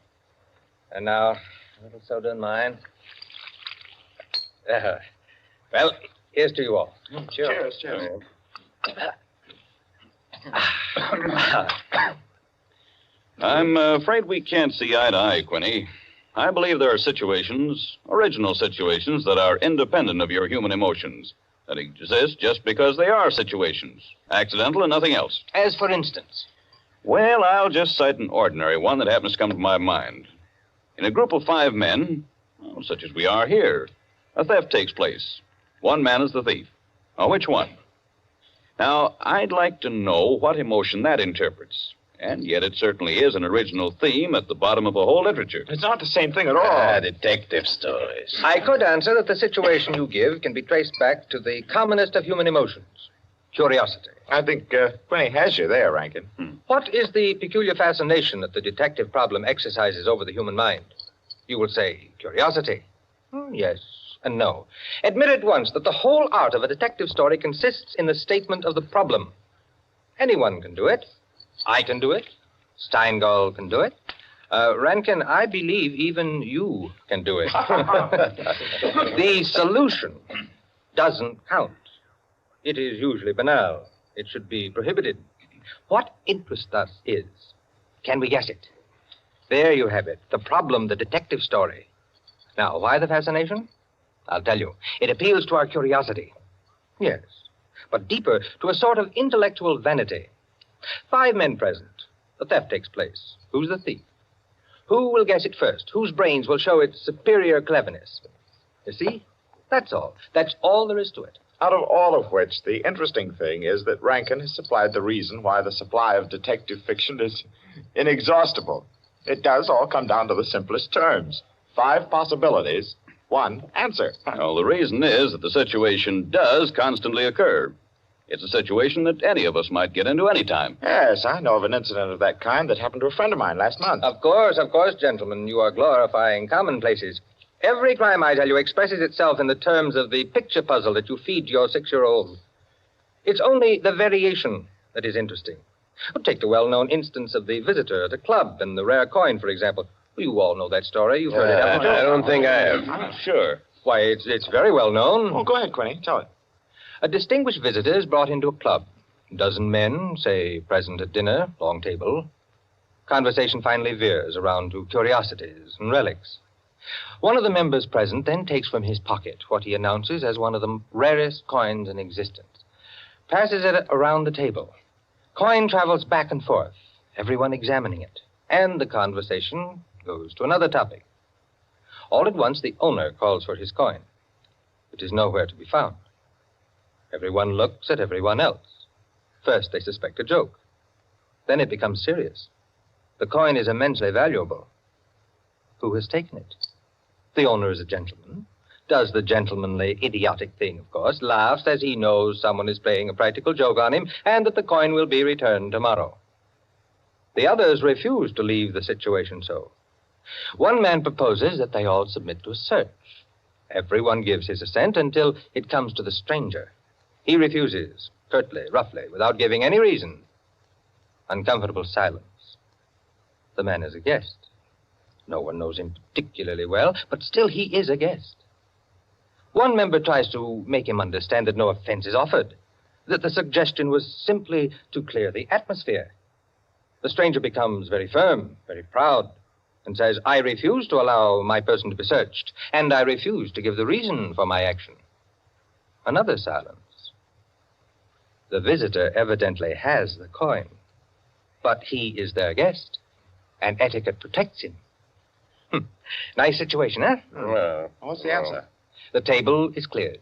And now, a little soda in mine. Well, here's to you all. Cheers. I'm afraid we can't see eye to eye, Quinny. I believe there are situations, original situations, that are independent of your human emotions, that exist just because they are situations, accidental and nothing else. As for instance? Well, I'll just cite an ordinary one that happens to come to my mind. In a group of 5 men, such as we are here, a theft takes place. One man is the thief. Which one? Now, I'd like to know what emotion that interprets. And yet it certainly is an original theme at the bottom of a whole literature. It's not the same thing at all. Detective stories. I could answer that the situation you give can be traced back to the commonest of human emotions, curiosity. I think Quinny has you there, Rankin. What is the peculiar fascination that the detective problem exercises over the human mind? You will say curiosity. Yes and no. Admit at once that the whole art of a detective story consists in the statement of the problem. Anyone can do it. I can do it. Steingall can do it. Rankin, I believe even you can do it. The solution doesn't count. It is usually banal. It should be prohibited. What interests us is, can we guess it? There you have it, the problem, the detective story. Now, why the fascination? I'll tell you. It appeals to our curiosity. Yes, but deeper, to a sort of intellectual vanity. 5 men present. The theft takes place. Who's the thief? Who will guess it first? Whose brains will show its superior cleverness? You see? That's all. That's all there is to it. Out of all of which, the interesting thing is that Rankin has supplied the reason why the supply of detective fiction is inexhaustible. It does all come down to the simplest terms. 5 possibilities, 1 answer. Well, the reason is that the situation does constantly occur. It's a situation that any of us might get into any time. Yes, I know of an incident of that kind that happened to a friend of mine last month. Of course, gentlemen. You are glorifying commonplaces. Every crime, I tell you, expresses itself in the terms of the picture puzzle that you feed to your 6-year-old. It's only the variation that is interesting. Take the well-known instance of the visitor at a club and the rare coin, for example. You all know that story. You've heard it, haven't you? I don't think I have. I'm sure. Why, it's very well known. Oh, go ahead, Quinny. Tell it. A distinguished visitor is brought into a club. A dozen men, say, present at dinner, long table. Conversation finally veers around to curiosities and relics. One of the members present then takes from his pocket what he announces as one of the rarest coins in existence, passes it around the table. Coin travels back and forth, everyone examining it, and the conversation goes to another topic. All at once, the owner calls for his coin. It is nowhere to be found. Everyone looks at everyone else. First, they suspect a joke. Then it becomes serious. The coin is immensely valuable. Who has taken it? The owner is a gentleman. Does the gentlemanly, idiotic thing, of course, laughs as he knows someone is playing a practical joke on him and that the coin will be returned tomorrow. The others refuse to leave the situation so. One man proposes that they all submit to a search. Everyone gives his assent until it comes to the stranger. He refuses, curtly, roughly, without giving any reason. Uncomfortable silence. The man is a guest. No one knows him particularly well, but still he is a guest. One member tries to make him understand that no offense is offered, that the suggestion was simply to clear the atmosphere. The stranger becomes very firm, very proud, and says, I refuse to allow my person to be searched, and I refuse to give the reason for my action. Another silence. The visitor evidently has the coin, but he is their guest, and etiquette protects him. Nice situation, huh? Well, what's the answer? The table is cleared.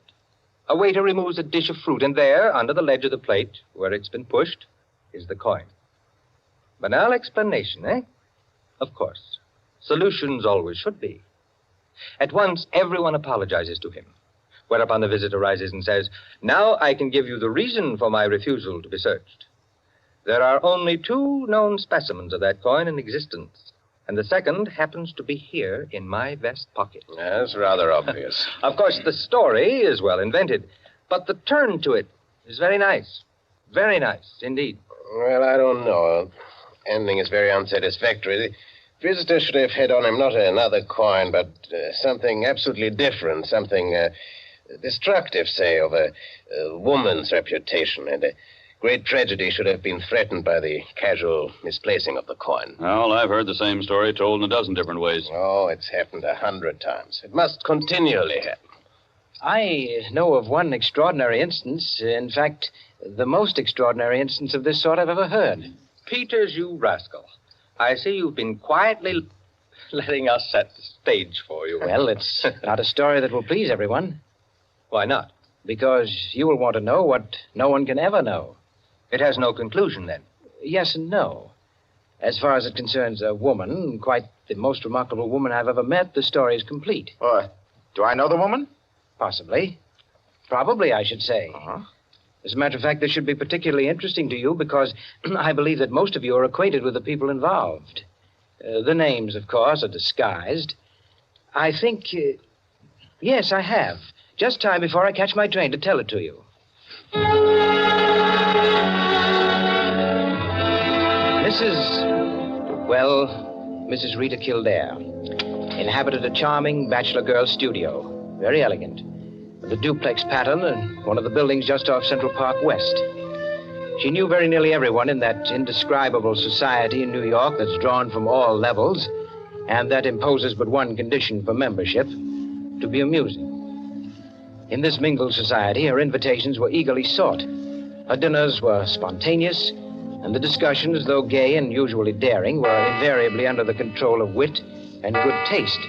A waiter removes a dish of fruit, and there, under the ledge of the plate, where it's been pushed, is the coin. Banal explanation, eh? Of course. Solutions always should be. At once, everyone apologizes to him, whereupon the visitor rises and says, now I can give you the reason for my refusal to be searched. There are only 2 known specimens of that coin in existence, and the second happens to be here in my vest pocket. That's rather obvious. Of course, the story is well invented, but the turn to it is very nice. Very nice, indeed. Well, I don't know. Ending is very unsatisfactory. The visitor should have had on him not another coin, but something absolutely different, something destructive, say, of a woman's reputation, and a great tragedy should have been threatened by the casual misplacing of the coin. Well, I've heard the same story told in a dozen different ways. Oh, it's happened 100 times. It must continually happen. I know of one extraordinary instance. In fact, the most extraordinary instance of this sort I've ever heard. Peters, you rascal. I see you've been quietly letting us set the stage for you. Well, it's not a story that will please everyone. Why not? Because you will want to know what no one can ever know. It has no conclusion, then? Yes and no. As far as it concerns a woman, quite the most remarkable woman I've ever met, the story is complete. Do I know the woman? Possibly. Probably, I should say. As a matter of fact, this should be particularly interesting to you because I believe that most of you are acquainted with the people involved. The names, of course, are disguised. I think... yes, I have. Just time before I catch my train to tell it to you. Mrs. Rita Kildare inhabited a charming bachelor girl studio, very elegant, with a duplex pattern in one of the buildings just off Central Park West. She knew very nearly everyone in that indescribable society in New York that's drawn from all levels and that imposes but one condition for membership, to be amusing. In this mingled society, her invitations were eagerly sought. Her dinners were spontaneous, and the discussions, though gay and usually daring, were invariably under the control of wit and good taste.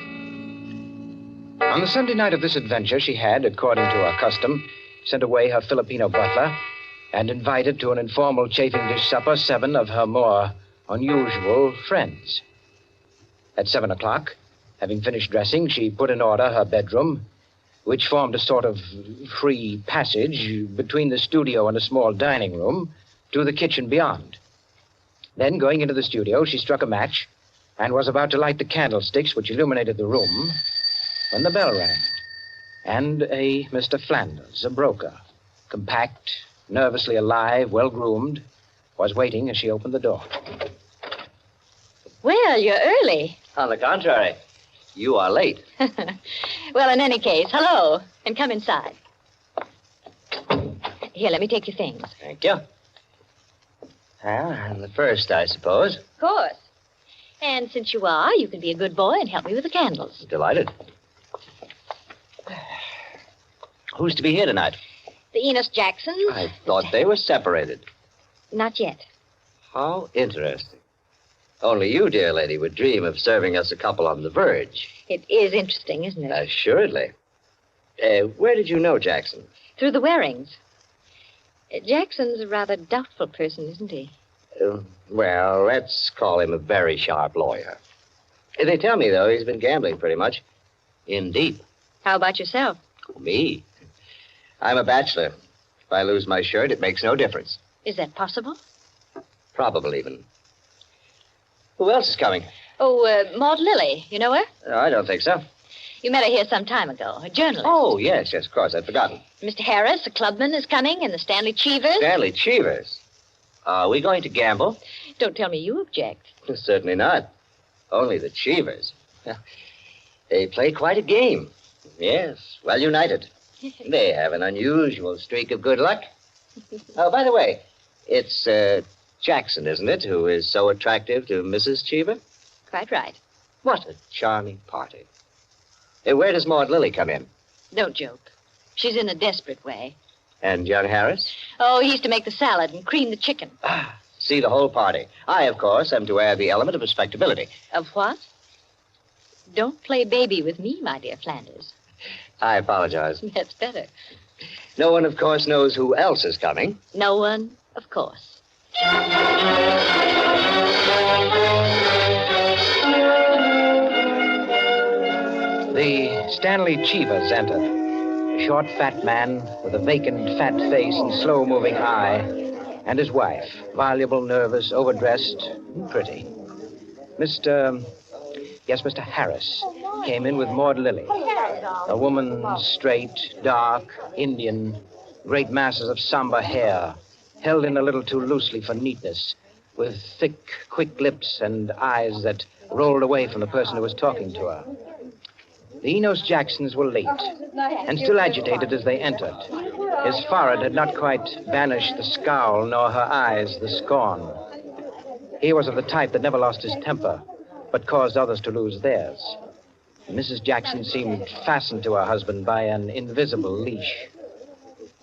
On the Sunday night of this adventure, she had, according to her custom, sent away her Filipino butler and invited to an informal chafing dish supper 7 of her more unusual friends. At 7 o'clock, having finished dressing, she put in order her bedroom, which formed a sort of free passage between the studio and a small dining room, to the kitchen beyond. Then, going into the studio, she struck a match and was about to light the candlesticks which illuminated the room when the bell rang. And a Mr. Flanders, a broker, compact, nervously alive, well-groomed, was waiting as she opened the door. Well, you're early. On the contrary, you are late. Well, in any case, hello, and come inside. Here, let me take your things. Thank you. Well, I'm the first, I suppose. Of course. And since you are, you can be a good boy and help me with the candles. Delighted. Who's to be here tonight? The Enos Jacksons. I thought they were separated. Not yet. How interesting. Only you, dear lady, would dream of serving us a couple on the verge. It is interesting, isn't it? Assuredly. Where did you know Jackson? Through the Warings. Jackson's a rather doubtful person, isn't he? Well, let's call him a very sharp lawyer. They tell me, though, he's been gambling pretty much. In deep. How about yourself? Me? I'm a bachelor. If I lose my shirt, it makes no difference. Is that possible? Probable, even. Who else is coming? Oh, Maud Lily. You know her? I don't think so. You met her here some time ago. A journalist. Oh, yes, of course. I'd forgotten. Mr. Harris, a clubman, is coming, and the Stanley Cheevers. Stanley Cheevers? Are we going to gamble? Don't tell me you object. Certainly not. Only the Cheevers. They play quite a game. Yes, well united. They have an unusual streak of good luck. Oh, by the way, it's Jackson, isn't it, who is so attractive to Mrs. Cheever? Quite right. What a charming party. Where does Maud Lily come in? Don't joke. She's in a desperate way. And young Harris? Oh, he's to make the salad and cream the chicken. See the whole party. I, of course, am to add the element of respectability. Of what? Don't play baby with me, my dear Flanders. I apologize. That's better. No one, of course, knows who else is coming. No one, of course. The Stanley Cheevers entered. A short, fat man with a vacant, fat face and slow-moving eye, and his wife, voluble, nervous, overdressed, and pretty. Mr. Harris came in with Maud Lily, a woman straight, dark, Indian, great masses of somber hair, held in a little too loosely for neatness, with thick, quick lips and eyes that rolled away from the person who was talking to her. The Enos Jacksons were late, and still agitated as they entered. His forehead had not quite banished the scowl, nor her eyes the scorn. He was of the type that never lost his temper, but caused others to lose theirs. Mrs. Jackson seemed fastened to her husband by an invisible leash.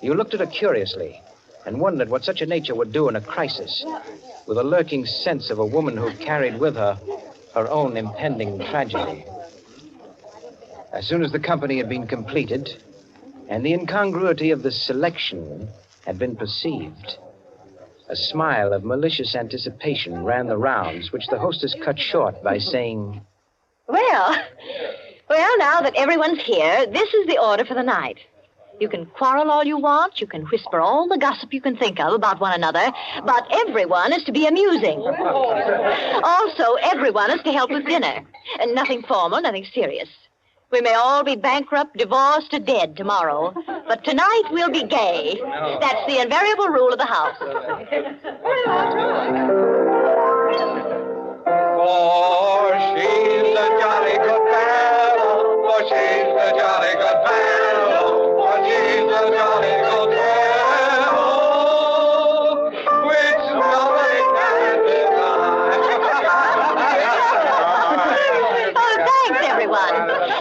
You looked at her curiously and wondered what such a nature would do in a crisis, with a lurking sense of a woman who carried with her her own impending tragedy. As soon as the company had been completed and the incongruity of the selection had been perceived, A smile of malicious anticipation ran the rounds, which the hostess cut short by saying, Well, now that everyone's here, this is the order for the night. You can quarrel all you want, you can whisper all the gossip you can think of about one another, but everyone is to be amusing. Also, everyone is to help with dinner. And nothing formal, nothing serious. We may all be bankrupt, divorced, or dead tomorrow, but tonight we'll be gay. That's the invariable rule of the house. For she's a jolly good fellow, for she's a jolly good fellow, for she's a jolly good fellow, which nobody can deny. Oh, thanks, everyone.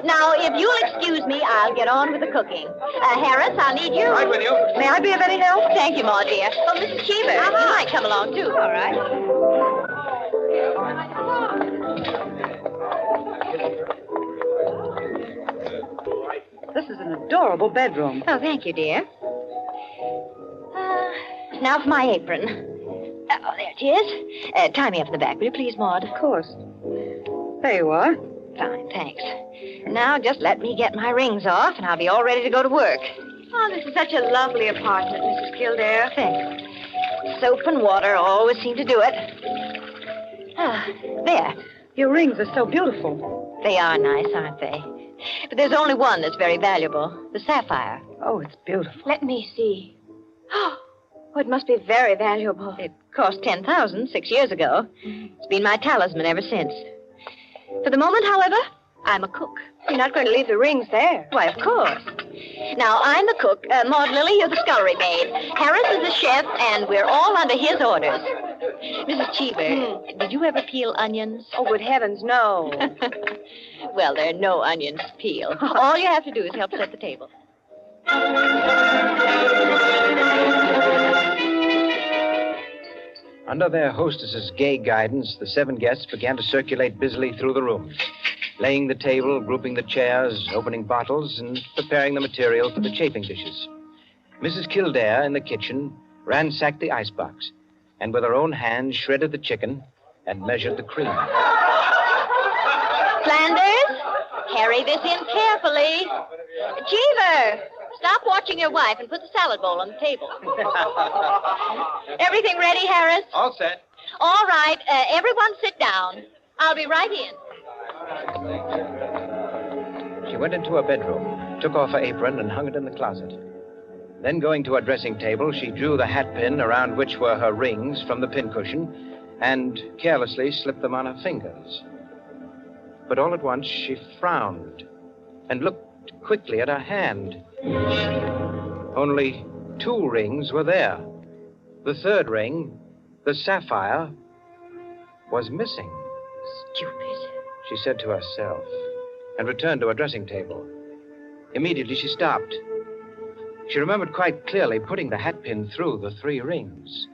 Now, if you'll excuse me, I'll get on with the cooking. Harris, I'll need you. Right with you. May I be of any help? Thank you, Ma, dear. Oh, Mrs. Cheever, you might come along, too. All right. This is an adorable bedroom. Oh, thank you, dear. Now for my apron. Oh, there it is. Tie me up in the back, will you please, Maud? Of course. There you are. Fine, thanks. Now just let me get my rings off, and I'll be all ready to go to work. Oh, this is such a lovely apartment, Mrs. Kildare. Thanks. Soap and water always seem to do it. There. Your rings are so beautiful. They are nice, aren't they? But there's only one that's very valuable, the sapphire. Oh, it's beautiful. Let me see. Oh, it must be very valuable. It cost $10,000 6 years ago. It's been my talisman ever since. For the moment, however, I'm a cook. You're not going to leave the rings there. Why, of course. Now, I'm the cook. Maud Lily, you're the scullery maid. Harris is the chef, and we're all under his orders. Mrs. Cheever, did you ever peel onions? Oh, good heavens, no. Well, there are no onions to peel. All you have to do is help set the table. Under their hostess's gay guidance, the 7 guests began to circulate busily through the rooms, laying the table, grouping the chairs, opening bottles, and preparing the material for the chafing dishes. Mrs. Kildare, in the kitchen, ransacked the icebox, and with her own hands shredded the chicken and measured the cream. Flanders, carry this in carefully. Cheever, stop watching your wife and put the salad bowl on the table. Everything ready, Harris? All set. All right, everyone sit down. I'll be right in. She went into her bedroom, took off her apron, and hung it in the closet. Then, going to her dressing table, she drew the hat pin around which were her rings from the pincushion and carelessly slipped them on her fingers. But all at once, she frowned and looked quickly at her hand. Only 2 rings were there. The 3rd ring, the sapphire, was missing. Stupid, she said to herself, and returned to her dressing table. Immediately, she stopped. She remembered quite clearly putting the hat pin through the 3 rings.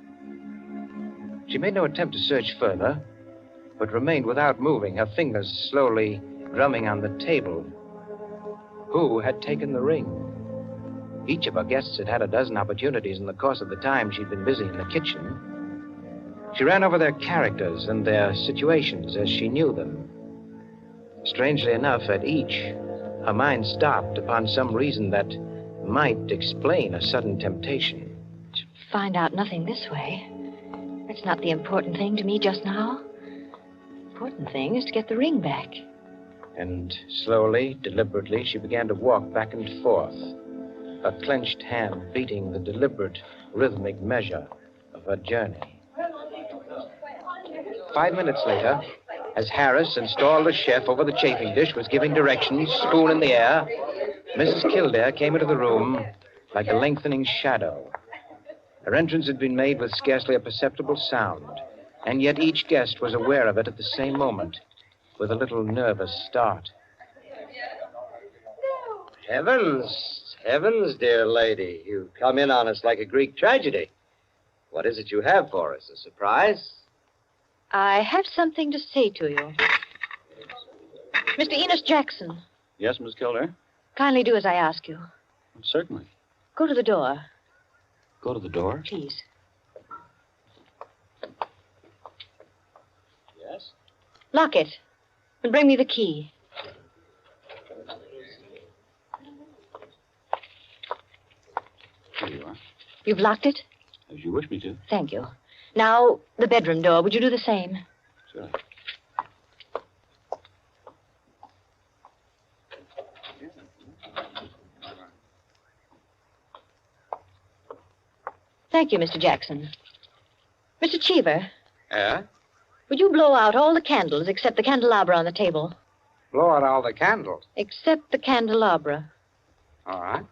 She made no attempt to search further, but remained without moving, her fingers slowly drumming on the table. Who had taken the ring? Each of her guests had had a dozen opportunities in the course of the time she'd been busy in the kitchen. She ran over their characters and their situations as she knew them. Strangely enough, at each, her mind stopped upon some reason that might explain a sudden temptation. find out nothing this way. That's not the important thing to me just now. The important thing is to get the ring back. And slowly, deliberately, she began to walk back and forth, her clenched hand beating the deliberate, rhythmic measure of her journey. 5 minutes later, as Harris, installed as chef over the chafing dish, was giving directions, spoon in the air, Mrs. Kildare came into the room like a lengthening shadow. Her entrance had been made with scarcely a perceptible sound, and yet each guest was aware of it at the same moment, with a little nervous start. Heavens, heavens, dear lady. You've come in on us like a Greek tragedy. What is it you have for us? A surprise? I have something to say to you. Mr. Enos Jackson, Yes, Miss Kildare? kindly do as I ask you. Certainly. Go to the door, Go to the door. please. Lock it. And bring me the key. Here you are. You've locked it? As you wish me to. Thank you. Now, the bedroom door. Would you do the same? Sure. Thank you, Mr. Jackson. Mr. Cheever, Yeah? would you blow out all the candles except the candelabra on the table? Blow out all the candles. Except the candelabra. All right.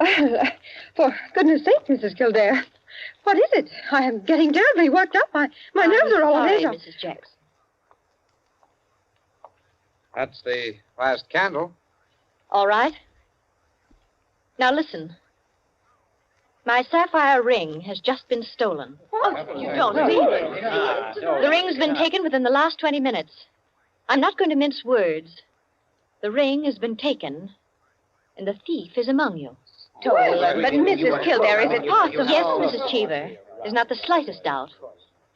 Well, for goodness sake, Mrs. Kildare. What is it? I am getting terribly worked up. My nerves are all sorry, on edge. Mrs. Jackson. That's the last candle. All right. Now listen. My sapphire ring has just been stolen. You don't mean it. The ring's been taken within the last 20 minutes. I'm not going to mince words. The ring has been taken, and the thief is among you. But Mrs. Kildare, is it possible? Yes, Mrs. Cheever. There's not the slightest doubt.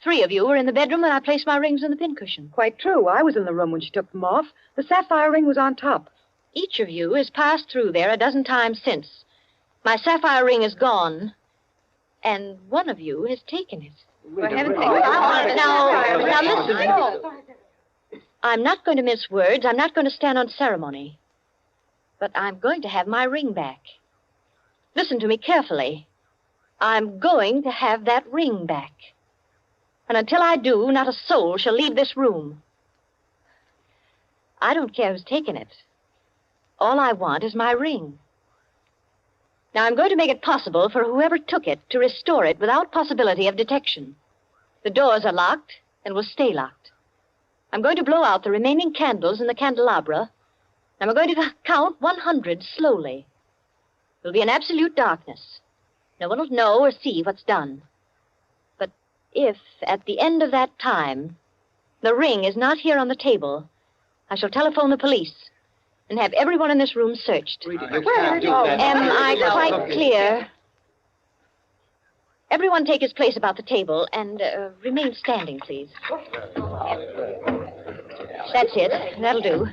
3 of you were in the bedroom when I placed my rings on the pincushion. Quite true. I was in the room when she took them off. The sapphire ring was on top. Each of you has passed through there a dozen times since. My sapphire ring is gone, and one of you has taken it. For heaven's sake. Now listen. I'm not going to mince words. I'm not going to stand on ceremony. But I'm going to have my ring back. Listen to me carefully. I'm going to have that ring back. And until I do, not a soul shall leave this room. I don't care who's taken it. All I want is my ring. Now, I'm going to make it possible for whoever took it to restore it without possibility of detection. The doors are locked and will stay locked. I'm going to blow out the remaining candles in the candelabra, and I'm going to count 100 slowly. There'll be an absolute darkness. No one will know or see what's done. But if, at the end of that time, the ring is not here on the table, I shall telephone the police and have everyone in this room searched. Am I quite clear? Everyone take his place about the table and remain standing, please. That's it. That'll do.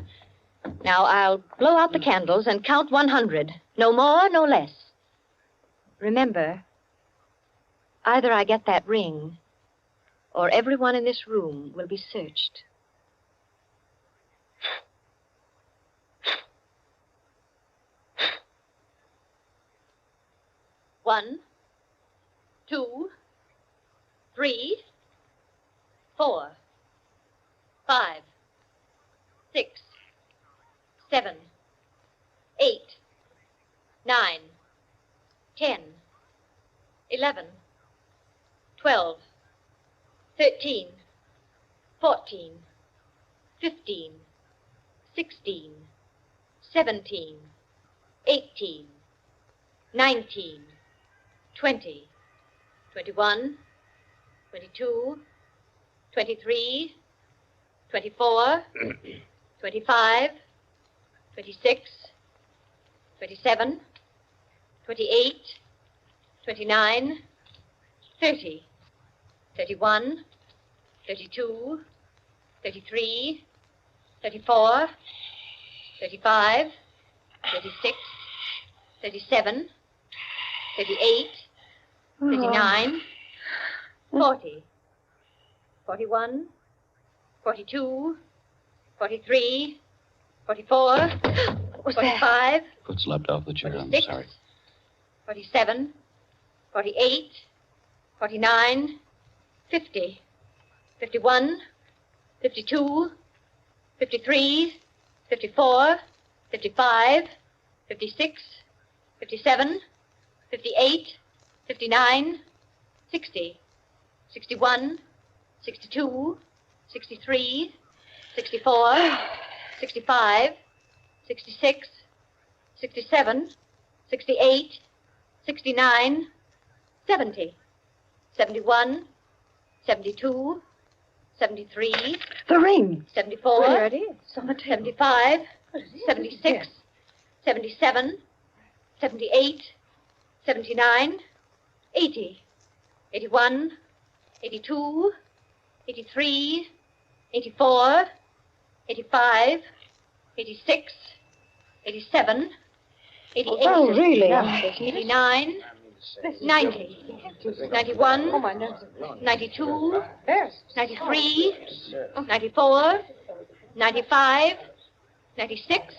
Now, I'll blow out the candles and count 100. No more, no less. Remember, either I get that ring, or everyone in this room will be searched. One, 2, 3, 4, 5, 6, 7, 8, 9, 10, 11, 12, 13, 14, 15, 16, 17, 18, 19, 20, 21, 22, 23, 24, 25, 26, 27, 28, 29, 30, 31, 32, 33, 34, 35, 36, 37, 38, 39, 40, 41, 42, 43, 44, 45, Foot slipped off the chair. I'm 46, sorry. 47, 48, 49, 50, 51, 52, 53, 54, 55, 56, 57, 58, 59, 60, 61, 62, 63, 64, 65, 66, 67, 68, 69, 70, 71, 72, 73. The ring. 74. There it is. On the table. 75. 76. 77. 78. 79. 80. 81. 82. 83, 84, 85, 86, 87, 88. Oh, really? 89, 90, 91, 92, 93, 94, 95, 96,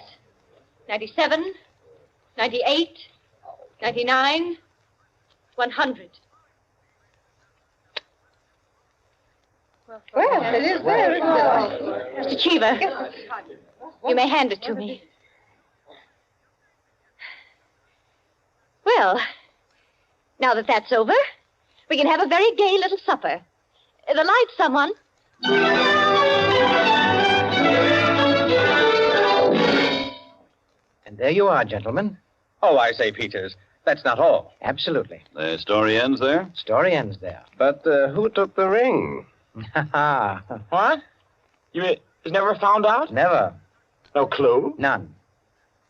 97, 98, 99, 100. Well, it is there, isn't it? Mr. Cheever, you may hand it to me. Well, now that that's over, we can have a very gay little supper. The lights, someone. And there you are, gentlemen. Oh, I say, Peters, that's not all. Absolutely. The story ends there? Story ends there. But who took the ring? What? You was never found out? Never. No clue? None.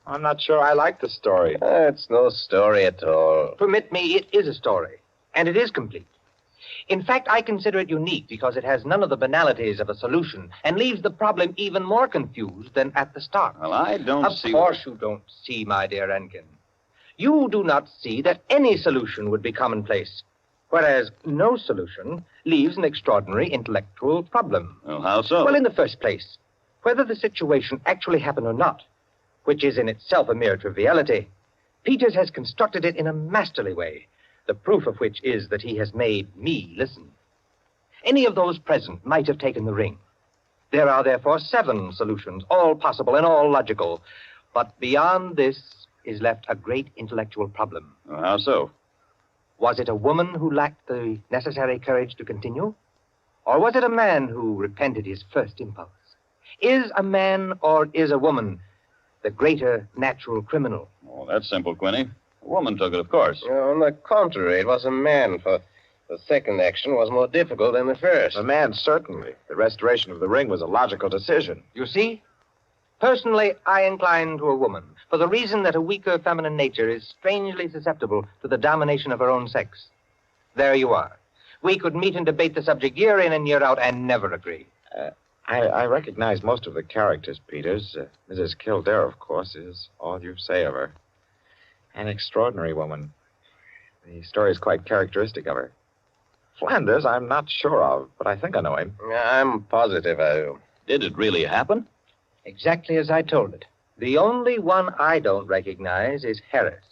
I'm not sure I like the story. It's no story at all. Permit me, it is a story, and it is complete. In fact, I consider it unique because it has none of the banalities of a solution and leaves the problem even more confused than at the start. Well, I don't see... Of course you don't see, my dear Enkin. You do not see that any solution would be commonplace, whereas no solution leaves an extraordinary intellectual problem. Well, how so? Well, in the first place, whether the situation actually happened or not, which is in itself a mere triviality, Peters has constructed it in a masterly way, the proof of which is that he has made me listen. Any of those present might have taken the ring. There are therefore 7 solutions, all possible and all logical. But beyond this is left a great intellectual problem. Well, how so? Was it a woman who lacked the necessary courage to continue? Or was it a man who repented his first impulse? Is a man or is a woman the greater natural criminal? Oh, that's simple, Quinny. A woman took it, of course. On the contrary, it was a man, for the second action was more difficult than the first. The man, certainly. The restoration of the ring was a logical decision. You see? Personally, I incline to a woman, for the reason that a weaker feminine nature is strangely susceptible to the domination of her own sex. There you are. We could meet and debate the subject year in and year out and never agree. I recognize most of the characters, Peters. Mrs. Kildare, of course, is all you say of her. An extraordinary woman. The story is quite characteristic of her. Flanders, I'm not sure of, but I think I know him. I'm positive I do. Did it really happen? Exactly as I told it. The only one I don't recognize is Harris,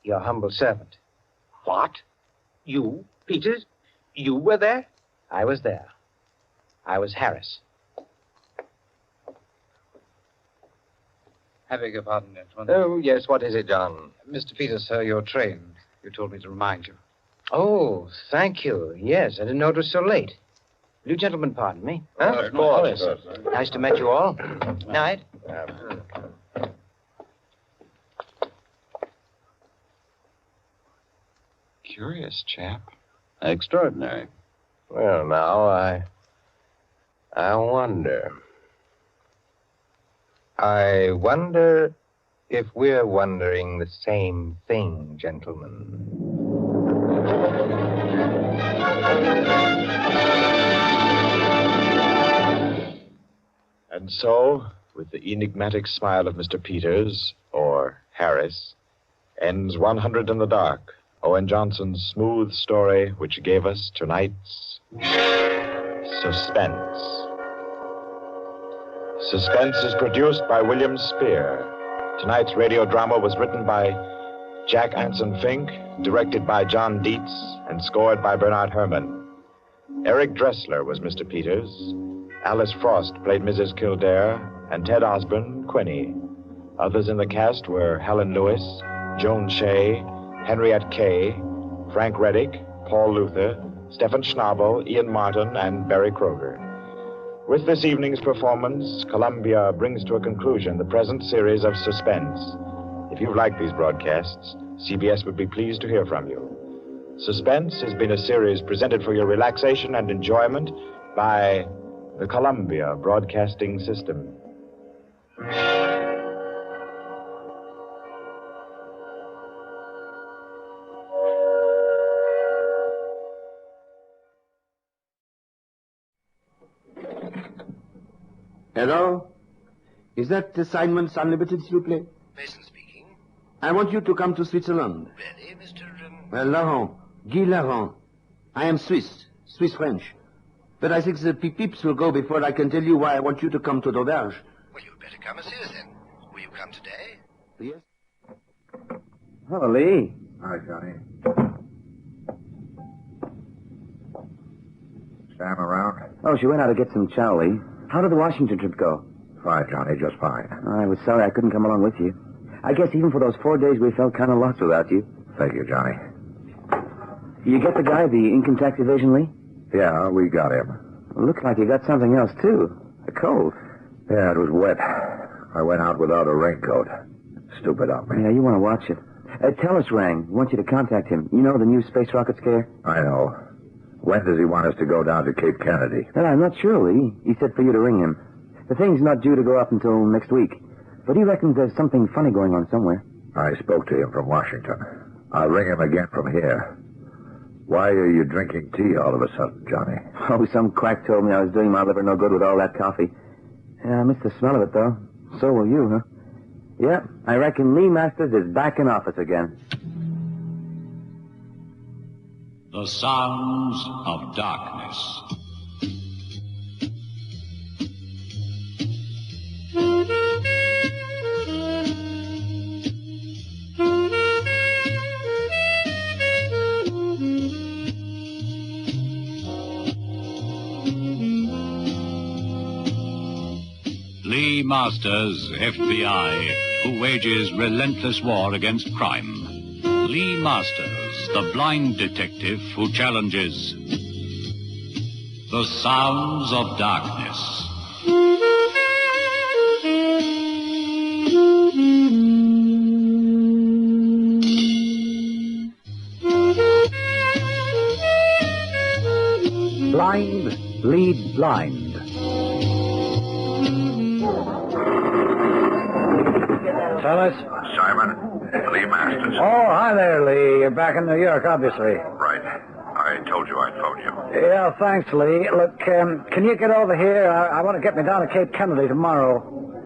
your humble servant. What? You, Peters? You were there? I was there. I was Harris. I beg your pardon, gentlemen. Oh, yes, what is it, John? Mr. Peters, sir, your train. You told me to remind you. Oh, thank you. Yes, I didn't know it was so late. Will you gentlemen pardon me? Huh? Of course. Nice to meet you all. Night. Curious chap. Extraordinary. Well, now, I wonder. I wonder if we're wondering the same thing, gentlemen. And so, with the enigmatic smile of Mr. Peters, or Harris, ends 100 in the Dark, Owen Johnson's smooth story which gave us tonight's Suspense. Suspense is produced by William Spear. Tonight's radio drama was written by Jack Anson Fink, directed by John Dietz, and scored by Bernard Herrmann. Eric Dressler was Mr. Peters. Alice Frost played Mrs. Kildare, and Ted Osborne, Quinny. Others in the cast were Helen Lewis, Joan Shea, Henriette Kay, Frank Reddick, Paul Luther, Stephen Schnabel, Ian Martin, and Barry Kroger. With this evening's performance, Columbia brings to a conclusion the present series of Suspense. If you've liked these broadcasts, CBS would be pleased to hear from you. Suspense has been a series presented for your relaxation and enjoyment by the Columbia Broadcasting System. Hello? Is that Assignments Unlimited, s'il vous plaît? Mason speaking. I want you to come to Switzerland. Really, Mr. Laurent. Guy Laurent. I am Swiss French. But I think the peeps will go before I can tell you why I want you to come to l'auberge. Well, you'd better come and see us then. Will you come today? Yes. Hello, Lee. Hi, Johnny. Sam around? Oh, she went out to get some chow, Lee. How did the Washington trip go? Fine, Johnny, just fine. I was sorry I couldn't come along with you. I guess even for those 4 days we felt kind of lost without you. Thank you, Johnny. You get the guy, the income tax evasion, Lee? Yeah, we got him. Well, looks like you got something else, too. A cold. Yeah, it was wet. I went out without a raincoat. Stupid of me. Yeah, you want to watch it. Tellis rang. We want you to contact him. You know the new space rocket scare? I know. When does he want us to go down to Cape Kennedy? Well, I'm not sure, Lee. He said for you to ring him. The thing's not due to go up until next week. But he reckons there's something funny going on somewhere. I spoke to him from Washington. I'll ring him again from here. Why are you drinking tea all of a sudden, Johnny? Oh, some quack told me I was doing my liver no good with all that coffee. Yeah, I miss the smell of it, though. So will you, huh? Yeah, I reckon Lee Masters is back in office again. The sounds of darkness. Lee Masters, FBI, who wages relentless war against crime. Lee Masters, the blind detective who challenges the sounds of darkness. Blind lead blind. Tellis? Simon, Lee Masters. Oh, hi there, Lee. You're back in New York, obviously. Right. I told you I'd phone you. Yeah, thanks, Lee. Look, can you get over here? I want to get me down to Cape Kennedy tomorrow.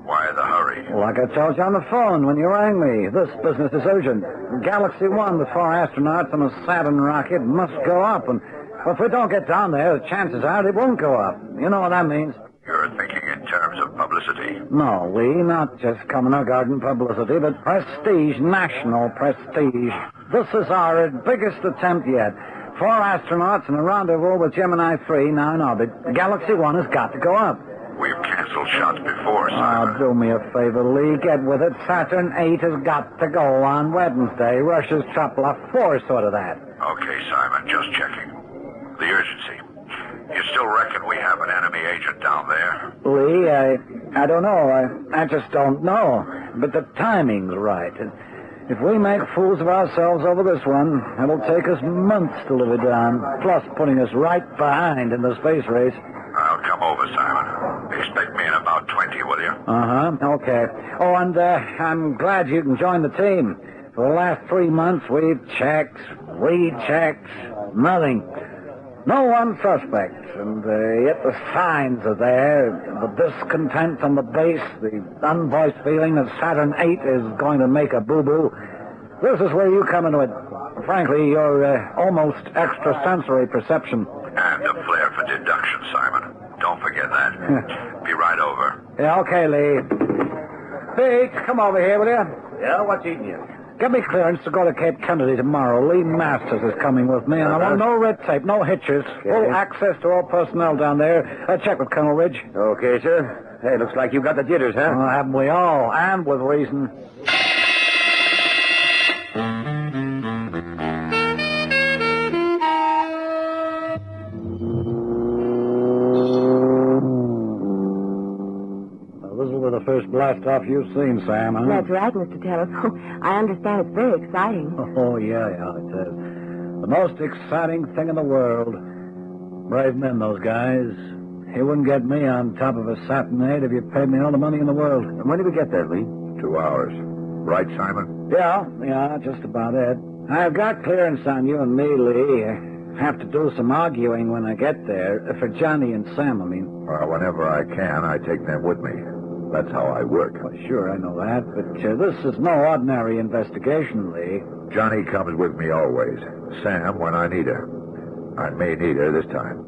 Why the hurry? Like I told you on the phone when you rang me. This business is urgent. Galaxy 1 with 4 astronauts on a Saturn rocket must go up. And if we don't get down there, the chances are it won't go up. You know what that means. You're thinking in terms of publicity. No, Lee, not just Commoner Garden publicity, but prestige, national prestige. This is our biggest attempt yet. 4 astronauts and a rendezvous with Gemini 3 now in orbit. Galaxy 1 has got to go up. We've canceled shots before, Simon. Oh, do me a favor, Lee. Get with it. Saturn 8 has got to go on Wednesday. Russia's Chapla 4 sort of that. Okay, Simon, just checking. The urgency. You still reckon we have an enemy agent down there? Lee, I don't know. I just don't know. But the timing's right. If we make fools of ourselves over this one, it'll take us months to live it down, plus putting us right behind in the space race. I'll come over, Simon. Expect me in about 20, will you? Uh-huh, okay. Oh, and I'm glad you can join the team. For the last 3 months, we've checked, rechecked, nothing. No one suspect, and yet the signs are there. The discontent on the base, the unvoiced feeling that Saturn 8 is going to make a boo-boo. This is where you come into it. Frankly, your almost extrasensory perception. And a flair for deduction, Simon. Don't forget that. Be right over. Yeah, okay, Lee. Pete, come over here, will you? Yeah, what's eating you? Get me clearance to go to Cape Kennedy tomorrow. Lee Masters is coming with me, and I want no red tape, no hitches. Okay. Full access to all personnel down there. Check with Colonel Ridge. Okay, sir. Hey, looks like you got the jitters, huh? Haven't we all? And with reason. The first blast-off you've seen, Sam, huh? That's right, Mr. Tellis. I understand it's very exciting. Oh, yeah, it is. The most exciting thing in the world. Brave men, those guys. You wouldn't get me on top of a Saturn 8 if you paid me all the money in the world. And when did we get there, Lee? 2 hours. Right, Simon? Yeah, just about it. I've got clearance on you and me, Lee. have to do some arguing when I get there. For Johnny and Sam, I mean. Well, whenever I can, I take them with me. That's how I work. Well, sure, I know that, but this is no ordinary investigation, Lee. Johnny comes with me always. Sam, when I need her. I may need her this time.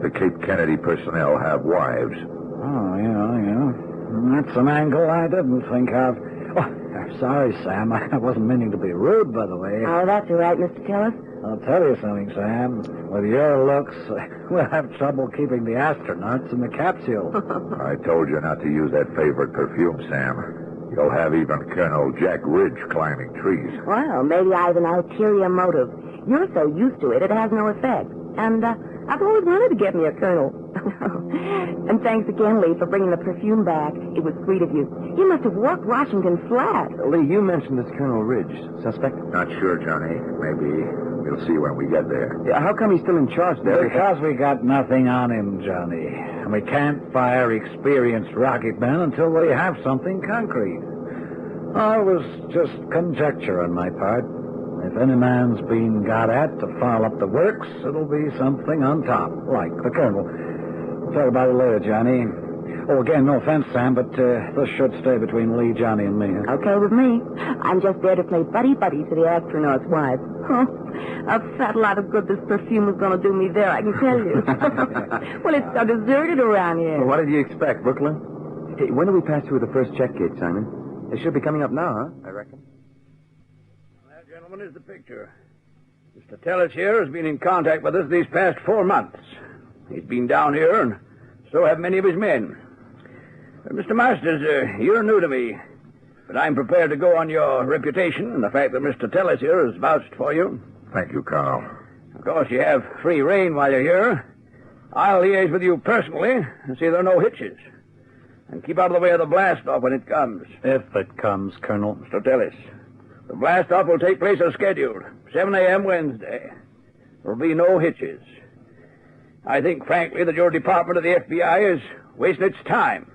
The Cape Kennedy personnel have wives. Oh, yeah. That's an angle I didn't think of. Oh, I'm sorry, Sam. I wasn't meaning to be rude, by the way. Oh, that's all right, Mr. Tillis. I'll tell you something, Sam. With your looks, we'll have trouble keeping the astronauts in the capsule. I told you not to use that favorite perfume, Sam. You'll have even Colonel Jack Ridge climbing trees. Well, maybe I have an ulterior motive. You're so used to it, it has no effect. And I've always wanted to get me a colonel. And thanks again, Lee, for bringing the perfume back. It was sweet of you. You must have walked Washington flat. Lee, you mentioned this Colonel Ridge. Suspect? Not sure, Johnny. Maybe we'll see when we get there. Yeah, how come he's still in charge there? Because we got nothing on him, Johnny. And we can't fire experienced rocket men until we have something concrete. Oh, it was just conjecture on my part. If any man's been got at to foul up the works, it'll be something on top, like the Colonel. We'll talk about it later, Johnny. Oh, again, no offense, Sam, but this should stay between Lee, Johnny, and me. Huh? Okay with me. I'm just there to play buddy-buddy to the astronauts' wives. Huh? A fat lot of good this perfume is going to do me there, I can tell you. Well, it's so deserted around here. Well, what did you expect, Brooklyn? Hey, when do we pass through the first check gate, Simon? They should be coming up now, huh? I reckon. That gentleman is the picture. Mr. Tellis here has been in contact with us these past 4 months. He's been down here, and so have many of his men. Mr. Masters, you're new to me, but I'm prepared to go on your reputation and the fact that Mr. Tellis here has vouched for you. Thank you, Colonel. Of course, you have free rein while you're here. I'll liaise with you personally and see there are no hitches. And keep out of the way of the blast-off when it comes. If it comes, Colonel. Mr. Tellis, the blast-off will take place as scheduled, 7 a.m. Wednesday. There'll be no hitches. I think, frankly, that your department of the FBI is wasting its time.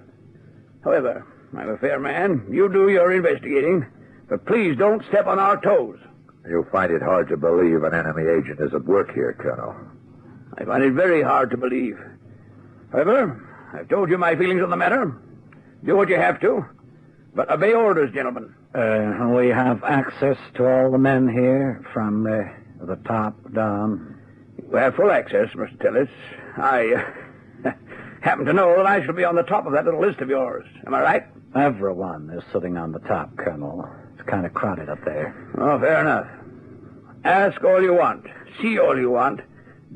However, I'm a fair man. You do your investigating, but please don't step on our toes. You'll find it hard to believe an enemy agent is at work here, Colonel. I find it very hard to believe. However, I've told you my feelings on the matter. Do what you have to, but obey orders, gentlemen. We have access to all the men here from the top down. We have full access, Mr. Tillis. I happen to know that I shall be on the top of that little list of yours. Am I right? Everyone is sitting on the top, Colonel. It's kind of crowded up there. Oh, fair enough. Ask all you want. See all you want.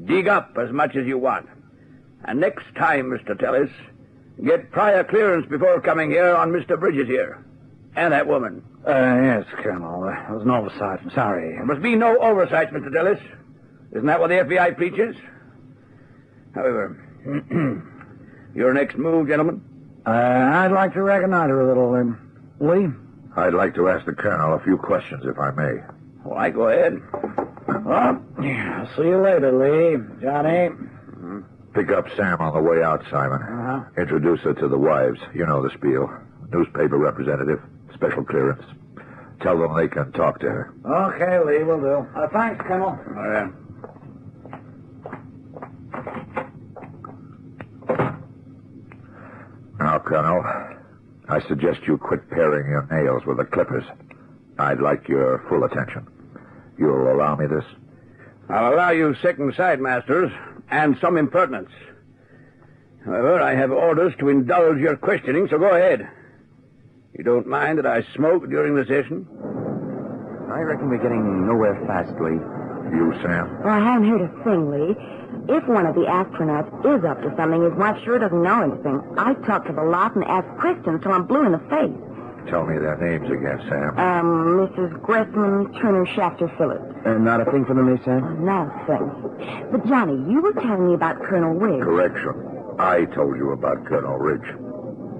Dig up as much as you want. And next time, Mr. Tellis, get prior clearance before coming here on Mr. Bridges here. And that woman. Yes, Colonel. It was an oversight. I'm sorry. There must be no oversight, Mr. Tellis. Isn't that what the FBI preaches? However, your next move, gentlemen? I'd like to reconnoiter a little. Lee? I'd like to ask the Colonel a few questions, if I may. All right, go ahead. Well, I'll see you later, Lee. Johnny? Pick up Sam on the way out, Simon. Uh-huh. Introduce her to the wives. You know the spiel. Newspaper representative, special clearance. Tell them they can talk to her. Okay, Lee, will do. Thanks, Colonel. All right. Now, Colonel, I suggest you quit paring your nails with the clippers. I'd like your full attention. You'll allow me this? I'll allow you second sight, Masters, and some impertinence. However, I have orders to indulge your questioning, so go ahead. You don't mind that I smoke during the session? I reckon we're getting nowhere fast, Lee. You, Sam? Well, I haven't heard a thing, Lee. If one of the astronauts is up to something, his wife sure doesn't know anything. I talk to the lot and ask questions till I'm blue in the face. Tell me their names again, Sam. Mrs. Gressman, Turner, Shafter, Phillips. Not a thing for them, eh, Sam? Nothing. But, Johnny, you were telling me about Colonel Ridge. Correction. I told you about Colonel Ridge.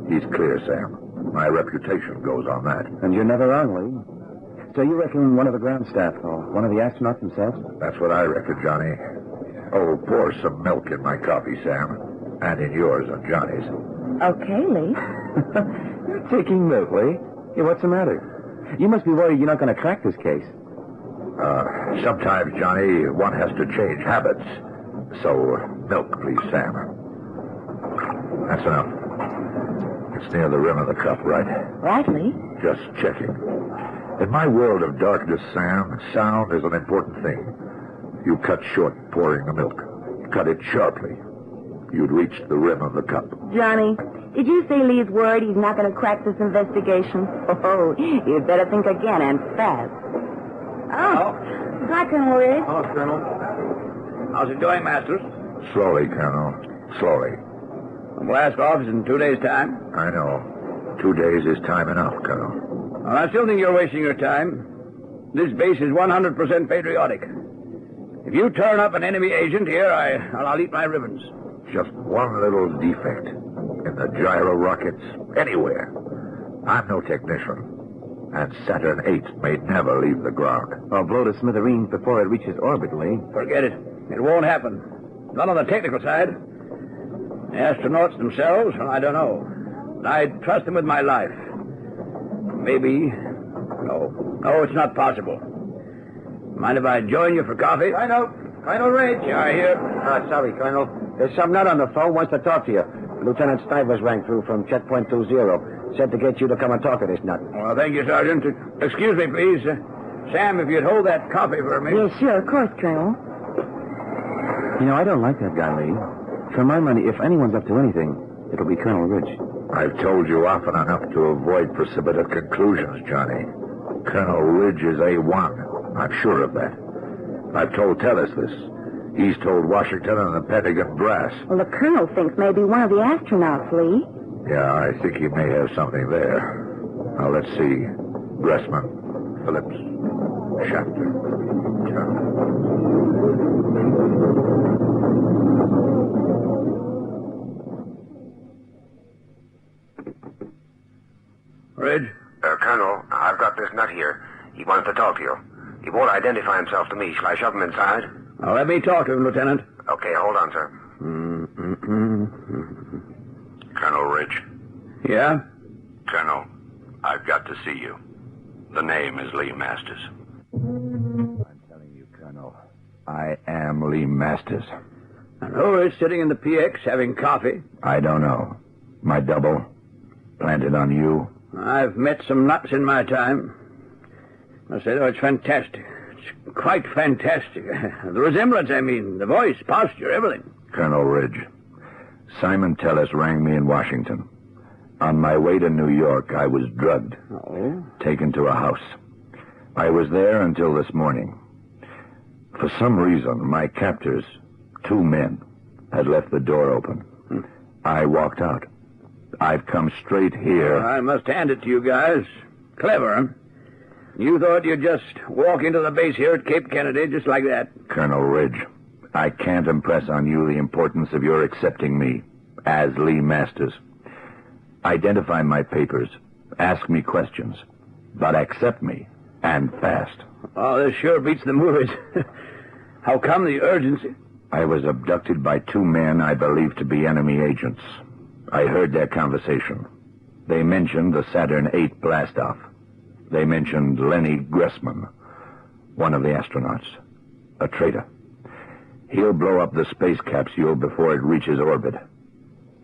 He's clear, Sam. My reputation goes on that. And you're never wrong, Lee. So you reckon one of the ground staff, or one of the astronauts themselves? That's what I reckon, Johnny. Oh, pour some milk in my coffee, Sam. And in yours and Johnny's. Okay, Lee. You're taking milk, Lee. Hey, what's the matter? You must be worried you're not going to crack this case. Sometimes, Johnny, one has to change habits. So, milk, please, Sam. That's enough. It's near the rim of the cup, right? Right, Lee? Just checking. In my world of darkness, Sam, sound is an important thing. You cut short pouring the milk. Cut it sharply. You'd reach the rim of the cup. Johnny, did you say Lee's worried he's not going to crack this investigation? Oh, you'd better think again and fast. Oh, hi, Colonel Ridge. Oh, Colonel. How's it going, Masters? Slowly, Colonel. Slowly. Blast off is in 2 days' time. I know. 2 days is time enough, Colonel. Well, I still think you're wasting your time. This base is 100% patriotic. If you turn up an enemy agent here, I'll eat my ribbons. Just one little defect. In the gyro rockets, anywhere. I'm no technician. And Saturn VIII may never leave the ground. Or blow to smithereens before it reaches orbit, Lee. Forget it. It won't happen. Not on the technical side. The astronauts themselves, well, I don't know. I'd trust them with my life. Maybe. No, it's not possible. Mind if I join you for coffee? Colonel Ridge. Yeah, here. Sorry, Colonel. There's some nut on the phone, wants to talk to you. Lieutenant Stivers rang through from checkpoint 20. Said to get you to come and talk to this nut. Well, thank you, Sergeant. Excuse me, please. Sam, if you'd hold that coffee for me. Yes, sure, of course, Colonel. You know, I don't like that guy, Lee. For my money, if anyone's up to anything, it'll be Colonel Ridge. I've told you often enough to avoid precipitate conclusions, Johnny. Colonel Ridge is A1. I'm sure of that. I've told Tellis this. He's told Washington and the Pentagon brass. Well, the Colonel thinks maybe one of the astronauts, Lee. Yeah, I think he may have something there. Now, let's see. Gressman, Phillips, Shafter. Ridge? Colonel, I've got this nut here. He wants to talk to you. He won't identify himself to me. Shall I shove him inside? Now, let me talk to him, Lieutenant. Okay, hold on, sir. Colonel Ridge. Yeah? Colonel, I've got to see you. The name is Lee Masters. I'm telling you, Colonel, I am Lee Masters. And who is sitting in the PX having coffee? I don't know. My double, planted on you. I've met some nuts in my time. I say, it's fantastic. It's quite fantastic. The resemblance, I mean, the voice, posture, everything. Colonel Ridge, Simon Tellis rang me in Washington. On my way to New York, I was drugged. Oh? Taken to a house. I was there until this morning. For some reason, my captors, 2 men, had left the door open. I walked out. I've come straight here. Well, I must hand it to you guys. Clever, huh? You thought you'd just walk into the base here at Cape Kennedy just like that. Colonel Ridge, I can't impress on you the importance of your accepting me as Lee Masters. Identify my papers. Ask me questions. But accept me, and fast. Oh, this sure beats the movies. How come the urgency? I was abducted by 2 men I believe to be enemy agents. I heard their conversation. They mentioned the Saturn VIII blastoff. They mentioned Lenny Gressman, one of the astronauts, a traitor. He'll blow up the space capsule before it reaches orbit.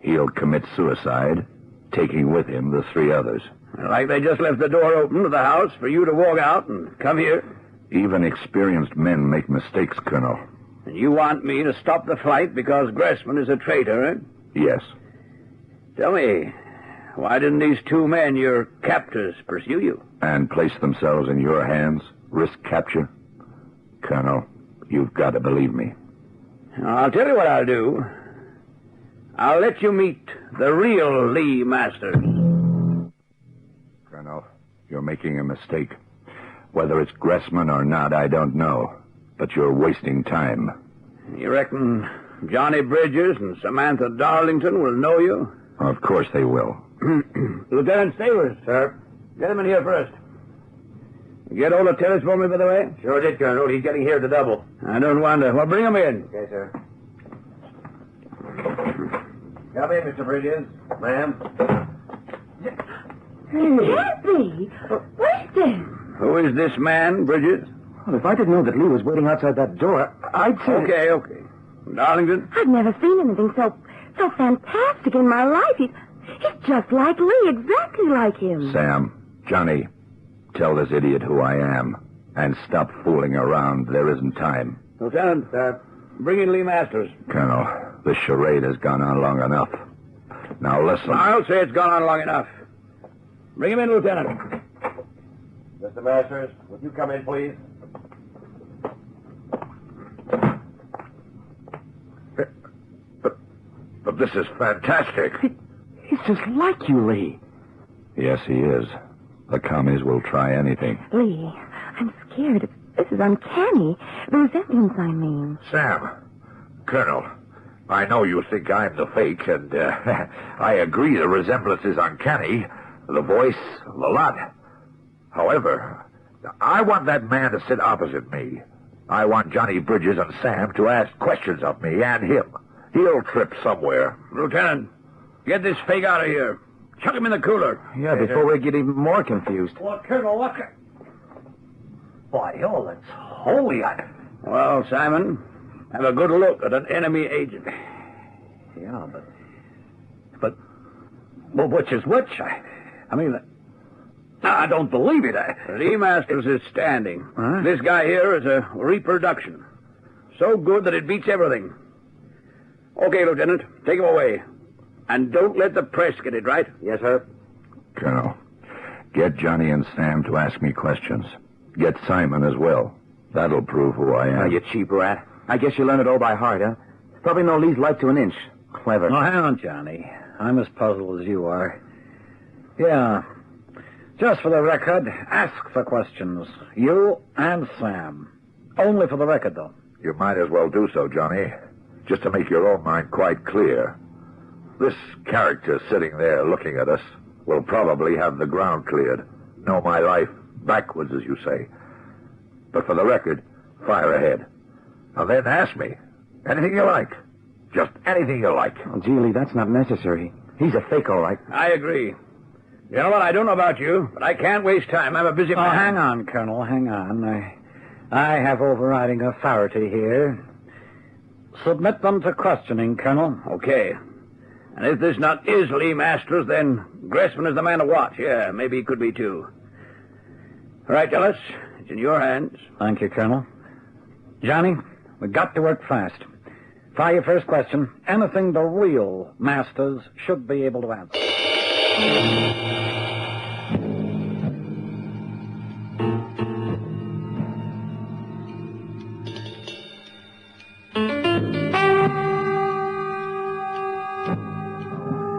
He'll commit suicide, taking with him the 3 others. Like they just left the door open to the house for you to walk out and come here? Even experienced men make mistakes, Colonel. And you want me to stop the flight because Gressman is a traitor, eh? Yes. Tell me, why didn't these 2 men, your captors, pursue you? And place themselves in your hands, risk capture? Colonel, you've got to believe me. I'll tell you what I'll do. I'll let you meet the real Lee Masters. Colonel, you're making a mistake. Whether it's Gressman or not, I don't know. But you're wasting time. You reckon Johnny Bridges and Samantha Darlington will know you? Of course they will. Lieutenant Stivers. Sir? Get him in here first. You get hold of Tellis for me, by the way? Sure did, Colonel. He's getting here to double. I don't wonder. Well, bring him in. Okay, sir. Come in, Mr. Bridges. Ma'am. Happy! What's this? Who is this man, Bridges? Well, if I didn't know that Lee was waiting outside that door, I'd say... Okay. Darlington? I've never seen anything so fantastic in my life. He's just like Lee, exactly like him. Sam, Johnny, tell this idiot who I am, and stop fooling around. There isn't time. Lieutenant, bring in Lee Masters. Colonel, the charade has gone on long enough. Now listen. I'll say it's gone on long enough. Bring him in, Lieutenant. Mr. Masters, would you come in, please? But this is fantastic. He's just like you, Lee. Yes, he is. The commies will try anything. Lee, I'm scared. This is uncanny. The resemblance, I mean. Sam, Colonel, I know you think I'm the fake, and I agree the resemblance is uncanny. The voice, the lot. However, I want that man to sit opposite me. I want Johnny Bridges and Sam to ask questions of me and him. He'll trip somewhere. Lieutenant, get this fake out of here. Chuck him in the cooler. Yeah, before we get even more confused. Well, Colonel, what... Why, that's holy. Well, Simon, have a good look at an enemy agent. Yeah, but which is which? I mean, I don't believe it. Lee Masters is standing. Huh? This guy here is a reproduction. So good that it beats everything. Okay, Lieutenant, take him away. And don't let the press get it, right? Yes, sir. Colonel, get Johnny and Sam to ask me questions. Get Simon as well. That'll prove who I am. Oh, you cheap rat. I guess you learned it all by heart, huh? Probably know Lee's life to an inch. Clever. Now, hang on, Johnny. I'm as puzzled as you are. Yeah. Just for the record, ask the questions. You and Sam. Only for the record, though. You might as well do so, Johnny. Just to make your own mind quite clear. This character sitting there looking at us will probably have the ground cleared. Know my life backwards, as you say. But for the record, fire ahead. And then ask me. Anything you like. Just anything you like. Oh, gee, Lee, that's not necessary. He's a fake, all right. I agree. Gentlemen, I don't know about you, but I can't waste time. I'm a busy man. Hang on, Colonel, hang on. I have overriding authority here. Submit them to questioning, Colonel. Okay. And if this not is Lee Masters, then Gressman is the man to watch. Yeah, maybe he could be, too. All right, Ellis, it's in your hands. Thank you, Colonel. Johnny, we've got to work fast. Fire your first question. Anything the real Masters should be able to answer.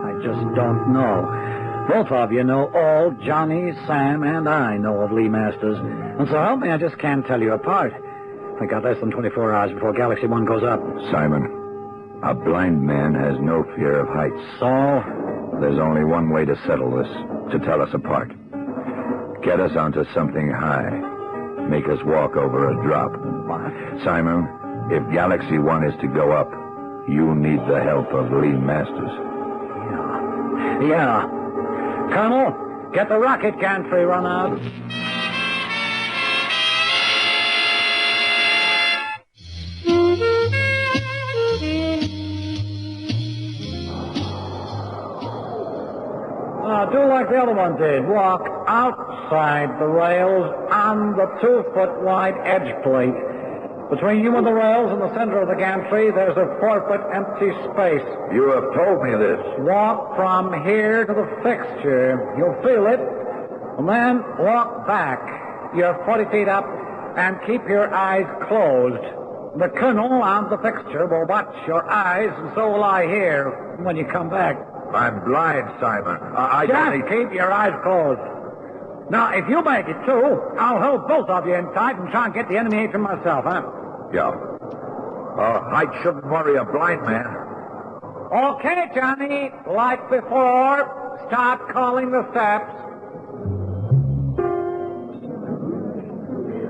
I just don't know. Both of you know all Johnny, Sam, and I know of Lee Masters. And so help me, I just can't tell you apart. I got less than 24 hours before Galaxy 1 goes up. Simon, a blind man has no fear of heights. So? There's only one way to settle this, to tell us apart. Get us onto something high. Make us walk over a drop. What? Simon, if Galaxy 1 is to go up, you need the help of Lee Masters. Yeah. Colonel, get the rocket gantry run out. Do like the other one did. Walk outside the rails on the 2-foot wide edge plate. Between you and the rails in the center of the gantry, there's a 4-foot empty space. You have told me this. Walk from here to the fixture. You'll feel it. And then walk back. You're 40 feet up and keep your eyes closed. The colonel on the fixture will watch your eyes, and so will I here when you come back. I'm blind, Simon. Just keep your eyes closed. Now, if you make it too, I'll hold both of you in tight and try and get the enemy agent myself, huh? Yeah. Height shouldn't worry a blind man. Okay, Johnny. Like before, start calling the steps.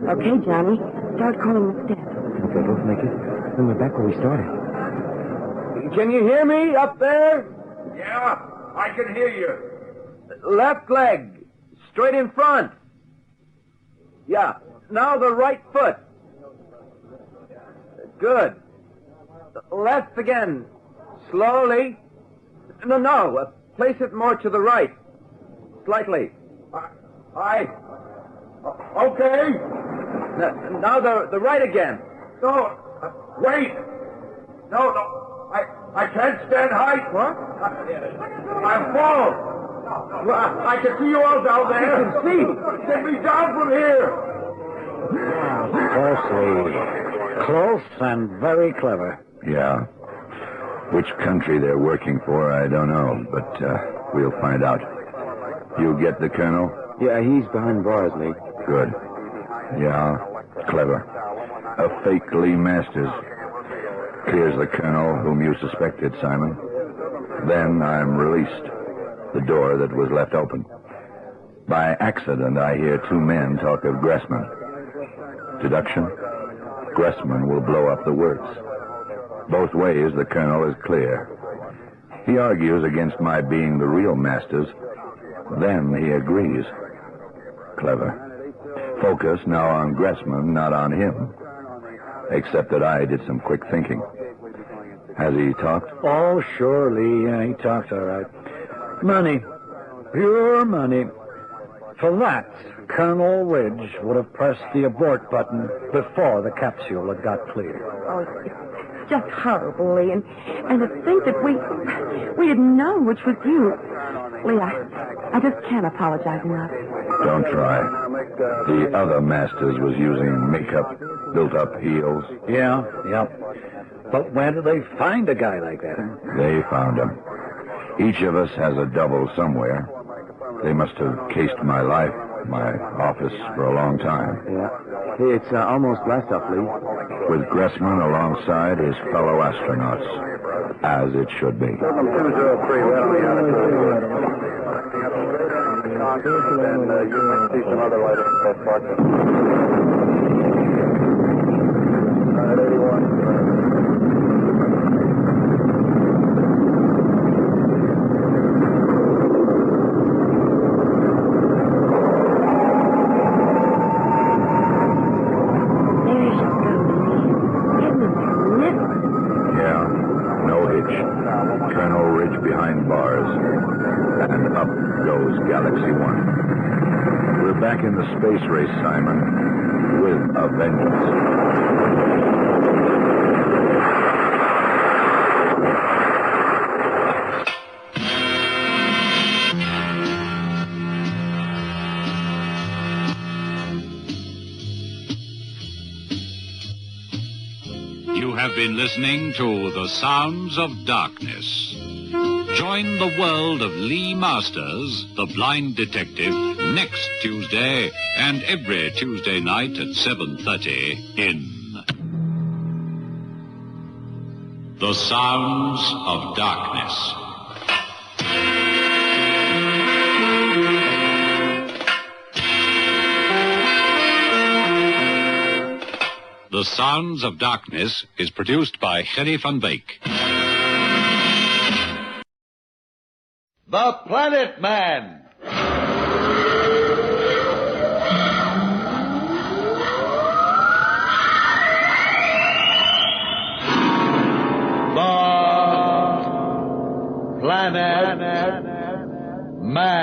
Okay, Johnny. Start calling the steps. If they both make it, then we're back where we started. Can you hear me up there? Yeah, I can hear you. Left leg. Straight in front. Yeah. Now the right foot. Good. Left again. Slowly. No. Place it more to the right. Slightly. Okay. Now the right again. No, wait. No. I can't stand height. What? I'm full. I can see you all down there. You can see. Get me down from here. Close and very clever. Yeah. Which country they're working for, I don't know, but we'll find out. You get the colonel? Yeah, he's behind bars, Lee. Good. Yeah, clever. A fake Lee Masters. Clears the colonel whom you suspected, Simon. Then I'm released. The door that was left open. By accident, I hear two men talk of Gressman. Deduction? Gressman will blow up the works. Both ways, the colonel is clear. He argues against my being the real Masters. Then he agrees. Clever. Focus now on Gressman, not on him. Except that I did some quick thinking. Has he talked? Oh, sure, Lee. Yeah, he talked all right. Money. Pure money. For that, Colonel Ridge would have pressed the abort button before the capsule had got clear. Oh, it's just horrible, Lee. And to think that we didn't know which was you. Lee, I just can't apologize enough. Don't try. The other Masters was using makeup, built-up heels. Yeah. But where do they find a guy like that? They found him. Each of us has a double somewhere. They must have cased my life, my office, for a long time. Yeah. Hey, it's almost blast off, Lee. With Gressman alongside his fellow astronauts, as it should be. 203, right on the attitude. And you may see some other lighting that part. 81. Back in the space race, Simon, with a vengeance. You have been listening to The Sounds of Darkness. Join the world of Lee Masters, the blind detective, next Tuesday and every Tuesday night at 7:30 in The Sounds of Darkness. The Sounds of Darkness is produced by Gerry van Beek. The Planet Man. Planet Man.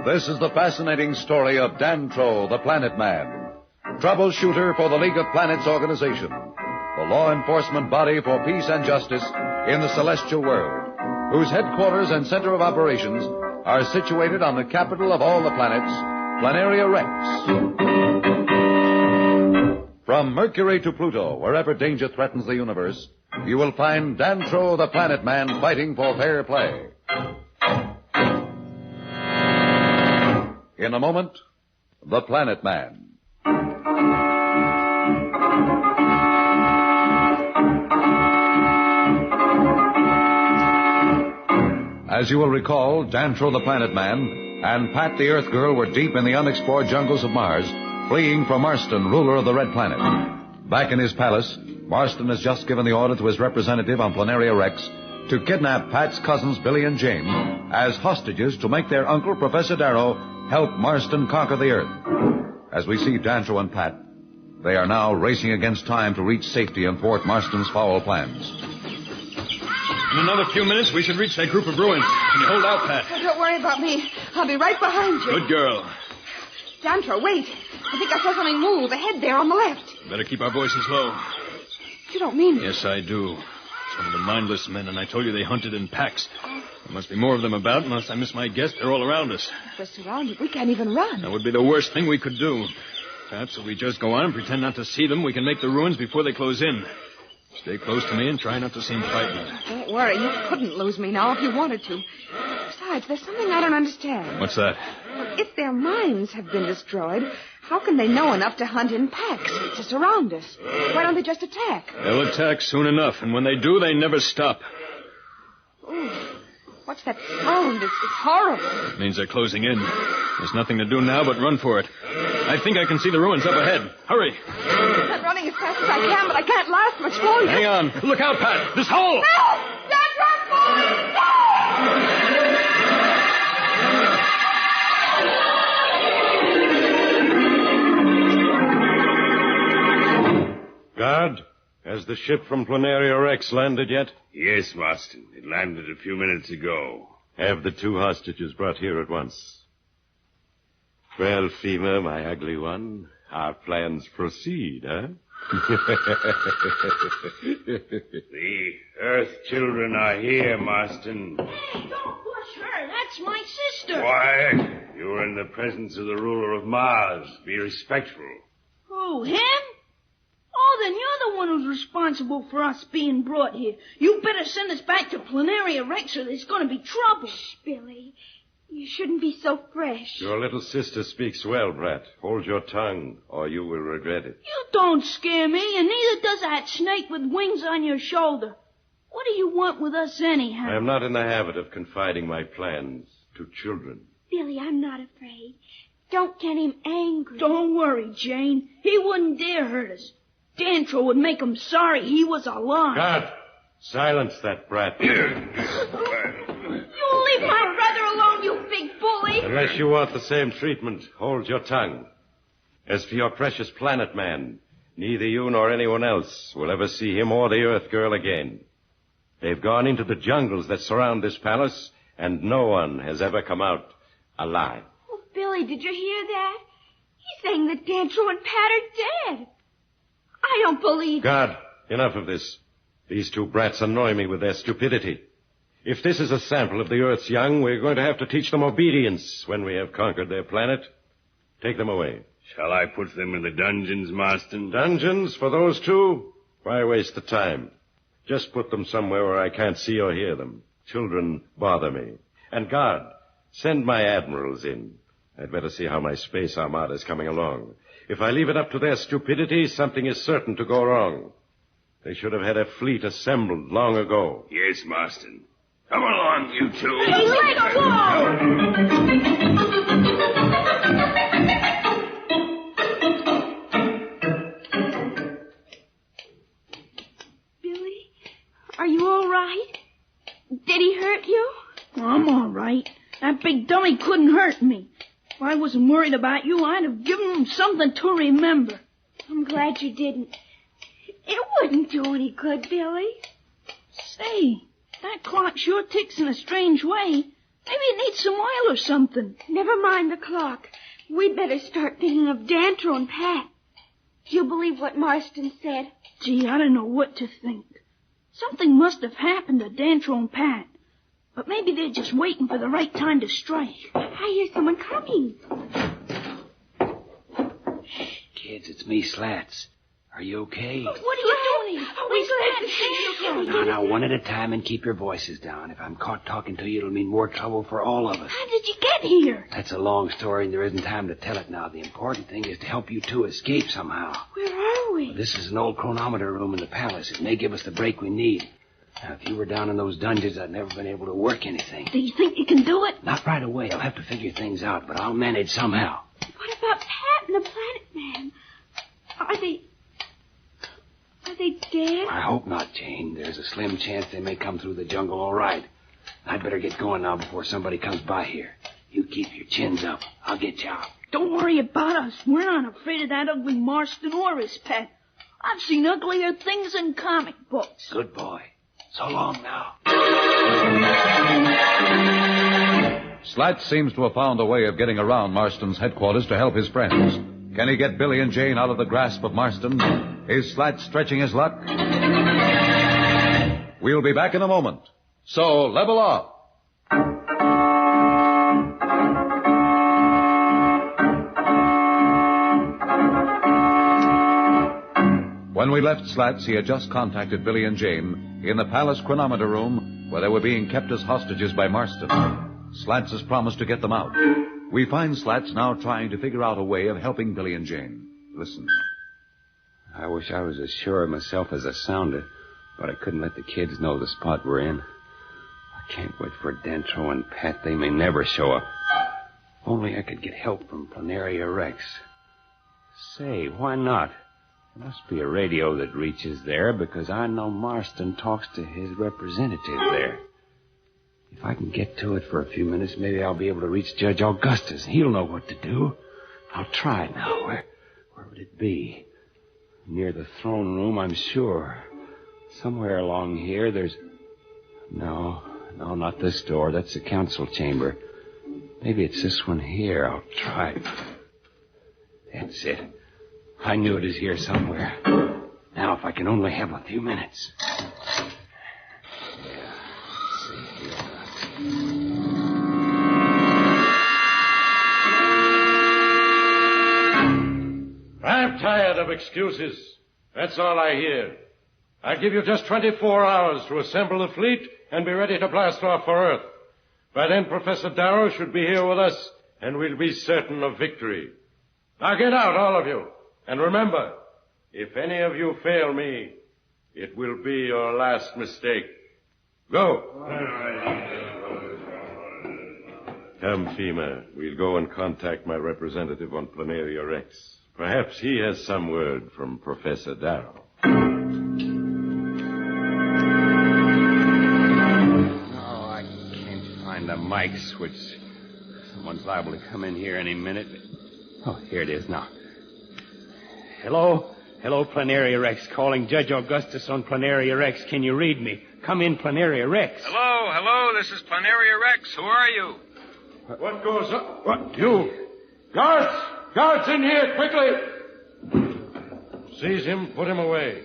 This is the fascinating story of Dantro, the Planet Man, troubleshooter for the League of Planets organization, the law enforcement body for peace and justice in the celestial world, whose headquarters and center of operations are situated on the capital of all the planets, Planaria Rex. From Mercury to Pluto, wherever danger threatens the universe, you will find Dantro the Planet Man fighting for fair play. In a moment, the Planet Man. As you will recall, Dantro the Planet Man and Pat the Earth Girl were deep in the unexplored jungles of Mars, fleeing from Marston, ruler of the Red Planet. Back in his palace, Marston has just given the order to his representative on Planaria Rex to kidnap Pat's cousins Billy and Jane as hostages to make their uncle, Professor Darrow, help Marston conquer the Earth. As we see Dantro and Pat, they are now racing against time to reach safety and thwart Marston's foul plans. In another few minutes, we should reach that group of ruins. Can you hold out, Pat? Oh, don't worry about me. I'll be right behind you. Good girl. Dantro, wait. I think I saw something move ahead there on the left. Better keep our voices low. You don't mean it. Yes, I do. Some of the mindless men, and I told you they hunted in packs. There must be more of them about, unless I miss my guess. They're all around us. If we're surrounded, we can't even run. That would be the worst thing we could do. Perhaps if we just go on and pretend not to see them, we can make the ruins before they close in. Stay close to me and try not to seem frightened. Don't worry. You couldn't lose me now if you wanted to. Besides, there's something I don't understand. What's that? If their minds have been destroyed, how can they know enough to hunt in packs to surround us? Why don't they just attack? They'll attack soon enough, and when they do, they never stop. Ooh, what's that sound? It's horrible. It means they're closing in. There's nothing to do now but run for it. I think I can see the ruins up ahead. Hurry. I'm running as fast as I can, but I can't last much longer. Hang on. Look out, Pat. This hole. No! Don't run for it! Guard, has the ship from Planaria Rex landed yet? Yes, Marston. It landed a few minutes ago. Have the 2 hostages brought here at once. Well, Fema, my ugly one, our plans proceed, huh? The Earth children are here, Marston. Hey, don't push her. That's my sister. Quiet. You're in the presence of the ruler of Mars. Be respectful. Who, him? Oh, then you're the one who's responsible for us being brought here. You better send us back to Planaria Rex or there's going to be trouble. Shh, Billy. You shouldn't be so fresh. Your little sister speaks well, Brat. Hold your tongue, or you will regret it. You don't scare me, and neither does that snake with wings on your shoulder. What do you want with us anyhow? I am not in the habit of confiding my plans to children. Billy, I'm not afraid. Don't get him angry. Don't worry, Jane. He wouldn't dare hurt us. Dantro would make him sorry he was alive. Guard! Silence that brat. You leave my brother alone, you big bully. Unless you want the same treatment, hold your tongue. As for your precious planet man, neither you nor anyone else will ever see him or the Earth girl again. They've gone into the jungles that surround this palace, and no one has ever come out alive. Oh, Billy, did you hear that? He's saying that Dantro and Pat are dead. I don't believe it. Guard, enough of this. These 2 brats annoy me with their stupidity. If this is a sample of the Earth's young, we're going to have to teach them obedience when we have conquered their planet. Take them away. Shall I put them in the dungeons, Marston? Dungeons for those 2? Why waste the time? Just put them somewhere where I can't see or hear them. Children bother me. And guard, send my admirals in. I'd better see how my space armada is coming along. If I leave it up to their stupidity, something is certain to go wrong. They should have had a fleet assembled long ago. Yes, Marston. Come along, you 2. Hey, let go! Billy, are you all right? Did he hurt you? I'm all right. That big dummy couldn't hurt me. If I wasn't worried about you, I'd have given him something to remember. I'm glad you didn't. It wouldn't do any good, Billy. Say, that clock sure ticks in a strange way. Maybe it needs some oil or something. Never mind the clock. We'd better start thinking of Dantro and Pat. Do you believe what Marston said? Gee, I don't know what to think. Something must have happened to Dantro and Pat. But maybe they're just waiting for the right time to strike. I hear someone coming. Kids, it's me, Slats. Are you okay? What are you doing? We're glad to see you. Now, one at a time and keep your voices down. If I'm caught talking to you, it'll mean more trouble for all of us. How did you get here? That's a long story, and there isn't time to tell it now. The important thing is to help you 2 escape somehow. Where are we? This is an old chronometer room in the palace. It may give us the break we need. Now, if you were down in those dungeons, I'd never been able to work anything. Do you think you can do it? Not right away. I'll have to figure things out, but I'll manage somehow. What about Pat and the Planet Man? Are they Are they dead? I hope not, Jane. There's a slim chance they may come through the jungle all right. I'd better get going now before somebody comes by here. You keep your chins up. I'll get you out. Don't worry about us. We're not afraid of that ugly Marston or his pet. I've seen uglier things in comic books. Good boy. So long now. Slat seems to have found a way of getting around Marston's headquarters to help his friends. Can he get Billy and Jane out of the grasp of Marston? Is Slat stretching his luck? We'll be back in a moment. So, level off. When we left Slats, he had just contacted Billy and Jane in the palace chronometer room where they were being kept as hostages by Marston. Slats has promised to get them out. We find Slats now trying to figure out a way of helping Billy and Jane. Listen. I wish I was as sure of myself as I sounded, but I couldn't let the kids know the spot we're in. I can't wait for Dantro and Pat. They may never show up. If only I could get help from Planaria Rex. Say, why not? There must be a radio that reaches there because I know Marston talks to his representative there. If I can get to it for a few minutes, maybe I'll be able to reach Judge Augustus. He'll know what to do. I'll try now. Where would it be? Near the throne room, I'm sure. Somewhere along here, there's... No, not this door. That's the council chamber. Maybe it's this one here. I'll try. That's it. I knew it was here somewhere. Now, if I can only have a few minutes. I'm tired of excuses. That's all I hear. I give you just 24 hours to assemble the fleet and be ready to blast off for Earth. By then, Professor Darrow should be here with us, and we'll be certain of victory. Now get out, all of you. And remember, if any of you fail me, it will be your last mistake. Go. Come, Fema. We'll go and contact my representative on Planaria Rex. Perhaps he has some word from Professor Darrow. Oh, I can't find the mic switch. Someone's liable to come in here any minute. Oh, here it is now. Hello, Planaria Rex. Calling Judge Augustus on Planaria Rex. Can you read me? Come in, Planaria Rex. Hello, this is Planaria Rex. Who are you? What goes on? What? You? Guards in here, quickly! Seize him, put him away.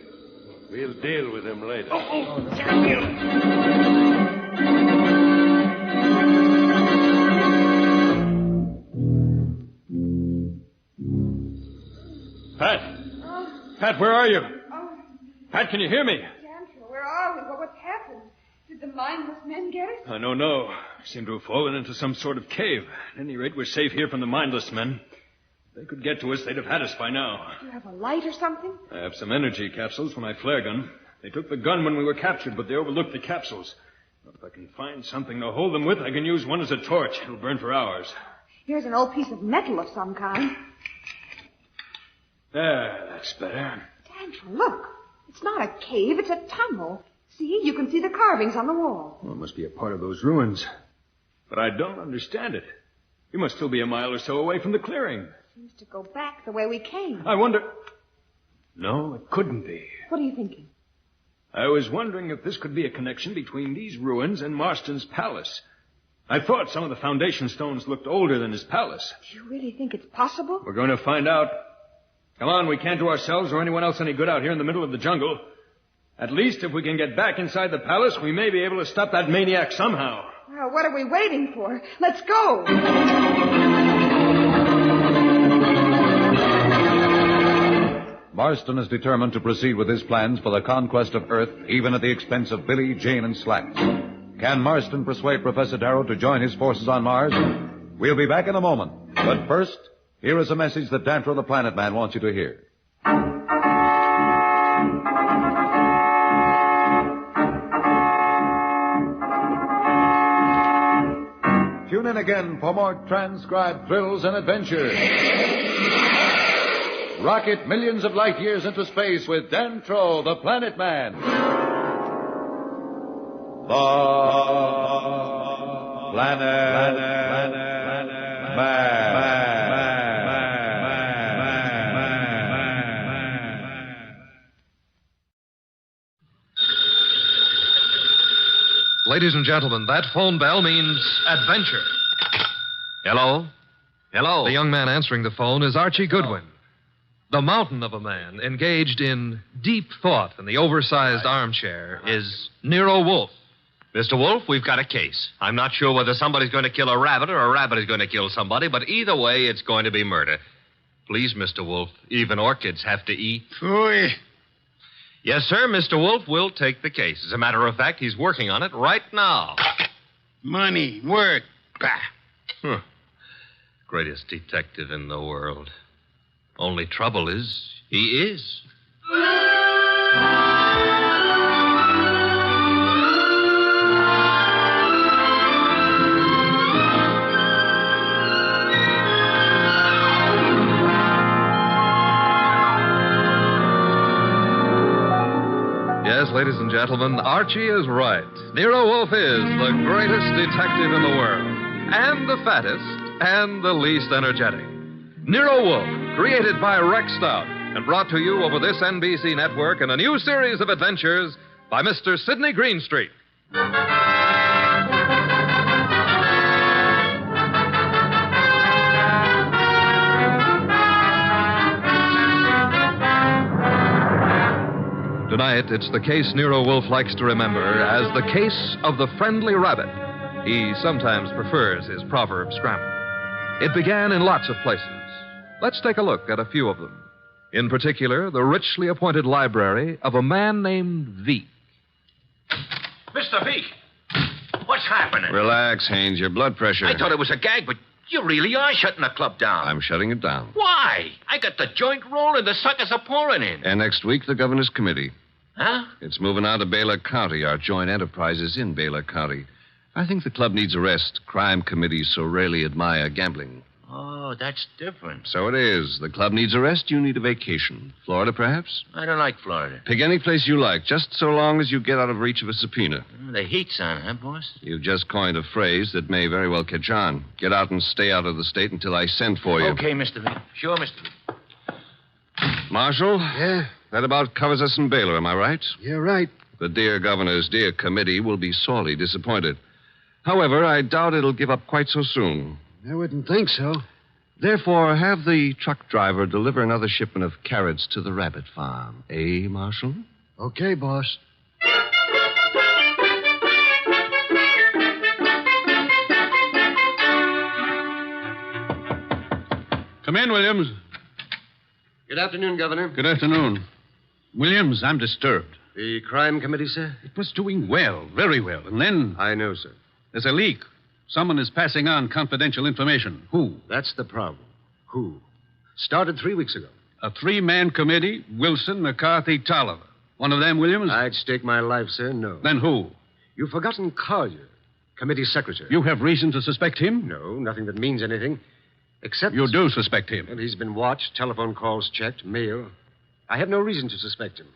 We'll deal with him later. Damn you! Pat, where are you? Pat, can you hear me? Dantro, where are we? What's happened? Did the mindless men get us? I don't know. We seem to have fallen into some sort of cave. At any rate, we're safe here from the mindless men. If they could get to us, they'd have had us by now. Do you have a light or something? I have some energy capsules for my flare gun. They took the gun when we were captured, but they overlooked the capsules. But if I can find something to hold them with, I can use one as a torch. It'll burn for hours. Here's an old piece of metal of some kind. There, that's better. Dantro, look. It's not a cave, it's a tunnel. See, you can see the carvings on the wall. Well, it must be a part of those ruins. But I don't understand it. We must still be a mile or so away from the clearing. Seems to go back the way we came. I wonder... No, it couldn't be. What are you thinking? I was wondering if this could be a connection between these ruins and Marston's palace. I thought some of the foundation stones looked older than his palace. Do you really think it's possible? We're going to find out. Come on, we can't do ourselves or anyone else any good out here in the middle of the jungle. At least if we can get back inside the palace, we may be able to stop that maniac somehow. Well, what are we waiting for? Let's go! Marston is determined to proceed with his plans for the conquest of Earth, even at the expense of Billy, Jane, and Slats. Can Marston persuade Professor Darrow to join his forces on Mars? We'll be back in a moment. But first, here is a message that Dantro the Planet Man wants you to hear. Tune in again for more transcribed thrills and adventures. Rocket millions of light years into space with Dantro, the Planet Man. The Planet Man. Ladies and gentlemen, that phone bell means adventure. Hello? Hello? The young man answering the phone is Archie Goodwin. The mountain of a man engaged in deep thought in the oversized armchair is Nero Wolfe. Mr. Wolf, we've got a case. I'm not sure whether somebody's going to kill a rabbit or a rabbit is going to kill somebody, but either way, it's going to be murder. Please, Mr. Wolf, even orchids have to eat. Phooey. Yes, sir, Mr. Wolf will take the case. As a matter of fact, he's working on it right now. Money, work. Bah. Greatest detective in the world. Only trouble is, he is. Yes, ladies and gentlemen, Archie is right. Nero Wolfe is the greatest detective in the world, and the fattest, and the least energetic. Nero Wolfe, created by Rex Stout, and brought to you over this NBC network in a new series of adventures by Mr. Sidney Greenstreet. Tonight, it's the case Nero Wolfe likes to remember as the case of the friendly rabbit. He sometimes prefers his proverb scramble. It began in lots of places. Let's take a look at a few of them. In particular, the richly appointed library of a man named Veek. Mr. Veek, what's happening? Relax, Haynes. Your blood pressure. I thought it was a gag, but you really are shutting the club down. I'm shutting it down. Why? I got the joint rolling. The suckers are pouring in. And next week, the governor's committee. Huh? It's moving out of Baylor County. Our joint enterprise is in Baylor County. I think the club needs a rest. Crime committees so rarely admire gambling. Oh, that's different. So it is. The club needs a rest. You need a vacation. Florida, perhaps? I don't like Florida. Pick any place you like, just so long as you get out of reach of a subpoena. The heat's on, huh, boss? You've just coined a phrase that may very well catch on. Get out and stay out of the state until I send for you. Okay, Mr. Veek. Sure, Mr. Veek. Marshal? Yeah? That about covers us in Baylor, am I right? You're right. The dear governor's dear committee will be sorely disappointed. However, I doubt it'll give up quite so soon. I wouldn't think so. Therefore, have the truck driver deliver another shipment of carrots to the rabbit farm. Eh, Marshal? Okay, boss. Come in, Williams. Good afternoon, Governor. Good afternoon. Williams, I'm disturbed. The crime committee, sir? It was doing well, very well. And then I know, sir. there's a leak. Someone is passing on confidential information. Who? That's the problem. Who? Started 3 weeks ago. A three-man committee, Wilson, McCarthy, Tolliver. One of them, Williams? I'd stake my life, sir, no. Then who? You've forgotten Collier, committee secretary. You have reason to suspect him? No, nothing that means anything. Except... You do suspect him? And he's been watched, telephone calls checked, mail. I have no reason to suspect him.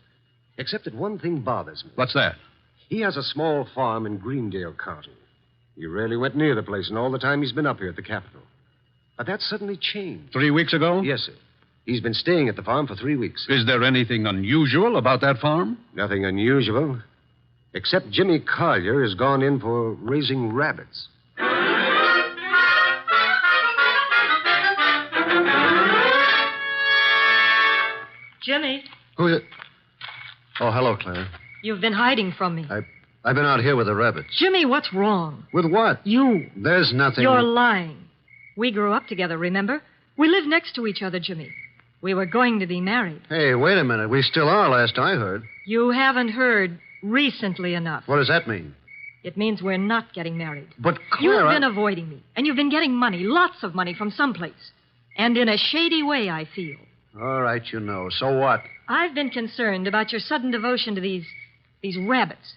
Except that one thing bothers me. What's that? He has a small farm in Greendale County. He rarely went near the place in all the time he's been up here at the Capitol. But that suddenly changed. 3 weeks ago? Yes, sir. He's been staying at the farm for 3 weeks. Is there anything unusual about that farm? Nothing unusual. Except Jimmy Collier has gone in for raising rabbits. Jimmy, Who's it? Oh, hello, Clara. you've been hiding from me. I've been out here with the rabbits. Jimmy, what's wrong? With what? You. There's nothing. You're lying. We grew up together, remember? We live next to each other, Jimmy. We were going to be married. Hey, wait a minute. We still are, last I heard. You haven't heard recently enough. What does that mean? It means we're not getting married. But, Clara... You've been avoiding me, and you've been getting money, lots of money from someplace. And in a shady way, I feel. All right, you know. So what? I've been concerned about your sudden devotion to these rabbits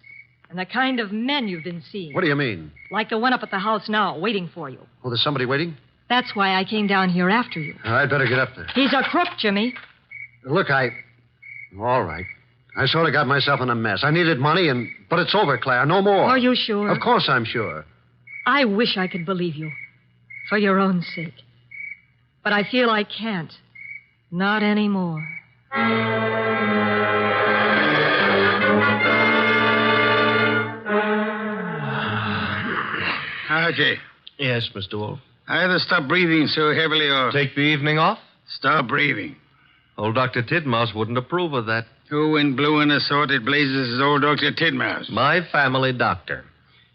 and the kind of men you've been seeing. What do you mean? Like the one up at the house now, waiting for you. Oh, there's somebody waiting? That's why I came down here after you. I'd better get up there. He's a crook, Jimmy. Look, all right. I sort of got myself in a mess. I needed money, but it's over, Claire. No more. Are you sure? Of course I'm sure. I wish I could believe you. For your own sake. But I feel I can't. Not anymore. Archie. Yes, Mr. Wolf. Either stop breathing so heavily or... Take the evening off? Stop breathing. Old Dr. Tidmouse wouldn't approve of that. Who in blue and assorted blazes is old Dr. Tidmouse? My family doctor.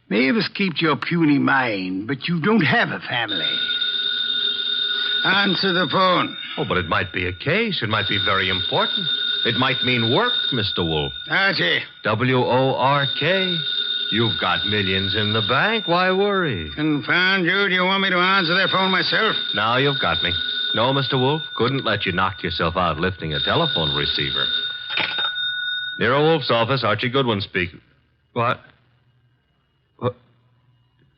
Mavis keeps your puny mind, but you don't have a family. Answer the phone. Oh, but it might be a case. It might be very important. It might mean work, Mr. Wolf. Archie. W-O-R-K. You've got millions in the bank. Why worry? Confound you. Do you want me to answer that phone myself? Now you've got me. No, Mr. Wolf. Couldn't let you knock yourself out lifting a telephone receiver. Nero Wolf's office, Archie Goodwin speaking. What?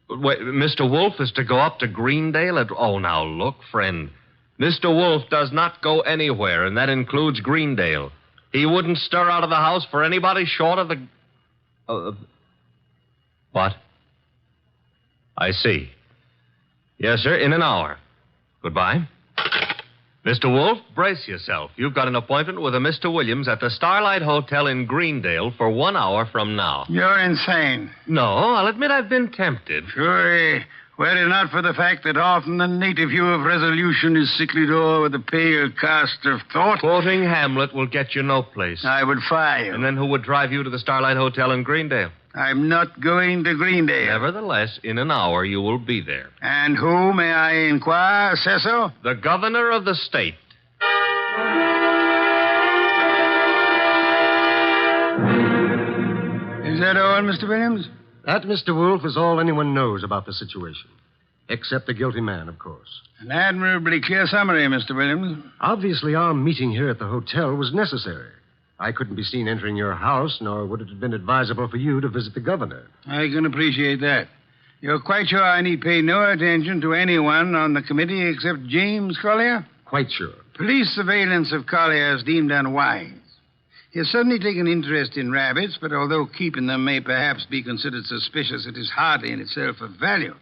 Wait, Mr. Wolf is to go up to Greendale at... Oh, now, look, friend. Mr. Wolf does not go anywhere, and that includes Greendale. He wouldn't stir out of the house for anybody short of the... What? I see. Yes, sir, in an hour. Goodbye. Mr. Wolf, brace yourself. You've got an appointment with a Mr. Williams at the Starlight Hotel in Greendale for 1 hour from now. You're insane. No, I'll admit I've been tempted. Sure, were it not for the fact that often the native hue of resolution is sicklied o'er with a pale cast of thought. Quoting Hamlet will get you no place. I would fire you. And then who would drive you to the Starlight Hotel in Greendale? I'm not going to Greendale. Nevertheless, in an hour you will be there. And who, may I inquire, says so? The governor of the state. Is that all, Mr. Williams? That, Mr. Wolf, is all anyone knows about the situation. Except the guilty man, of course. An admirably clear summary, Mr. Williams. Obviously, our meeting here at the hotel was necessary. I couldn't be seen entering your house, nor would it have been advisable for you to visit the governor. I can appreciate that. You're quite sure I need pay no attention to anyone on the committee except James Collier? Quite sure. Police surveillance of Collier is deemed unwise. He has suddenly taken interest in rabbits, but although keeping them may perhaps be considered suspicious, it is hardly in itself of value.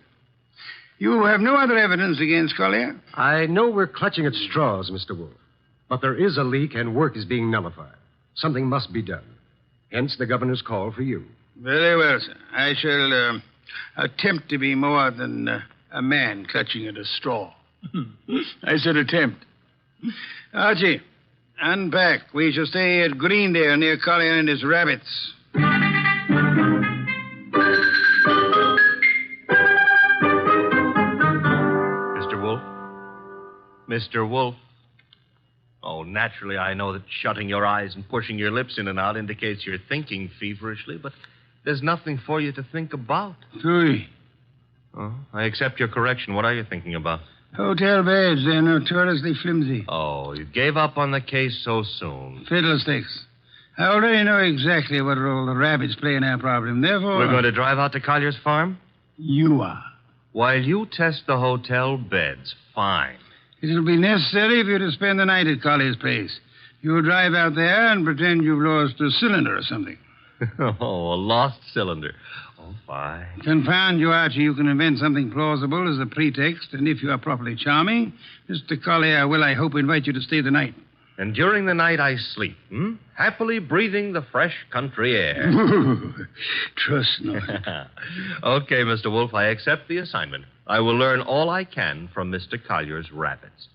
You have no other evidence against Collier? I know we're clutching at straws, Mr. Wolf. But there is a leak and work is being nullified. Something must be done. Hence the governor's call for you. Very well, sir. I shall attempt to be more than a man clutching at a straw. I said attempt. Archie, unpack. We shall stay at Greendale near Collier and his rabbits. Mr. Wolf? Mr. Wolf? Oh, naturally, I know that shutting your eyes and pushing your lips in and out indicates you're thinking feverishly, but there's nothing for you to think about. Three. Oh, I accept your correction. What are you thinking about? Hotel beds. They're notoriously flimsy. Oh, you gave up on the case so soon. Fiddlesticks. I already know exactly what role the rabbits play in our problem. Therefore... We're going to drive out to Collier's farm? You are. While you test the hotel beds, fine. It'll be necessary for you to spend the night at Collier's place. You'll drive out there and pretend you've lost a cylinder or something. Oh, a lost cylinder. Oh, fine. Confound you, Archie. You can invent something plausible as a pretext, and if you are properly charming, Mr. Collier will, I hope, invite you to stay the night. And during the night I sleep, happily breathing the fresh country air. Trust not. Okay, Mr. Wolf, I accept the assignment. I will learn all I can from Mr. Collier's rabbits.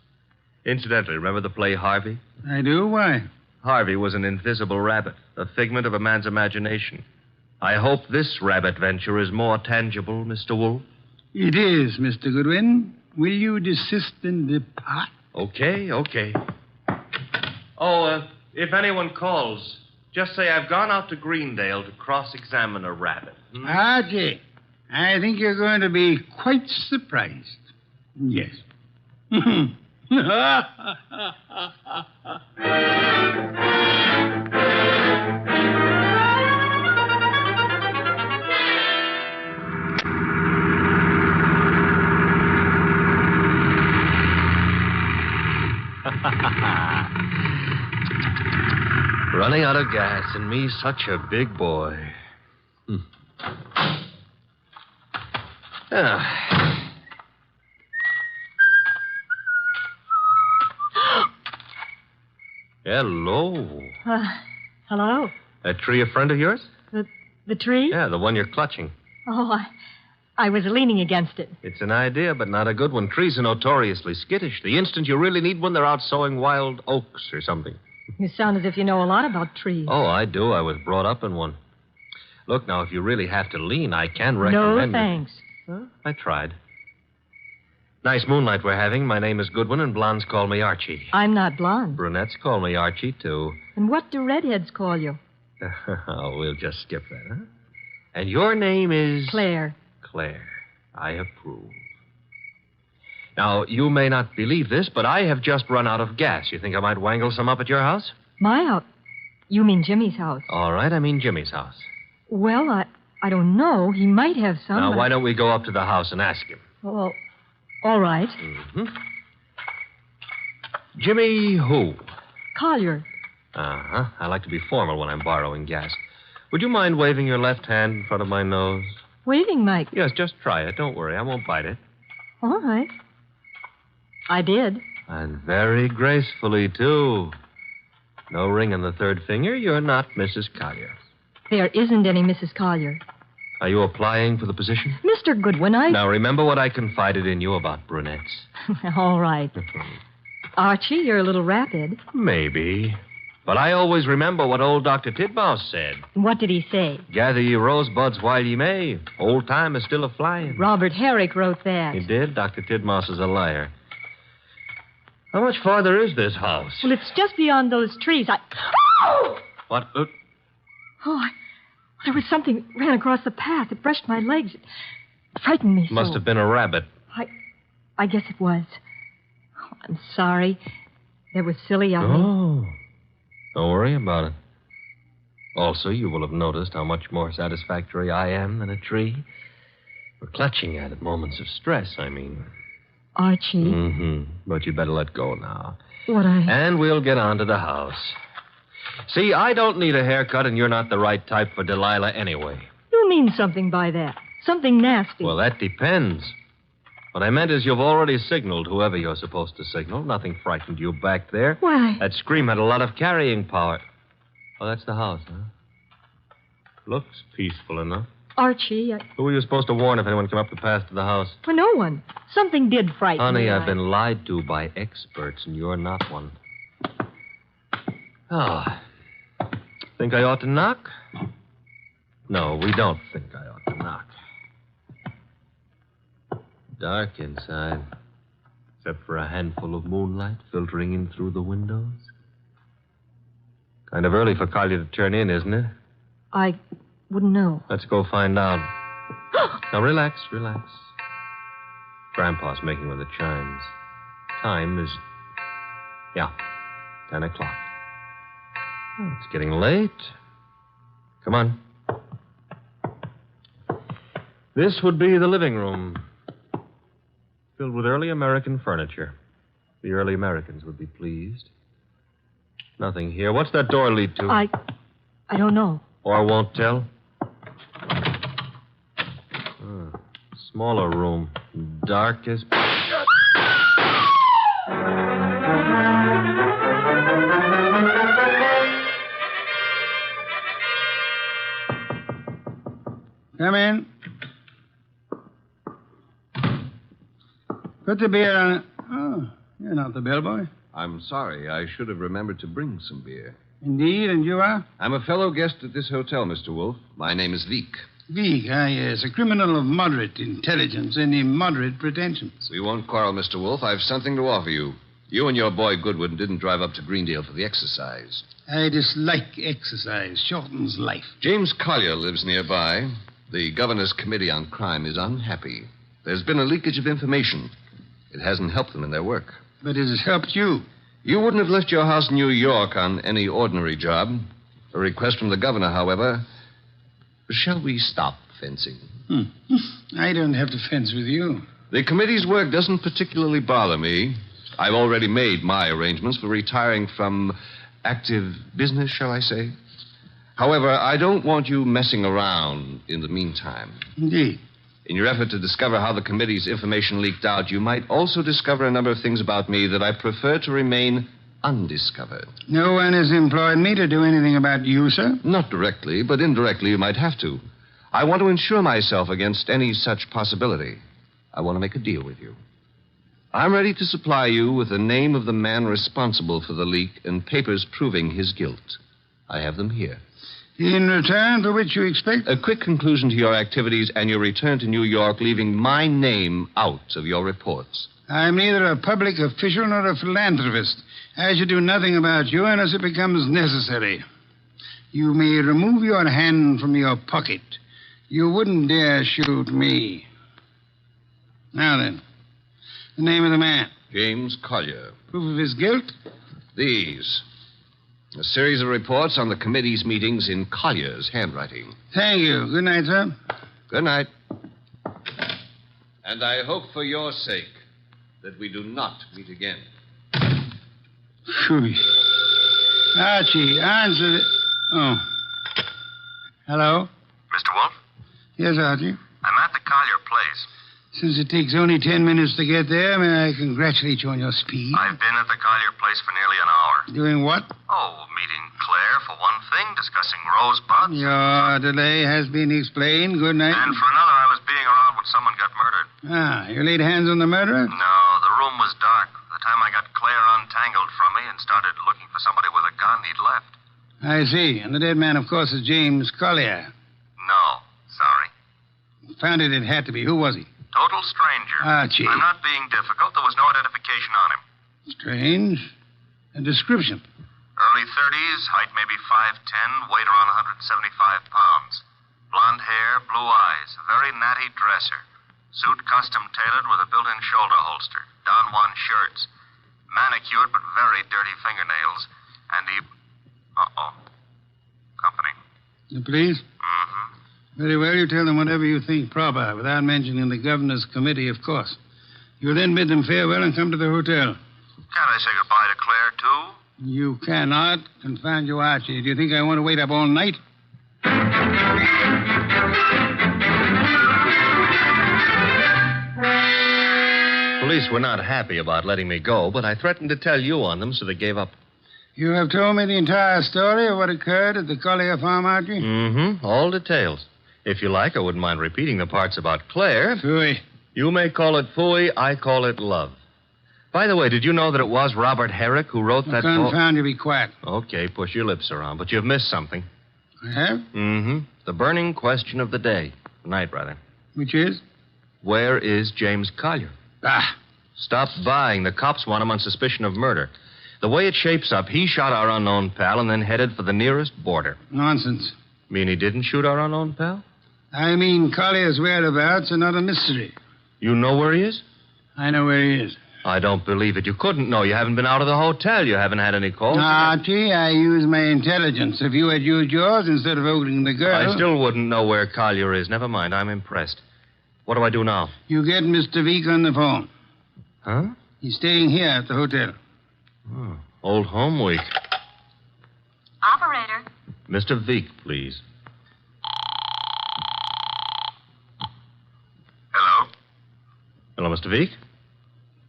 Incidentally, remember the play Harvey? I do? Why? Harvey was an invisible rabbit, a figment of a man's imagination. I hope this rabbit venture is more tangible, Mr. Wolf. It is, Mr. Goodwin. Will you desist and depart? Okay. Oh, if anyone calls, just say I've gone out to Greendale to cross-examine a rabbit. Archie, I think you're going to be quite surprised. Yes. Running out of gas, and me such a big boy. Ah. Hello. Hello? That tree a friend of yours? The tree? Yeah, the one you're clutching. Oh, I was leaning against it. It's an idea, but not a good one. Trees are notoriously skittish. The instant you really need one, they're out sowing wild oaks or something. You sound as if you know a lot about trees. Oh, I do. I was brought up in one. Look, now, if you really have to lean, I can recommend... No, thanks. Huh? I tried. Nice moonlight we're having. My name is Goodwin, and blondes call me Archie. I'm not blonde. Brunettes call me Archie, too. And what do redheads call you? Oh, we'll just skip that, huh? And your name is... Claire. Claire. I approve. Now, you may not believe this, but I have just run out of gas. You think I might wangle some up at your house? My house? You mean Jimmy's house? All right, I mean Jimmy's house. Well, I don't know. He might have some. Now, why don't we go up to the house and ask him? Well, all right. Mm-hmm. Jimmy who? Collier. Uh-huh. I like to be formal when I'm borrowing gas. Would you mind waving your left hand in front of my nose? Waving, Mike? Yes, just try it. Don't worry. I won't bite it. All right. I did. And very gracefully, too. No ring on the third finger. You're not Mrs. Collier. There isn't any Mrs. Collier. Are you applying for the position? Mr. Goodwin, Now, remember what I confided in you about brunettes. All right. Archie, you're a little rapid. Maybe. But I always remember what old Dr. Titmouse said. What did he say? Gather ye rosebuds while ye may. Old time is still a-flying. Robert Herrick wrote that. He did? Dr. Titmouse is a liar. How much farther is this house? Well, it's just beyond those trees. What? There was something ran across the path. It brushed my legs. It frightened me so. Must have been a rabbit. I guess it was. Oh, I'm sorry. That was silly of me. Oh. Don't worry about it. Also, you will have noticed how much more satisfactory I am than a tree. We're clutching at moments of stress, I mean. Archie. Mm-hmm. But you better let go now. And we'll get on to the house. See, I don't need a haircut, and you're not the right type for Delilah anyway. You mean something by that. Something nasty. Well, that depends. What I meant is you've already signaled whoever you're supposed to signal. Nothing frightened you back there. Why? That scream had a lot of carrying power. Oh, that's the house, huh? Looks peaceful enough. Archie, Who were you supposed to warn if anyone came up the path to the house? For no one. Something did frighten me. Honey, I've been lied to by experts, and you're not one. Oh. Think I ought to knock? No, we don't think I ought to knock. Dark inside, except for a handful of moonlight filtering in through the windows. Kind of early for Collier to turn in, isn't it? I wouldn't know. Let's go find out. Now, relax. Grandpa's making with the chimes. Time is... 10 o'clock. Oh, it's getting late. Come on. This would be the living room. Filled with early American furniture. The early Americans would be pleased. Nothing here. What's that door lead to? I don't know. Or won't tell? Smaller room. Dark as... Come in. Put the beer on it. Oh, you're not the bellboy. I'm sorry. I should have remembered to bring some beer. Indeed, and you are? I'm a fellow guest at this hotel, Mr. Wolf. My name is Veek. Veek, yes. A criminal of moderate intelligence and immoderate pretensions. We won't quarrel, Mr. Wolf. I've something to offer you. You and your boy Goodwin didn't drive up to Greendale for the exercise. I dislike exercise. Shortens life. James Collier lives nearby. The governor's committee on crime is unhappy. There's been a leakage of information. It hasn't helped them in their work. But it has helped you. You wouldn't have left your house in New York on any ordinary job. A request from the governor, however. Shall we stop fencing? I don't have to fence with you. The committee's work doesn't particularly bother me. I've already made my arrangements for retiring from active business, shall I say. However, I don't want you messing around in the meantime. Indeed. In your effort to discover how the committee's information leaked out, you might also discover a number of things about me that I prefer to remain undiscovered. No one has employed me to do anything about you, sir? Not directly, but indirectly you might have to. I want to insure myself against any such possibility. I want to make a deal with you. I'm ready to supply you with the name of the man responsible for the leak and papers proving his guilt. I have them here. In return for which you expect? A quick conclusion to your activities and your return to New York, leaving my name out of your reports. I'm neither a public official nor a philanthropist. I should do nothing about you unless it becomes necessary. You may remove your hand from your pocket. You wouldn't dare shoot me. Now then, the name of the man. James Collier. Proof of his guilt? These. A series of reports on the committee's meetings in Collier's handwriting. Thank you. Good night, sir. Good night. And I hope for your sake that we do not meet again. Phew. Archie, answer the... Oh. Hello? Mr. Wolf? Yes, Archie. I'm at the Collier place. Since it takes only 10 minutes to get there, may I congratulate you on your speed? I've been at the Collier place for nearly an hour. Doing what? Oh, meeting Claire for one thing, discussing rosebuds. Your delay has been explained. Good night. And for another, I was being around when someone got murdered. Ah, you laid hands on the murderer? No, the room was dark. By the time I got Claire untangled from me and started looking for somebody with a gun, he'd left. I see. And the dead man, of course, is James Collier. No, sorry. Found it had to be. Who was he? Total stranger. Archie. I'm not being difficult. There was no identification on him. Strange. A description. Early 30s, height maybe 5'10", weight around 175 pounds. Blonde hair, blue eyes, a very natty dresser. Suit custom tailored with a built-in shoulder holster. Don Juan shirts. Manicured but very dirty fingernails. And he... Uh-oh. Company. The police? Mm-hmm. Very well, you tell them whatever you think proper, without mentioning the governor's committee, of course. You'll then bid them farewell and come to the hotel. Can't I say goodbye to Claire, too? You cannot. Confound you, Archie. Do you think I want to wait up all night? Police were not happy about letting me go, but I threatened to tell you on them, so they gave up. You have told me the entire story of what occurred at the Collier farm, Archie? Mm-hmm. All details. If you like, I wouldn't mind repeating the parts about Claire. Phooey. You may call it phooey, I call it love. By the way, did you know that it was Robert Herrick who wrote that... Confound you, be quiet. Okay, push your lips around, but you've missed something. I have? Mm-hmm. The burning question of the day. The night, rather. Which is? Where is James Collier? Ah. Stop buying. The cops want him on suspicion of murder. The way it shapes up, he shot our unknown pal and then headed for the nearest border. Nonsense. Mean he didn't shoot our unknown pal? I mean Collier's whereabouts are not a mystery. You know where he is? I know where he is. I don't believe it. You couldn't know. You haven't been out of the hotel. You haven't had any calls. Archie, I use my intelligence. If you had used yours instead of holding the girl... I still wouldn't know where Collier is. Never mind. I'm impressed. What do I do now? You get Mr. Veek on the phone. Huh? He's staying here at the hotel. Oh, old home week. Operator. Mr. Veek, please. Hello? Hello, Mr. Veek?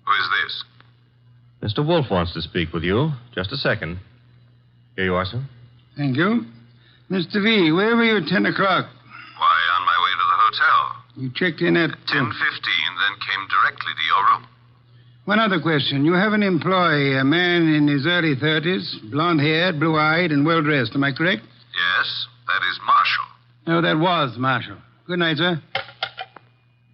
Who is this? Mr. Wolf wants to speak with you. Just a second. Here you are, sir. Thank you. Mr. V, where were you at 10 o'clock? Why, on my way to the hotel. You checked in at... 10:15, then came directly to your room. One other question. You have an employee, a man in his early 30s, blonde-haired, blue-eyed, and well-dressed. Am I correct? Yes, that is Marshall. No, that was Marshall. Good night, sir.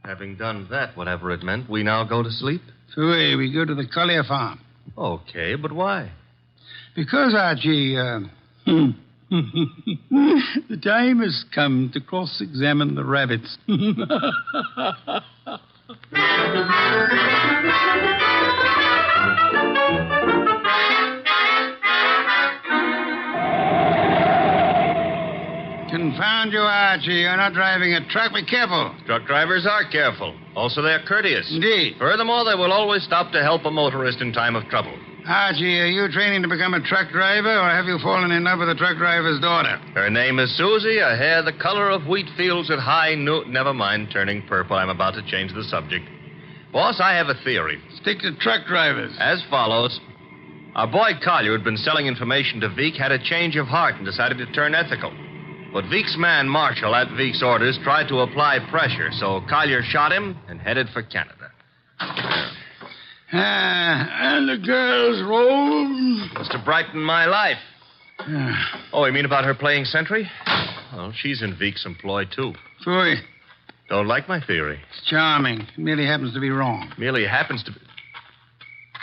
Having done that, whatever it meant, we now go to sleep? Phooey, we go to the Collier farm. Okay, but why? Because, Archie, the time has come to cross-examine the rabbits. Confound you, Archie. You're not driving a truck. Be careful. Truck drivers are careful. Also, they're courteous. Indeed. Furthermore, they will always stop to help a motorist in time of trouble. Archie, are you training to become a truck driver, or have you fallen in love with a truck driver's daughter? Her name is Susie, her hair the color of wheat fields at high noon. Never mind turning purple. I'm about to change the subject. Boss, I have a theory. Stick to truck drivers. As follows. Our boy Collier, who'd been selling information to Veek, had a change of heart and decided to turn ethical. But Veek's man, Marshall, at Veek's orders, tried to apply pressure, so Collier shot him and headed for Canada. And the girl's role? Was to brighten my life. Oh, you mean about her playing sentry? Well, she's in Veek's employ, too. Phooey. Don't like my theory. It's charming. It merely happens to be wrong. Merely happens to be...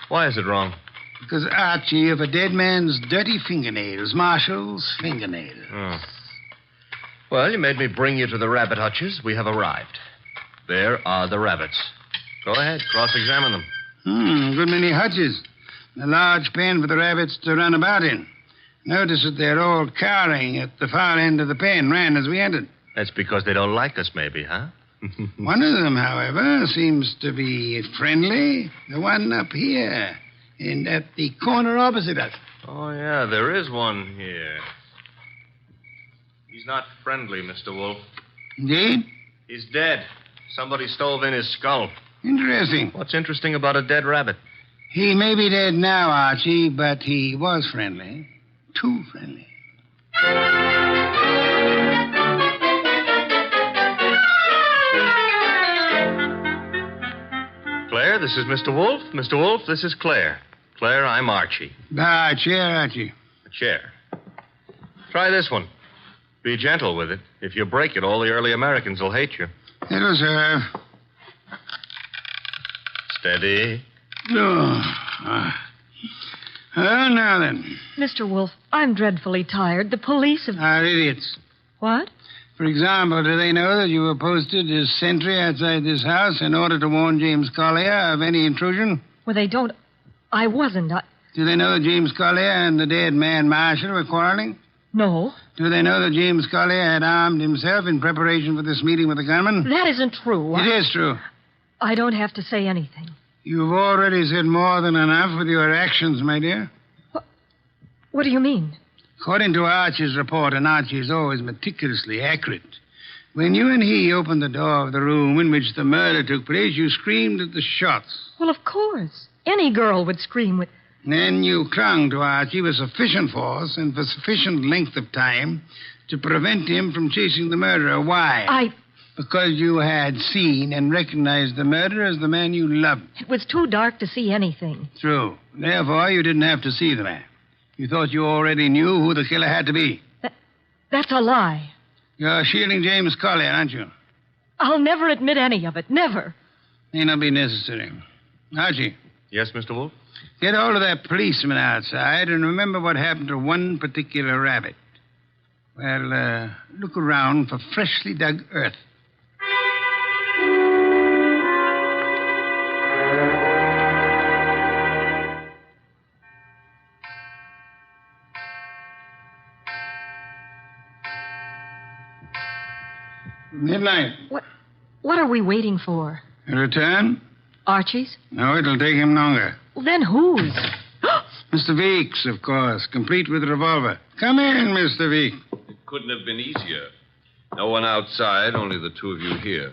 Why is it wrong? Because, Archie, of a dead man's dirty fingernails, Marshall's fingernails. Oh. Well, you made me bring you to the rabbit hutches. We have arrived. There are the rabbits. Go ahead, cross-examine them. A good many hutches. A large pen for the rabbits to run about in. Notice that they're all cowering at the far end of the pen, ran as we entered. That's because they don't like us, maybe, huh? One of them, however, seems to be friendly. The one up here. And at the corner opposite us. Oh, yeah, there is one here. He's not friendly, Mr. Wolf. Indeed? He's dead. Somebody stove in his skull. Interesting. What's interesting about a dead rabbit? He may be dead now, Archie, but he was friendly. Too friendly. Claire, this is Mr. Wolf. Mr. Wolf, this is Claire. Claire, I'm Archie. Chair, Archie. A chair. Try this one. Be gentle with it. If you break it, all the early Americans will hate you. It'll serve. Steady. Well, now then. Mr. Wolf, I'm dreadfully tired. The police have... Are idiots. What? For example, do they know that you were posted as sentry outside this house in order to warn James Collier of any intrusion? Well, they don't... I wasn't. Do they know that James Collier and the dead man Marshall were quarreling? No. Do they know that James Collier had armed himself in preparation for this meeting with the gunman? That isn't true. It is true. I don't have to say anything. You've already said more than enough with your actions, my dear. What do you mean? According to Archie's report, and Archie is always meticulously accurate, when you and he opened the door of the room in which the murder took place, you screamed at the shots. Well, of course. Any girl would scream with... Then you clung to Archie with sufficient force and for sufficient length of time to prevent him from chasing the murderer. Why? Because you had seen and recognized the murderer as the man you loved. It was too dark to see anything. True. Therefore, you didn't have to see the man. You thought you already knew who the killer had to be. That's a lie. You're shielding James Collier, aren't you? I'll never admit any of it. Never. May not be necessary. Archie. Yes, Mr. Wolf? Get hold of that policeman outside and remember what happened to one particular rabbit. Well, look around for freshly dug earth. Midnight. What are we waiting for? A return? Archie's? No, it'll take him longer. Well, then whose? Mr. Veek's, of course, complete with revolver. Come in, Mr. Veek. It couldn't have been easier. No one outside, only the two of you here.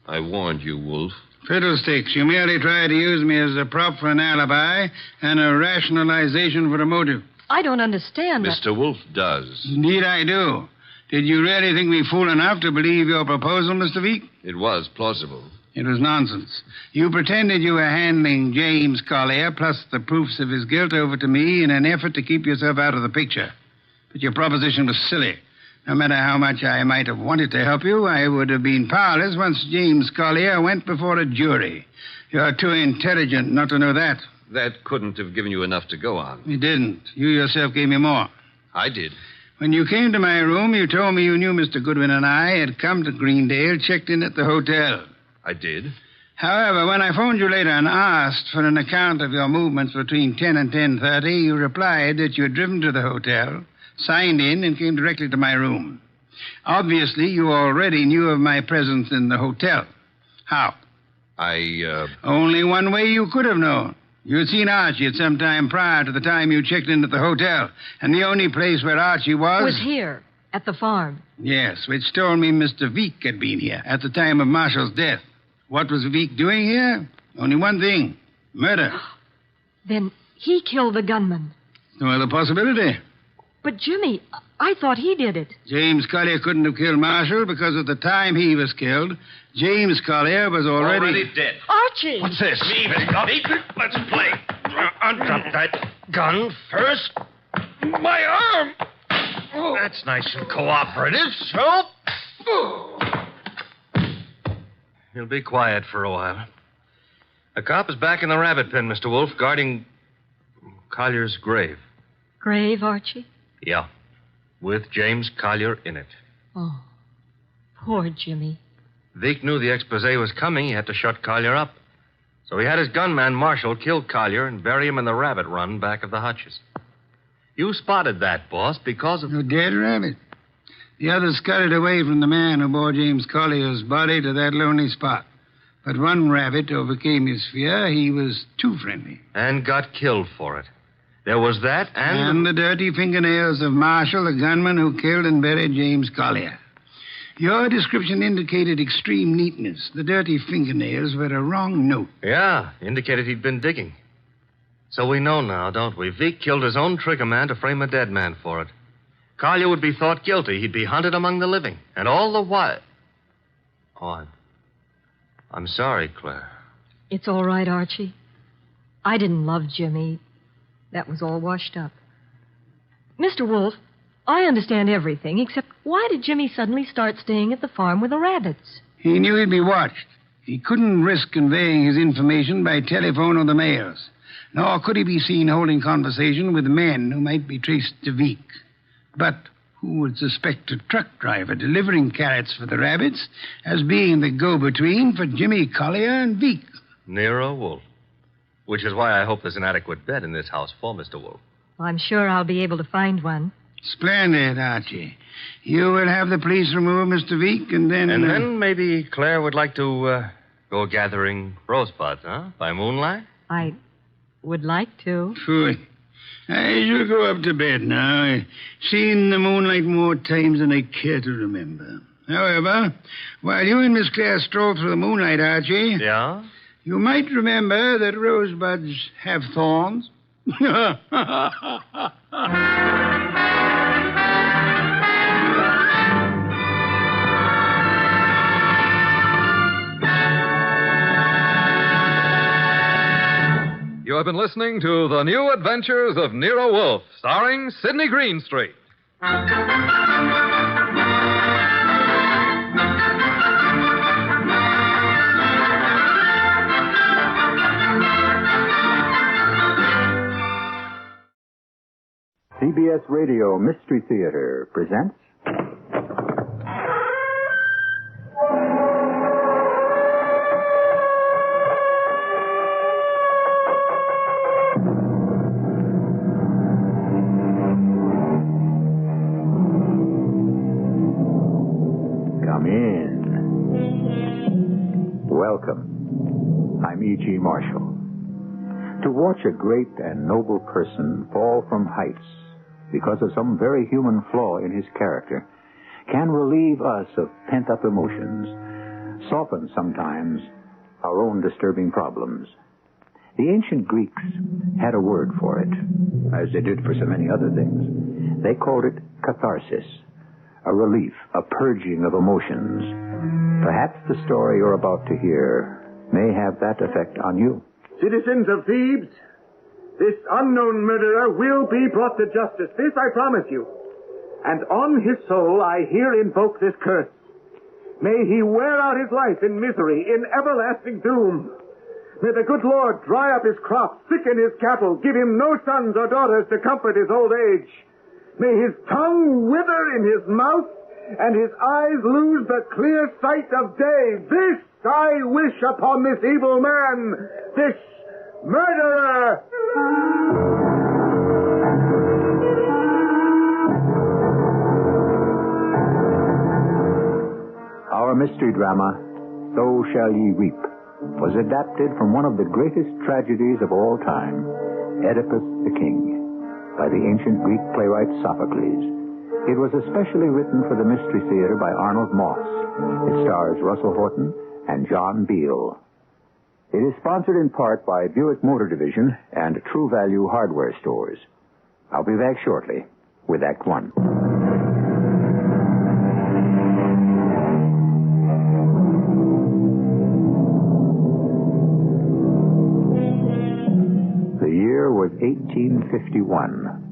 I warned you, Wolf. Fiddlesticks. You merely tried to use me as a prop for an alibi and a rationalization for a motive. I don't understand that. Mr. Wolf does. Indeed, I do. Did you really think me fool enough to believe your proposal, Mr. Veek? It was plausible. It was nonsense. You pretended you were handing James Collier, plus the proofs of his guilt, over to me in an effort to keep yourself out of the picture. But your proposition was silly. No matter how much I might have wanted to help you, I would have been powerless once James Collier went before a jury. You're too intelligent not to know that. That couldn't have given you enough to go on. It didn't. You yourself gave me more. I did. When you came to my room, you told me you knew Mr. Goodwin and I had come to Greendale, checked in at the hotel. I did. However, when I phoned you later and asked for an account of your movements between 10 and 10:30, you replied that you had driven to the hotel, signed in, and came directly to my room. Obviously, you already knew of my presence in the hotel. How? Only one way you could have known. You had seen Archie at some time prior to the time you checked in at the hotel. And the only place where Archie Was here, at the farm. Yes, which told me Mr. Veek had been here at the time of Marshall's death. What was Veek doing here? Only one thing. Murder. Then he killed the gunman. No other possibility. But, Jimmy, I thought he did it. James Collier couldn't have killed Marshall because at the time he was killed, James Collier was already dead. Archie! What's this? Leave it, Gummy. Let's play. Undrop that gun first. My arm! That's nice and cooperative, so... You'll be quiet for a while. A cop is back in the rabbit pen, Mr. Wolf, guarding Collier's grave. Grave, Archie? Yeah, with James Collier in it. Oh, poor Jimmy. Veek knew the expose was coming. He had to shut Collier up. So he had his gunman, Marshall, kill Collier and bury him in the rabbit run back of the hutches. You spotted that, boss, because of... A dead rabbit. The others scuttled away from the man who bore James Collier's body to that lonely spot. But one rabbit overcame his fear. He was too friendly. And got killed for it. There was that And the dirty fingernails of Marshall, the gunman who killed and buried James Collier. Your description indicated extreme neatness. The dirty fingernails were a wrong note. Yeah, indicated he'd been digging. So we know now, don't we? Veek killed his own trigger man to frame a dead man for it. Collier would be thought guilty. He'd be hunted among the living. And all the while... Oh, I'm sorry, Claire. It's all right, Archie. I didn't love Jimmy. That was all washed up. Mr. Wolf, I understand everything, except why did Jimmy suddenly start staying at the farm with the rabbits? He knew he'd be watched. He couldn't risk conveying his information by telephone or the mails. Nor could he be seen holding conversation with men who might be traced to Veek. But who would suspect a truck driver delivering carrots for the rabbits as being the go-between for Jimmy Collier and Veek? Nero Wolf. Which is why I hope there's an adequate bed in this house for Mr. Wolf. Well, I'm sure I'll be able to find one. Splendid, Archie. You will have the police remove Mr. Veek, and then... And then maybe Claire would like to go gathering rosebuds, huh? By moonlight? I would like to. Good. I shall go up to bed now. I've seen the moonlight more times than I care to remember. However, while you and Miss Claire stroll through the moonlight, Archie... Yeah? You might remember that rosebuds have thorns. You have been listening to The New Adventures of Nero Wolfe, starring Sidney Greenstreet. CBS Radio Mystery Theater presents... Come in. Welcome. I'm E.G. Marshall. To watch a great and noble person fall from heights because of some very human flaw in his character can relieve us of pent-up emotions, soften sometimes our own disturbing problems. The ancient Greeks had a word for it, as they did for so many other things. They called it catharsis, a relief, a purging of emotions. Perhaps the story you're about to hear may have that effect on you. Citizens of Thebes, this unknown murderer will be brought to justice. This I promise you. And on his soul I here invoke this curse. May he wear out his life in misery, in everlasting doom. May the good Lord dry up his crops, sicken his cattle, give him no sons or daughters to comfort his old age. May his tongue wither in his mouth, and his eyes lose the clear sight of day. This I wish upon this evil man, this murderer! Our mystery drama, So Shall Ye Reap, was adapted from one of the greatest tragedies of all time, Oedipus the King, by the ancient Greek playwright Sophocles. It was especially written for the Mystery Theater by Arnold Moss. It stars Russell Horton and John Beale. It is sponsored in part by Buick Motor Division and True Value Hardware Stores. I'll be back shortly with Act One. The year was 1851.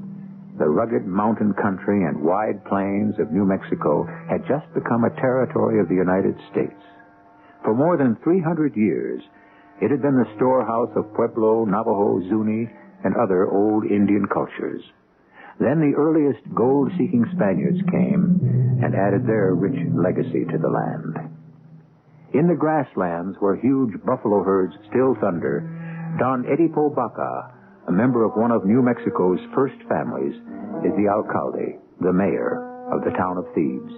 The rugged mountain country and wide plains of New Mexico had just become a territory of the United States. For more than 300 years, it had been the storehouse of Pueblo, Navajo, Zuni, and other old Indian cultures. Then the earliest gold-seeking Spaniards came and added their rich legacy to the land. In the grasslands where huge buffalo herds still thunder, Don Edipo Baca, a member of one of New Mexico's first families, is the alcalde, the mayor of the town of Thebes.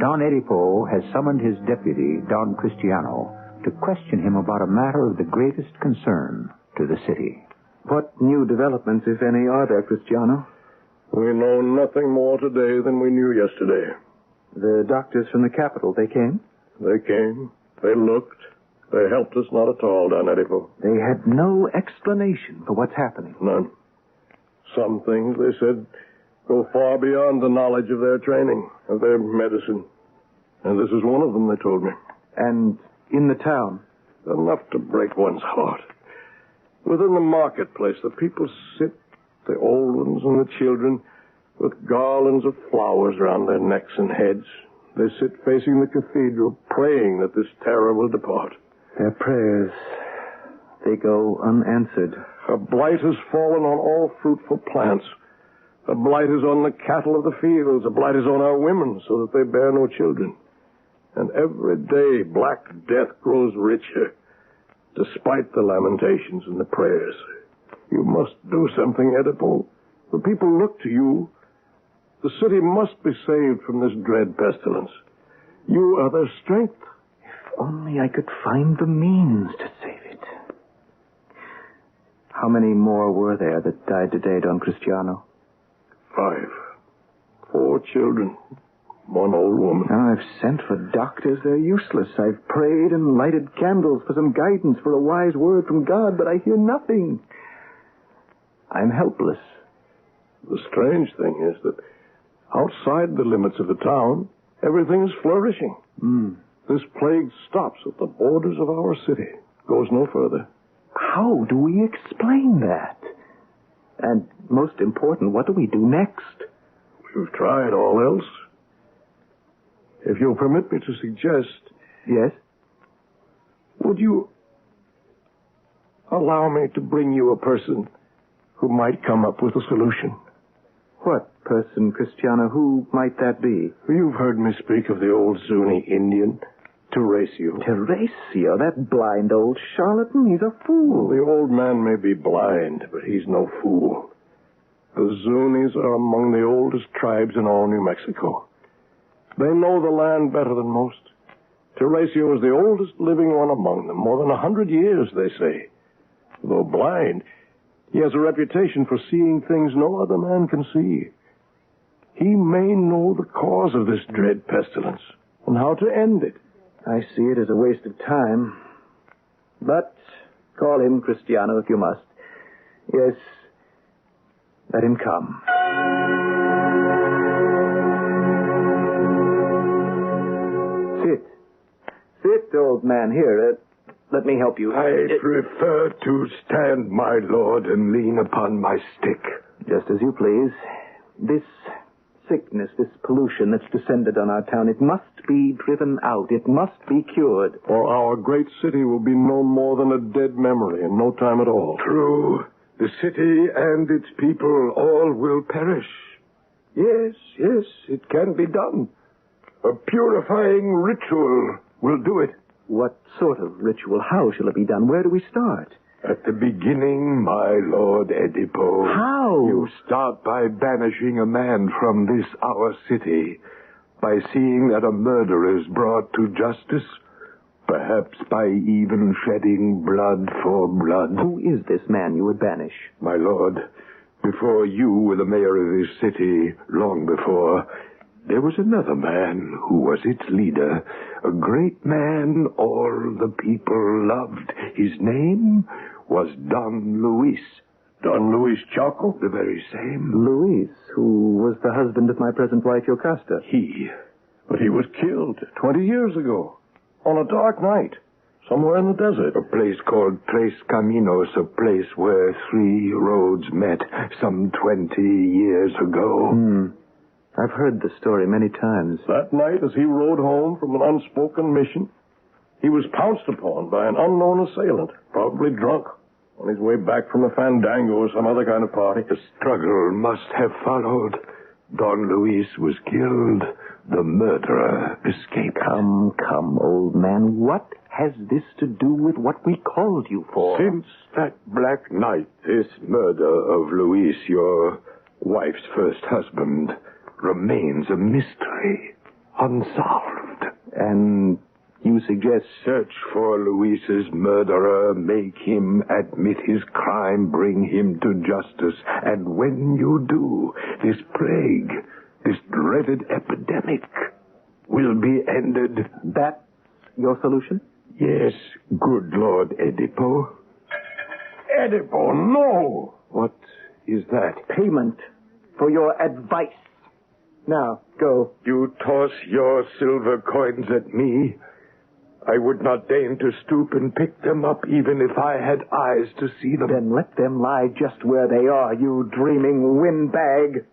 Don Edipo has summoned his deputy, Don Cristiano, to question him about a matter of the greatest concern to the city. What new developments, if any, are there, Cristiano? We know nothing more today than we knew yesterday. The doctors from the capital, they came? They came. They looked. They helped us not at all, Don Edipo. They had no explanation for what's happening. None. Some things, they said, go far beyond the knowledge of their training, of their medicine. And this is one of them, they told me. And in the town? Enough to break one's heart. Within the marketplace, the people sit, the old ones and the children, with garlands of flowers around their necks and heads. They sit facing the cathedral, praying that this terror will depart. Their prayers, they go unanswered. A blight has fallen on all fruitful plants. A blight is on the cattle of the fields. A blight is on our women, so that they bear no children. And every day Black Death grows richer, despite the lamentations and the prayers. You must do something, Edipo. The people look to you. The city must be saved from this dread pestilence. You are their strength. If only I could find the means to save it. How many more were there that died today, Don Cristiano? 5. 4 children. 1 old woman. I've sent for doctors. They're useless. I've prayed and lighted candles for some guidance, for a wise word from God, but I hear nothing. I'm helpless. The strange thing is that outside the limits of the town, everything's flourishing. This plague stops at the borders of our city. Goes no further. How do we explain that? And most important, what do we do next? We've tried all else. If you'll permit me to suggest... Yes? Would you allow me to bring you a person who might come up with a solution? What person, Cristiano? Who might that be? You've heard me speak of the old Zuni Indian, Teresio. Teresio, that blind old charlatan. He's a fool. The old man may be blind, but he's no fool. The Zunis are among the oldest tribes in all New Mexico. They know the land better than most. Teresio is the oldest living one among them, more than 100 years, they say. Though blind, he has a reputation for seeing things no other man can see. He may know the cause of this dread pestilence and how to end it. I see it as a waste of time. But call him Cristiano if you must. Yes, let him come. Sit, old man. Here, let me help you. I prefer to stand, my lord, and lean upon my stick. Just as you please. This sickness, this pollution that's descended on our town, it must be driven out. It must be cured. Or our great city will be no more than a dead memory in no time at all. True. The city and its people all will perish. Yes, it can be done. A purifying ritual will do it. What sort of ritual? How shall it be done? Where do we start? At the beginning, my lord Edipo. How? You start by banishing a man from this our city, by seeing that a murderer is brought to justice, Perhaps by even shedding blood for blood. Who is this man you would banish? My lord, before you were the mayor of this city, long before, there was another man who was its leader. A great man all the people loved. His name was Don Luis. Don Luis Chaco? The very same. Luis, who was the husband of my present wife, Yocasta. But he was killed 20 years ago. On a dark night, somewhere in the desert. A place called Tres Caminos, a place where 3 roads met some 20 years ago. I've heard the story many times. That night, as he rode home from an unspoken mission, he was pounced upon by an unknown assailant, probably drunk, on his way back from a fandango or some other kind of party. A struggle must have followed. Don Luis was killed. The murderer escaped. Come, old man. What has this to do with what we called you for? Since that black night, this murder of Luis, your wife's first husband, remains a mystery, unsolved. And you suggest... Search for Luis's murderer, make him admit his crime, bring him to justice, and when you do, this plague, this dreaded epidemic, will be ended. That's your solution? Yes, good Lord Edipo. Edipo, no! What is that? Payment for your advice. Now, go. You toss your silver coins at me. I would not deign to stoop and pick them up even if I had eyes to see them. Then let them lie just where they are, you dreaming windbag.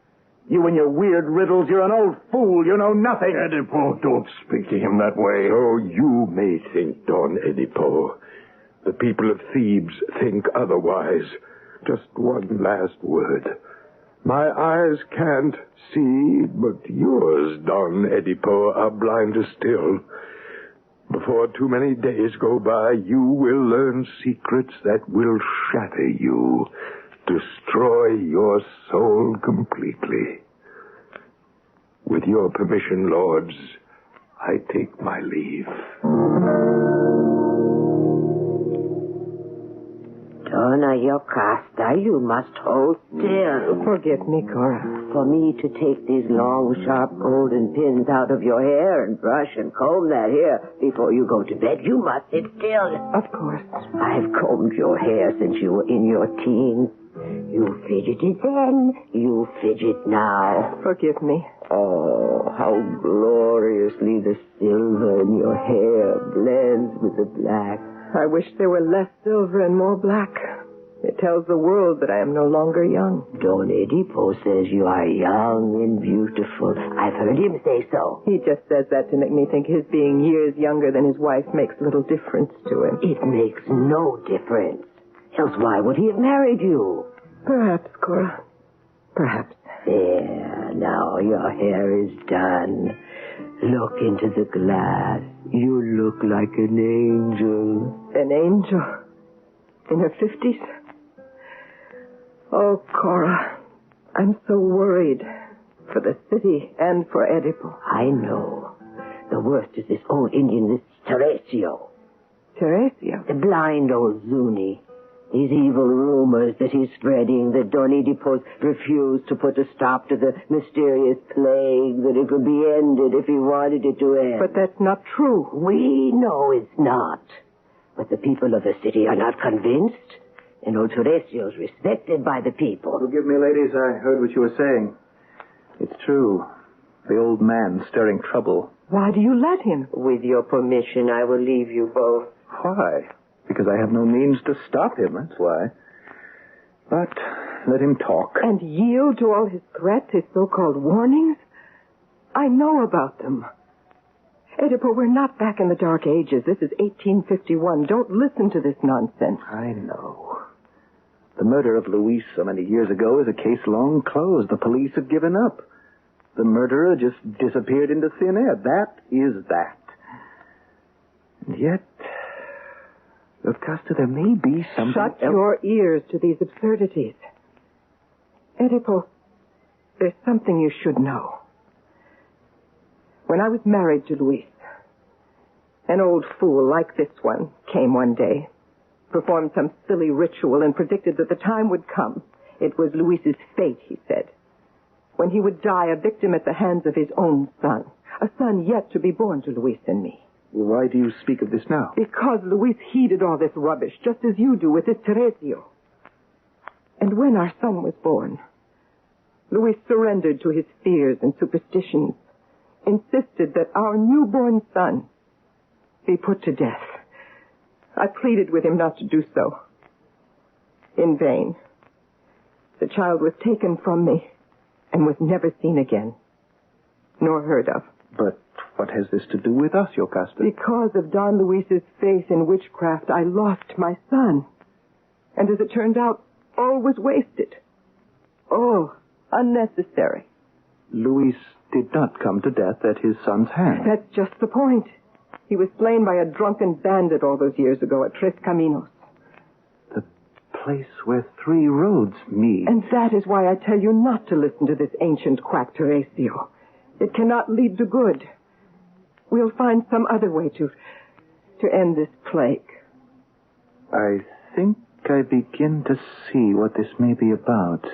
You and your weird riddles, you're an old fool. You know nothing. Edipo, don't speak to him that way. Oh, you may think, Don Edipo. The people of Thebes think otherwise. Just one last word. My eyes can't see, but yours, Don Edipo, are blinder still. Before too many days go by, you will learn secrets that will shatter you, destroy your soul completely. With your permission, lords, I take my leave. Donna Yocasta, you must hold still. Forgive me, Cora. For me to take these long, sharp golden pins out of your hair and brush and comb that hair before you go to bed, you must sit still. Of course. I've combed your hair since you were in your teens. You fidgeted then, you fidget now. Forgive me. Oh, how gloriously the silver in your hair blends with the black. I wish there were less silver and more black. It tells the world that I am no longer young. Don Edipo says you are young and beautiful. I've heard him say so. He just says that to make me think his being years younger than his wife makes little difference to him. It makes no difference. Else why would he have married you? Perhaps, Cora. Perhaps. There, now your hair is done. Look into the glass. You look like an angel. An angel? In her 50s? Oh, Cora, I'm so worried for the city and for Edipo. I know. The worst is this old Indian, this Teresio. Teresio? The blind old Zuni. These evil rumors that he's spreading, that Don Edipo refused to put a stop to the mysterious plague, that it would be ended if he wanted it to end. But that's not true. We know it's not. But the people of the city are not convinced. And old Teresio's respected by the people. Forgive me, ladies, I heard what you were saying. It's true. The old man stirring trouble. Why do you let him? With your permission, I will leave you both. Why? Because I have no means to stop him, that's why. But let him talk. And yield to all his threats, his so-called warnings? I know about them. Edipo, we're not back in the Dark Ages. This is 1851. Don't listen to this nonsense. I know. The murder of Luis so many years ago is a case long closed. The police have given up. The murderer just disappeared into thin air. That is that. And yet... Yocasta, there may be something Shut else. your ears to these absurdities. Edipo, there's something you should know. When I was married to Luis, An old fool like this one came one day, performed some silly ritual, and predicted that the time would come. It was Luis's fate, he said, when he would die a victim at the hands of his own son, a son yet to be born to Luis and me. Why do you speak of this now? Because Luis heeded all this rubbish, just as you do with this Teresio. And when our son was born, Luis surrendered to his fears and superstitions, insisted that our newborn son be put to death. I pleaded with him not to do so. In vain. The child was taken from me and was never seen again, nor heard of. But what has this to do with us, Yocasta? Because of Don Luis's faith in witchcraft, I lost my son. And as it turned out, all was wasted. All unnecessary. Luis did not come to death at his son's hand. That's just the point. He was slain by a drunken bandit all those years ago at Tres Caminos. The place where 3 roads meet. And that is why I tell you not to listen to this ancient quack Teresio. It cannot lead to good. We'll find some other way to end this plague. I think I begin to see what this may be about.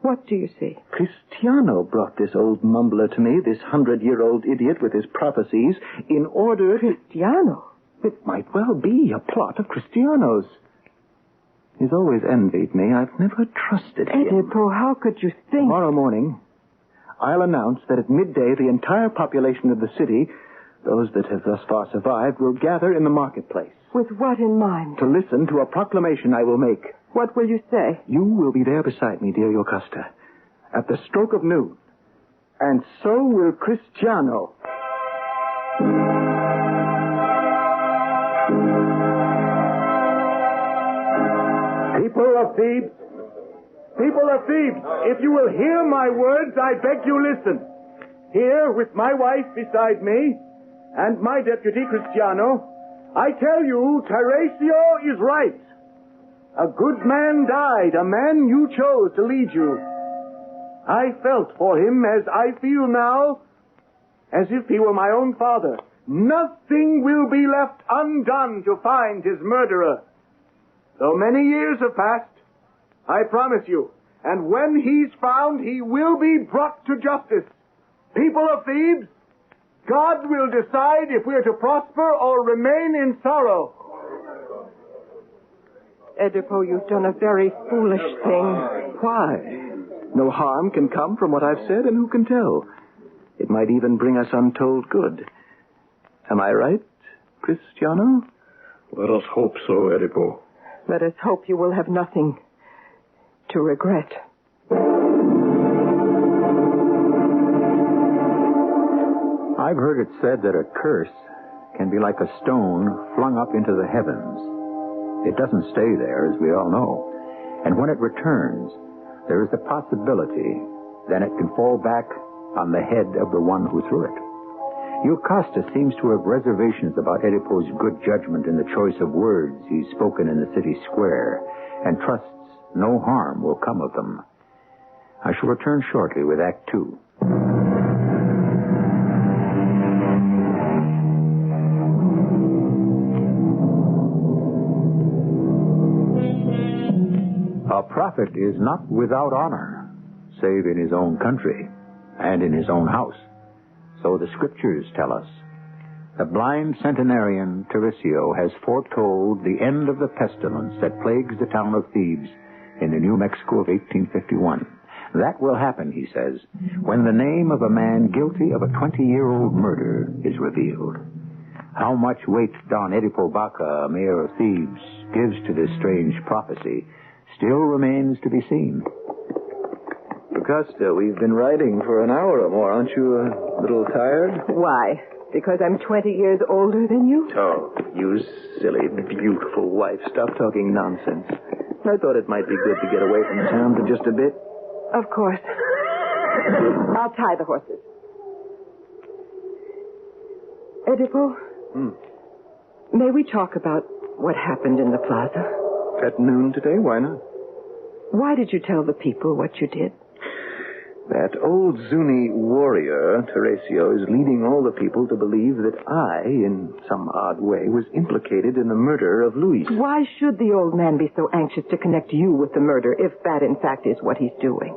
What do you see? Cristiano brought this old mumbler to me, this 100-year-old idiot with his prophecies, in order... Cristiano? It might well be a plot of Cristiano's. He's always envied me. I've never trusted him. Edipo, how could you think... Tomorrow morning, I'll announce that at midday the entire population of the city, those that have thus far survived, will gather in the marketplace. With what in mind? To listen to a proclamation I will make. What will you say? You will be there beside me, dear Yocasta, at the stroke of noon. And so will Cristiano. People of Thebes, if you will hear my words, I beg you listen. Here, with my wife beside me, and my deputy, Cristiano, I tell you, Teresio is right. A good man died, a man you chose to lead you. I felt for him as I feel now, as if he were my own father. Nothing will be left undone to find his murderer. Though many years have passed, I promise you, and when he's found, he will be brought to justice. People of Thebes, God will decide if we're to prosper or remain in sorrow. Edipo, you've done a very foolish thing. Why? No harm can come from what I've said, and who can tell? It might even bring us untold good. Am I right, Cristiano? Let us hope so, Edipo. Let us hope you will have nothing to regret. I've heard it said that a curse can be like a stone flung up into the heavens. It doesn't stay there, as we all know. And when it returns, there is the possibility that it can fall back on the head of the one who threw it. Yocasta seems to have reservations about Edipo's good judgment in the choice of words he's spoken in the city square, and trusts no harm will come of them. I shall return shortly with Act 2. A prophet is not without honor, save in his own country and in his own house. So the scriptures tell us. The blind centenarian Teresio has foretold the end of the pestilence that plagues the town of Thebes in the New Mexico of 1851. That will happen, he says, when the name of a man guilty of a 20-year-old murder is revealed. How much weight Don Edipo Baca, mayor of Thebes, gives to this strange prophecy still remains to be seen. Augusta, we've been riding for an hour or more. Aren't you a little tired? Why? Because I'm 20 years older than you? Oh, you silly, beautiful wife. Stop talking nonsense. I thought it might be good to get away from town for just a bit. Of course. I'll tie the horses. Edipo, may we talk about what happened in the plaza? At noon today? Why not? Why did you tell the people what you did? That old Zuni warrior, Teresio, is leading all the people to believe that I, in some odd way, was implicated in the murder of Luis. Why should the old man be so anxious to connect you with the murder, if that, in fact, is what he's doing?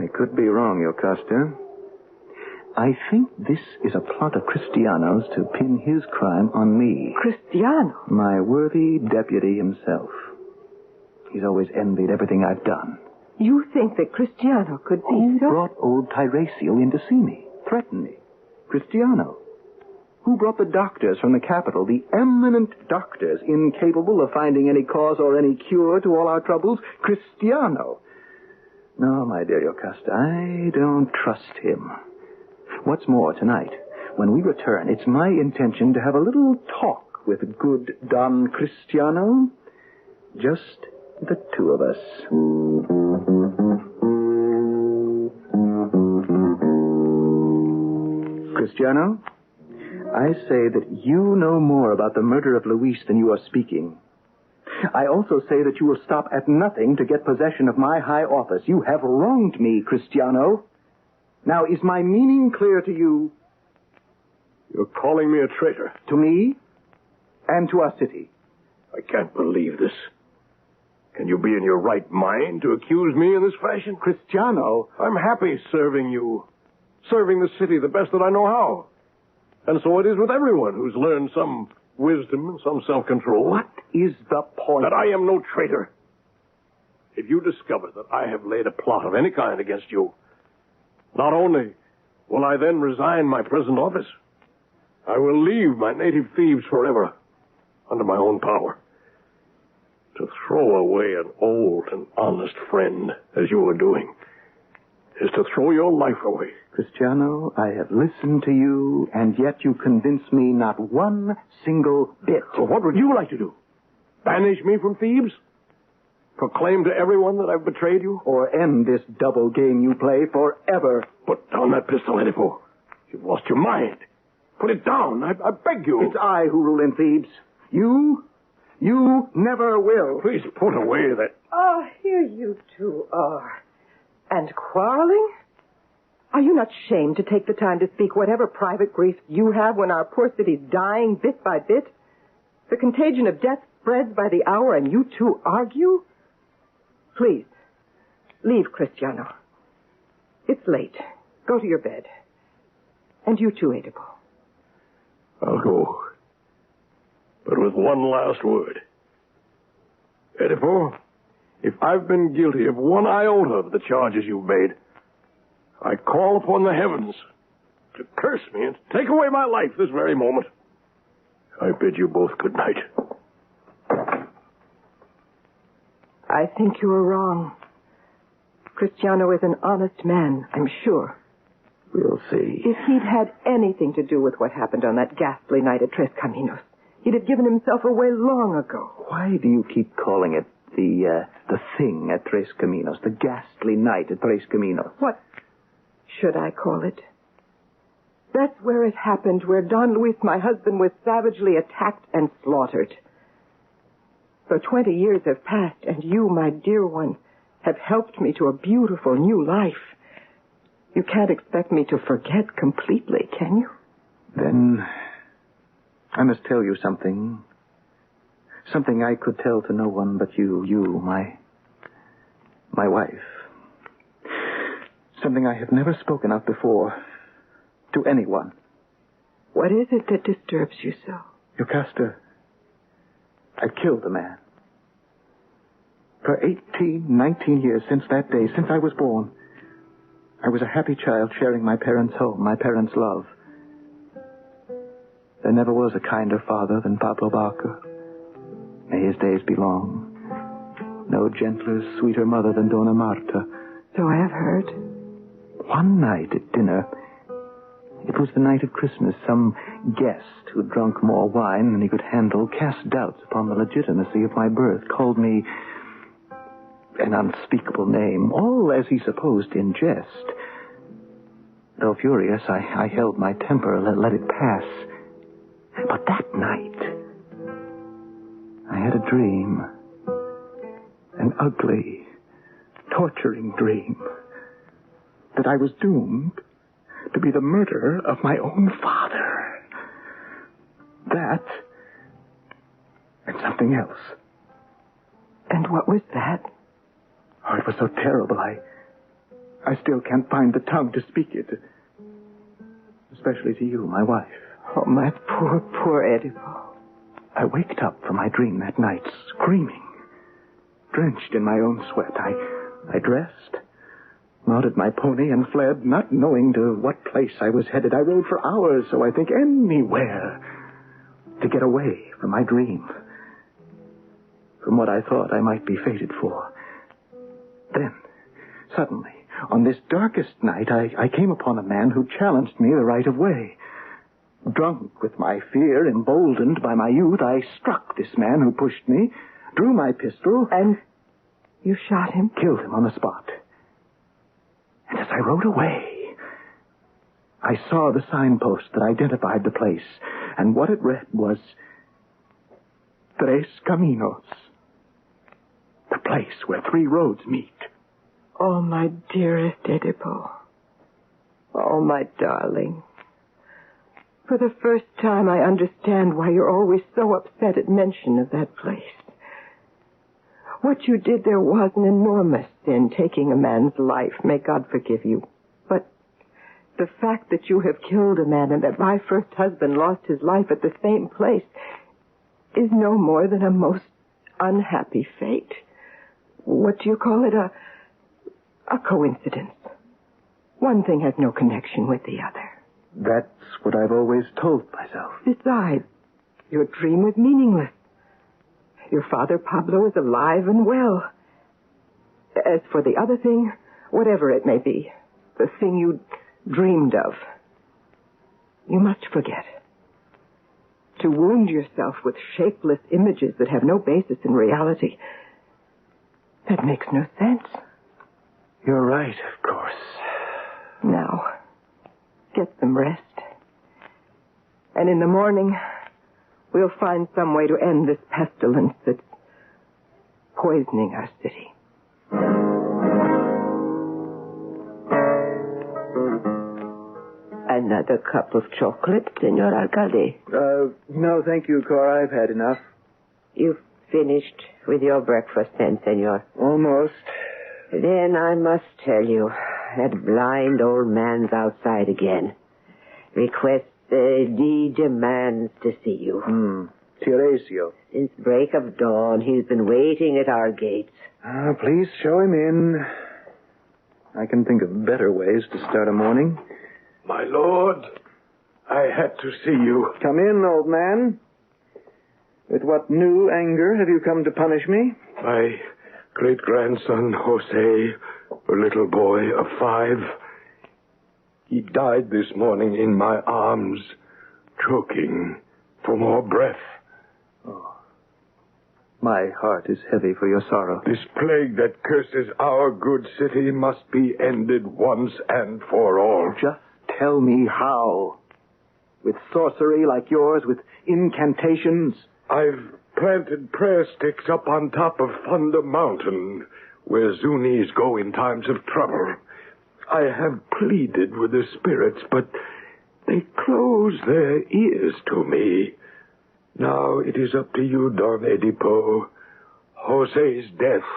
I could be wrong, Yocasta. I think this is a plot of Cristiano's to pin his crime on me. Cristiano? My worthy deputy himself. He's always envied everything I've done. You think that Cristiano could be Who so... brought old Teresio in to see me? Threaten me? Cristiano. Who brought the doctors from the capital, the eminent doctors incapable of finding any cause or any cure to all our troubles? Cristiano. No, my dear Yocasta, I don't trust him. What's more, tonight, when we return, it's my intention to have a little talk with good Don Cristiano. Just the two of us. Cristiano, I say that you know more about the murder of Luis than you are speaking. I also say that you will stop at nothing to get possession of my high office. You have wronged me, Cristiano. Now, is my meaning clear to you? You're calling me a traitor. To me and to our city. I can't believe this. Can you be in your right mind to accuse me in this fashion? Cristiano. I'm happy serving you. Serving the city the best that I know how. And so it is with everyone who's learned some wisdom and some self-control. What is the point? That I am no traitor. If you discover that I have laid a plot of any kind against you, not only will I then resign my present office, I will leave my native Thebes forever under my own power. To throw away an old and honest friend, as you are doing, is to throw your life away. Cristiano, I have listened to you, and yet you convince me not one single bit. So what would you like to do? Banish me from Thebes? Proclaim to everyone that I've betrayed you? Or end this double game you play forever. Put down that pistol, Edipo. You've lost your mind. Put it down. I beg you. It's I who rule in Thebes. You never will. Please put away that... Oh, here you two are. And quarreling? Are you not ashamed to take the time to speak whatever private grief you have when our poor city's dying bit by bit? The contagion of death spreads by the hour and you two argue? Please, leave, Cristiano. It's late. Go to your bed. And you too, Edipo. I'll go. But with one last word. Edipo, if I've been guilty of one iota of the charges you've made, I call upon the heavens to curse me and take away my life this very moment. I bid you both good night. I think you are wrong. Cristiano is an honest man, I'm sure. We'll see. If he'd had anything to do with what happened on that ghastly night at Tres Caminos, he'd have given himself away long ago. Why do you keep calling it the thing at Tres Caminos, the ghastly night at Tres Caminos? What should I call it? That's where it happened, where Don Luis, my husband, was savagely attacked and slaughtered. So 20 years have passed, and you, my dear one, have helped me to a beautiful new life. You can't expect me to forget completely, can you? Then I must tell you something. Something I could tell to no one but you, my wife. Something I have never spoken of before to anyone. What is it that disturbs you so? Yocasta, I killed a man. For 18, 19 years since that day, since I was born, I was a happy child sharing my parents' home, my parents' love. There never was a kinder father than Pablo Barca. May his days be long. No gentler, sweeter mother than Dona Marta. So I have heard. One night at dinner, it was the night of Christmas, some guest who drunk more wine than he could handle cast doubts upon the legitimacy of my birth, called me an unspeakable name, all as he supposed in jest. Though furious, I held my temper, let it pass. But that night, I had a dream. An ugly, torturing dream. that I was doomed to be the murderer of my own father. That and something else. And what was that? Oh, it was so terrible. I still can't find the tongue to speak it. Especially to you, my wife. Oh, my poor Edipo. I waked up from my dream that night, screaming, drenched in my own sweat. I dressed, mounted my pony, and fled, not knowing to what place I was headed. I rode for hours, so I think anywhere, to get away from my dream, from what I thought I might be fated for. Then, suddenly, on this darkest night, I came upon a man who challenged me the right of way. Drunk with my fear, emboldened by my youth, I struck this man who pushed me, drew my pistol, and you shot him? Killed him on the spot. And as I rode away, I saw the signpost that identified the place, and what it read was Tres Caminos, the place where 3 roads meet. Oh, my dearest Edipo. Oh, my darling. For the first time, I understand why you're always so upset at mention of that place. What you did there was an enormous sin, taking a man's life. May God forgive you. But the fact that you have killed a man and that my first husband lost his life at the same place is no more than a most unhappy fate. What do you call it? A coincidence. One thing has no connection with the other. That's what I've always told myself. Besides, your dream was meaningless. Your father, Pablo, is alive and well. As for the other thing, whatever it may be, the thing you dreamed of, you must forget. To wound yourself with shapeless images that have no basis in reality, that makes no sense. You're right, of course. Now, get some rest. And in the morning, we'll find some way to end this pestilence that's poisoning our city. Another cup of chocolate, Senor Alcalde? No, thank you, Cora. I've had enough. You've finished with your breakfast then, Senor? Almost. Then I must tell you, that blind old man's outside again. Requests, demands to see you. Teresio. Since break of dawn, he's been waiting at our gates. Please show him in. I can think of better ways to start a morning. My lord, I had to see you. Come in, old man. With what new anger have you come to punish me? My great-grandson, Jose, a little boy of 5, he died this morning in my arms, choking for more breath. Oh. My heart is heavy for your sorrow. This plague that curses our good city must be ended once and for all. Just tell me how. With sorcery like yours, with incantations? I've planted prayer sticks up on top of Thunder Mountain, where Zunis go in times of trouble. I have pleaded with the spirits, but they close their ears to me. Now it is up to you, Don Edipo. Jose's death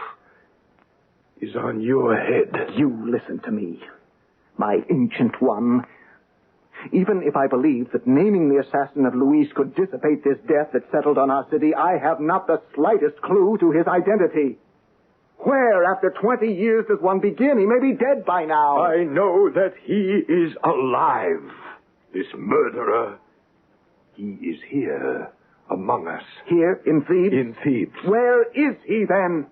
is on your head. You listen to me, my ancient one. Even if I believe that naming the assassin of Luis could dissipate this death that settled on our city, I have not the slightest clue to his identity. Where, after 20 years, does one begin? He may be dead by now. I know that he is alive. This murderer, he is here among us. Here, in Thebes? In Thebes. Where is he, then?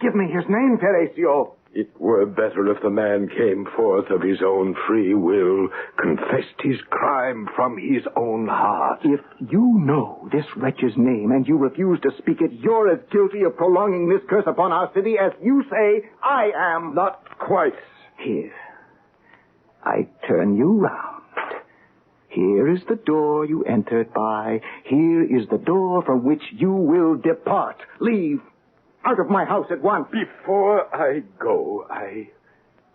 Give me his name, Teresio. It were better if the man came forth of his own free will, confessed his crime from his own heart. If you know this wretch's name and you refuse to speak it, you're as guilty of prolonging this curse upon our city as you say I am. Not quite. Here, I turn you round. Here is the door you entered by. Here is the door from which you will depart. Leave. Out of my house at once. Before I go, I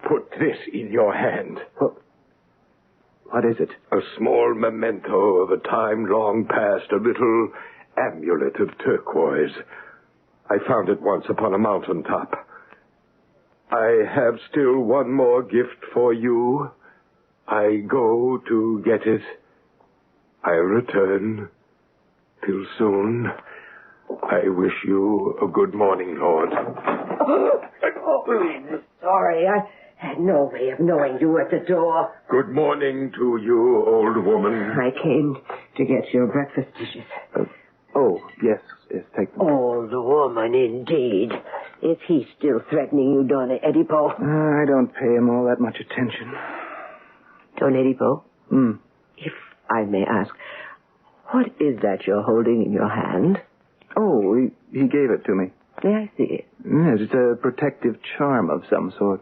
Put this in your hand. What is it? A small memento of a time long past, a little amulet of turquoise. I found it once upon a mountaintop. I have still one more gift for you. I go to get it. I'll return. Till soon. I wish you a good morning, Lord. I'm sorry. I had no way of knowing you were at the door. Good morning to you, old woman. I came to get your breakfast dishes. Yes, take them. Old woman, indeed. Is he still threatening you, Don Edipo? I don't pay him all that much attention. Don Edipo? If I may ask, what is that you're holding in your hand? Oh, he gave it to me. May I see it? Yes, it's a protective charm of some sort.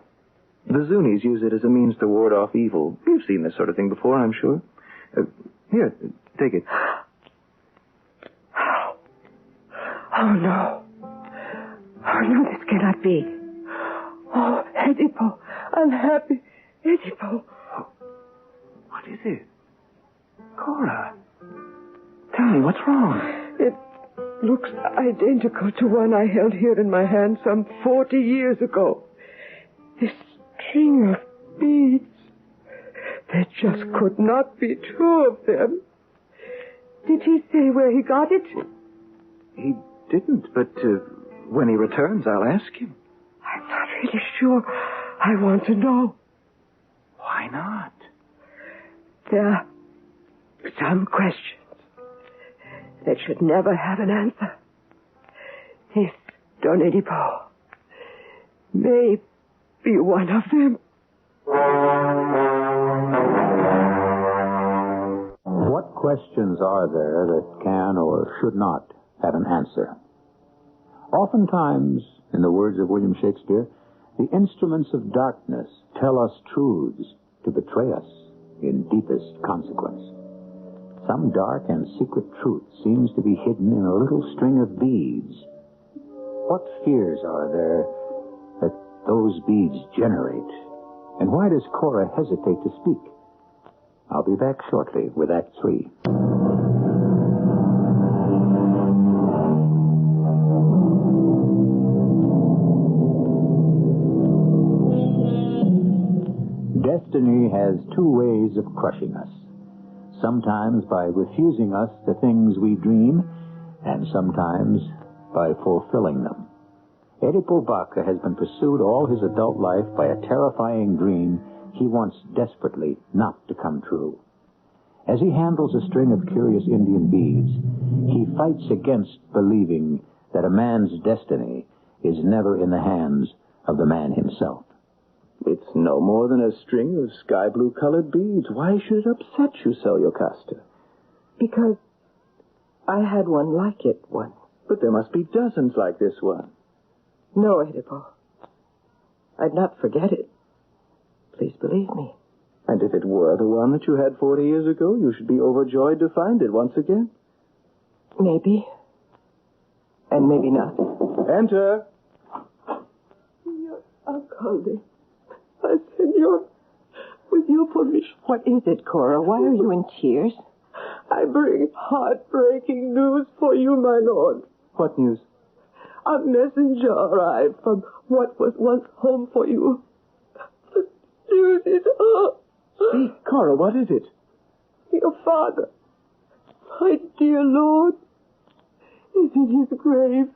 The Zunis use it as a means to ward off evil. You've seen this sort of thing before, I'm sure. Here, take it. Oh, no. Oh, no, this cannot be. Oh, Edipo, unhappy Edipo. What is it? Cora, tell me, what's wrong? It looks identical to one I held here in my hand some 40 years ago. This string of beads. There just could not be two of them. Did he say where he got it? He didn't, but when he returns, I'll ask him. I'm not really sure. I want to know. Why not? There are some questions that should never have an answer. This, Don Edipo, may be one of them. What questions are there that can or should not have an answer? Oftentimes, in the words of William Shakespeare, the instruments of darkness tell us truths to betray us in deepest consequence. Some dark and secret truth seems to be hidden in a little string of beads. What fears are there that those beads generate? And why does Cora hesitate to speak? I'll be back shortly with Act 3. Destiny has two ways of crushing us. Sometimes by refusing us the things we dream, and sometimes by fulfilling them. Edipo Baca has been pursued all his adult life by a terrifying dream he wants desperately not to come true. As he handles a string of curious Indian beads, he fights against believing that a man's destiny is never in the hands of the man himself. It's no more than a string of sky blue-colored beads. Why should it upset you so, Yocasta? Because I had one like it once. But there must be dozens like this one. No, Edipo. I'd not forget it. Please believe me. And if it were the one that you had 40 years ago, you should be overjoyed to find it once again. Maybe. And maybe not. Enter. Senor Alcalde. Senor, with your permission. What is it, Cora? Why are you in tears? I bring heartbreaking news for you, my lord. What news? A messenger arrived from what was once home for you. The news is... Speak, Cora, what is it? Your father, my dear lord, is in his grave.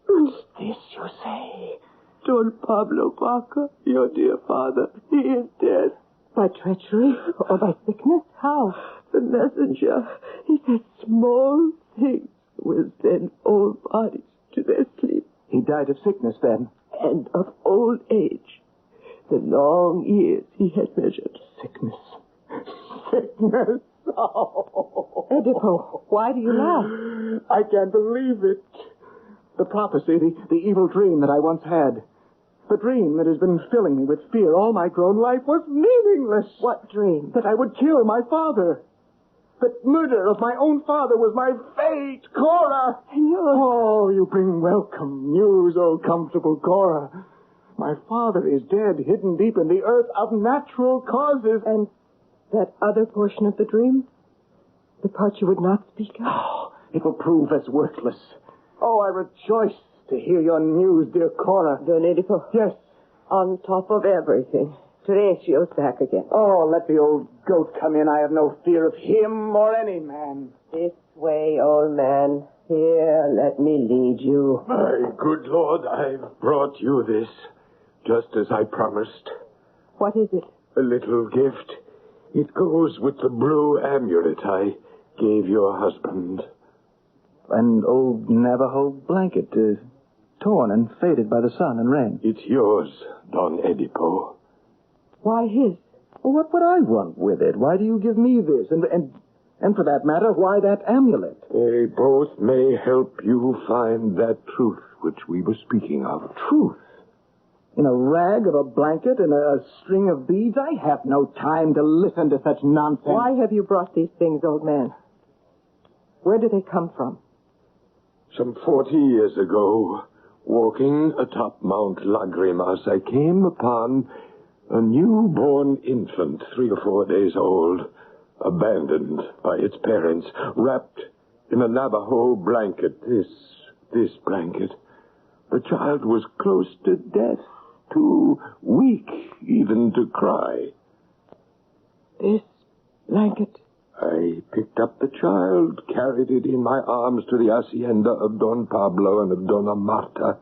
This you say? Don Pablo Baca, your dear father, he is dead. By treachery or by sickness? How? The messenger, he said small things will send old bodies to their sleep. He died of sickness, then? And of old age. The long years he had measured. Sickness. Sickness. Oh. Edipo, why do you laugh? I can't believe it. The prophecy, the evil dream that I once had. The dream that has been filling me with fear all my grown life was meaningless. What dream? That I would kill my father. That murder of my own father was my fate, Cora. Senor. Oh, you bring welcome news, oh comfortable Cora. My father is dead, hidden deep in the earth of natural causes. And that other portion of the dream? The part you would not speak of? Oh, it will prove as worthless. Oh, I rejoice to hear your news, dear Cora. Don Edipo. Yes. On top of everything, Terecio's back again. Oh, let the old goat come in. I have no fear of him or any man. This way, old man. Here, let me lead you. My good Lord, I've brought you this, just as I promised. What is it? A little gift. It goes with the blue amulet I gave your husband. An old Navajo blanket, torn and faded by the sun and rain. It's yours, Don Edipo. Why his? Well, what would I want with it? Why do you give me this? And for that matter, why that amulet? They both may help you find that truth which we were speaking of. Truth? In a rag of a blanket and a string of beads? I have no time to listen to such nonsense. Why have you brought these things, old man? Where do they come from? Some 40 years ago, walking atop Mount Lagrimas, I came upon a newborn infant, 3 or 4 days old, abandoned by its parents, wrapped in a Navajo blanket, this blanket. The child was close to death, too weak even to cry. This blanket? I picked up the child, carried it in my arms to the hacienda of Don Pablo and of Dona Marta.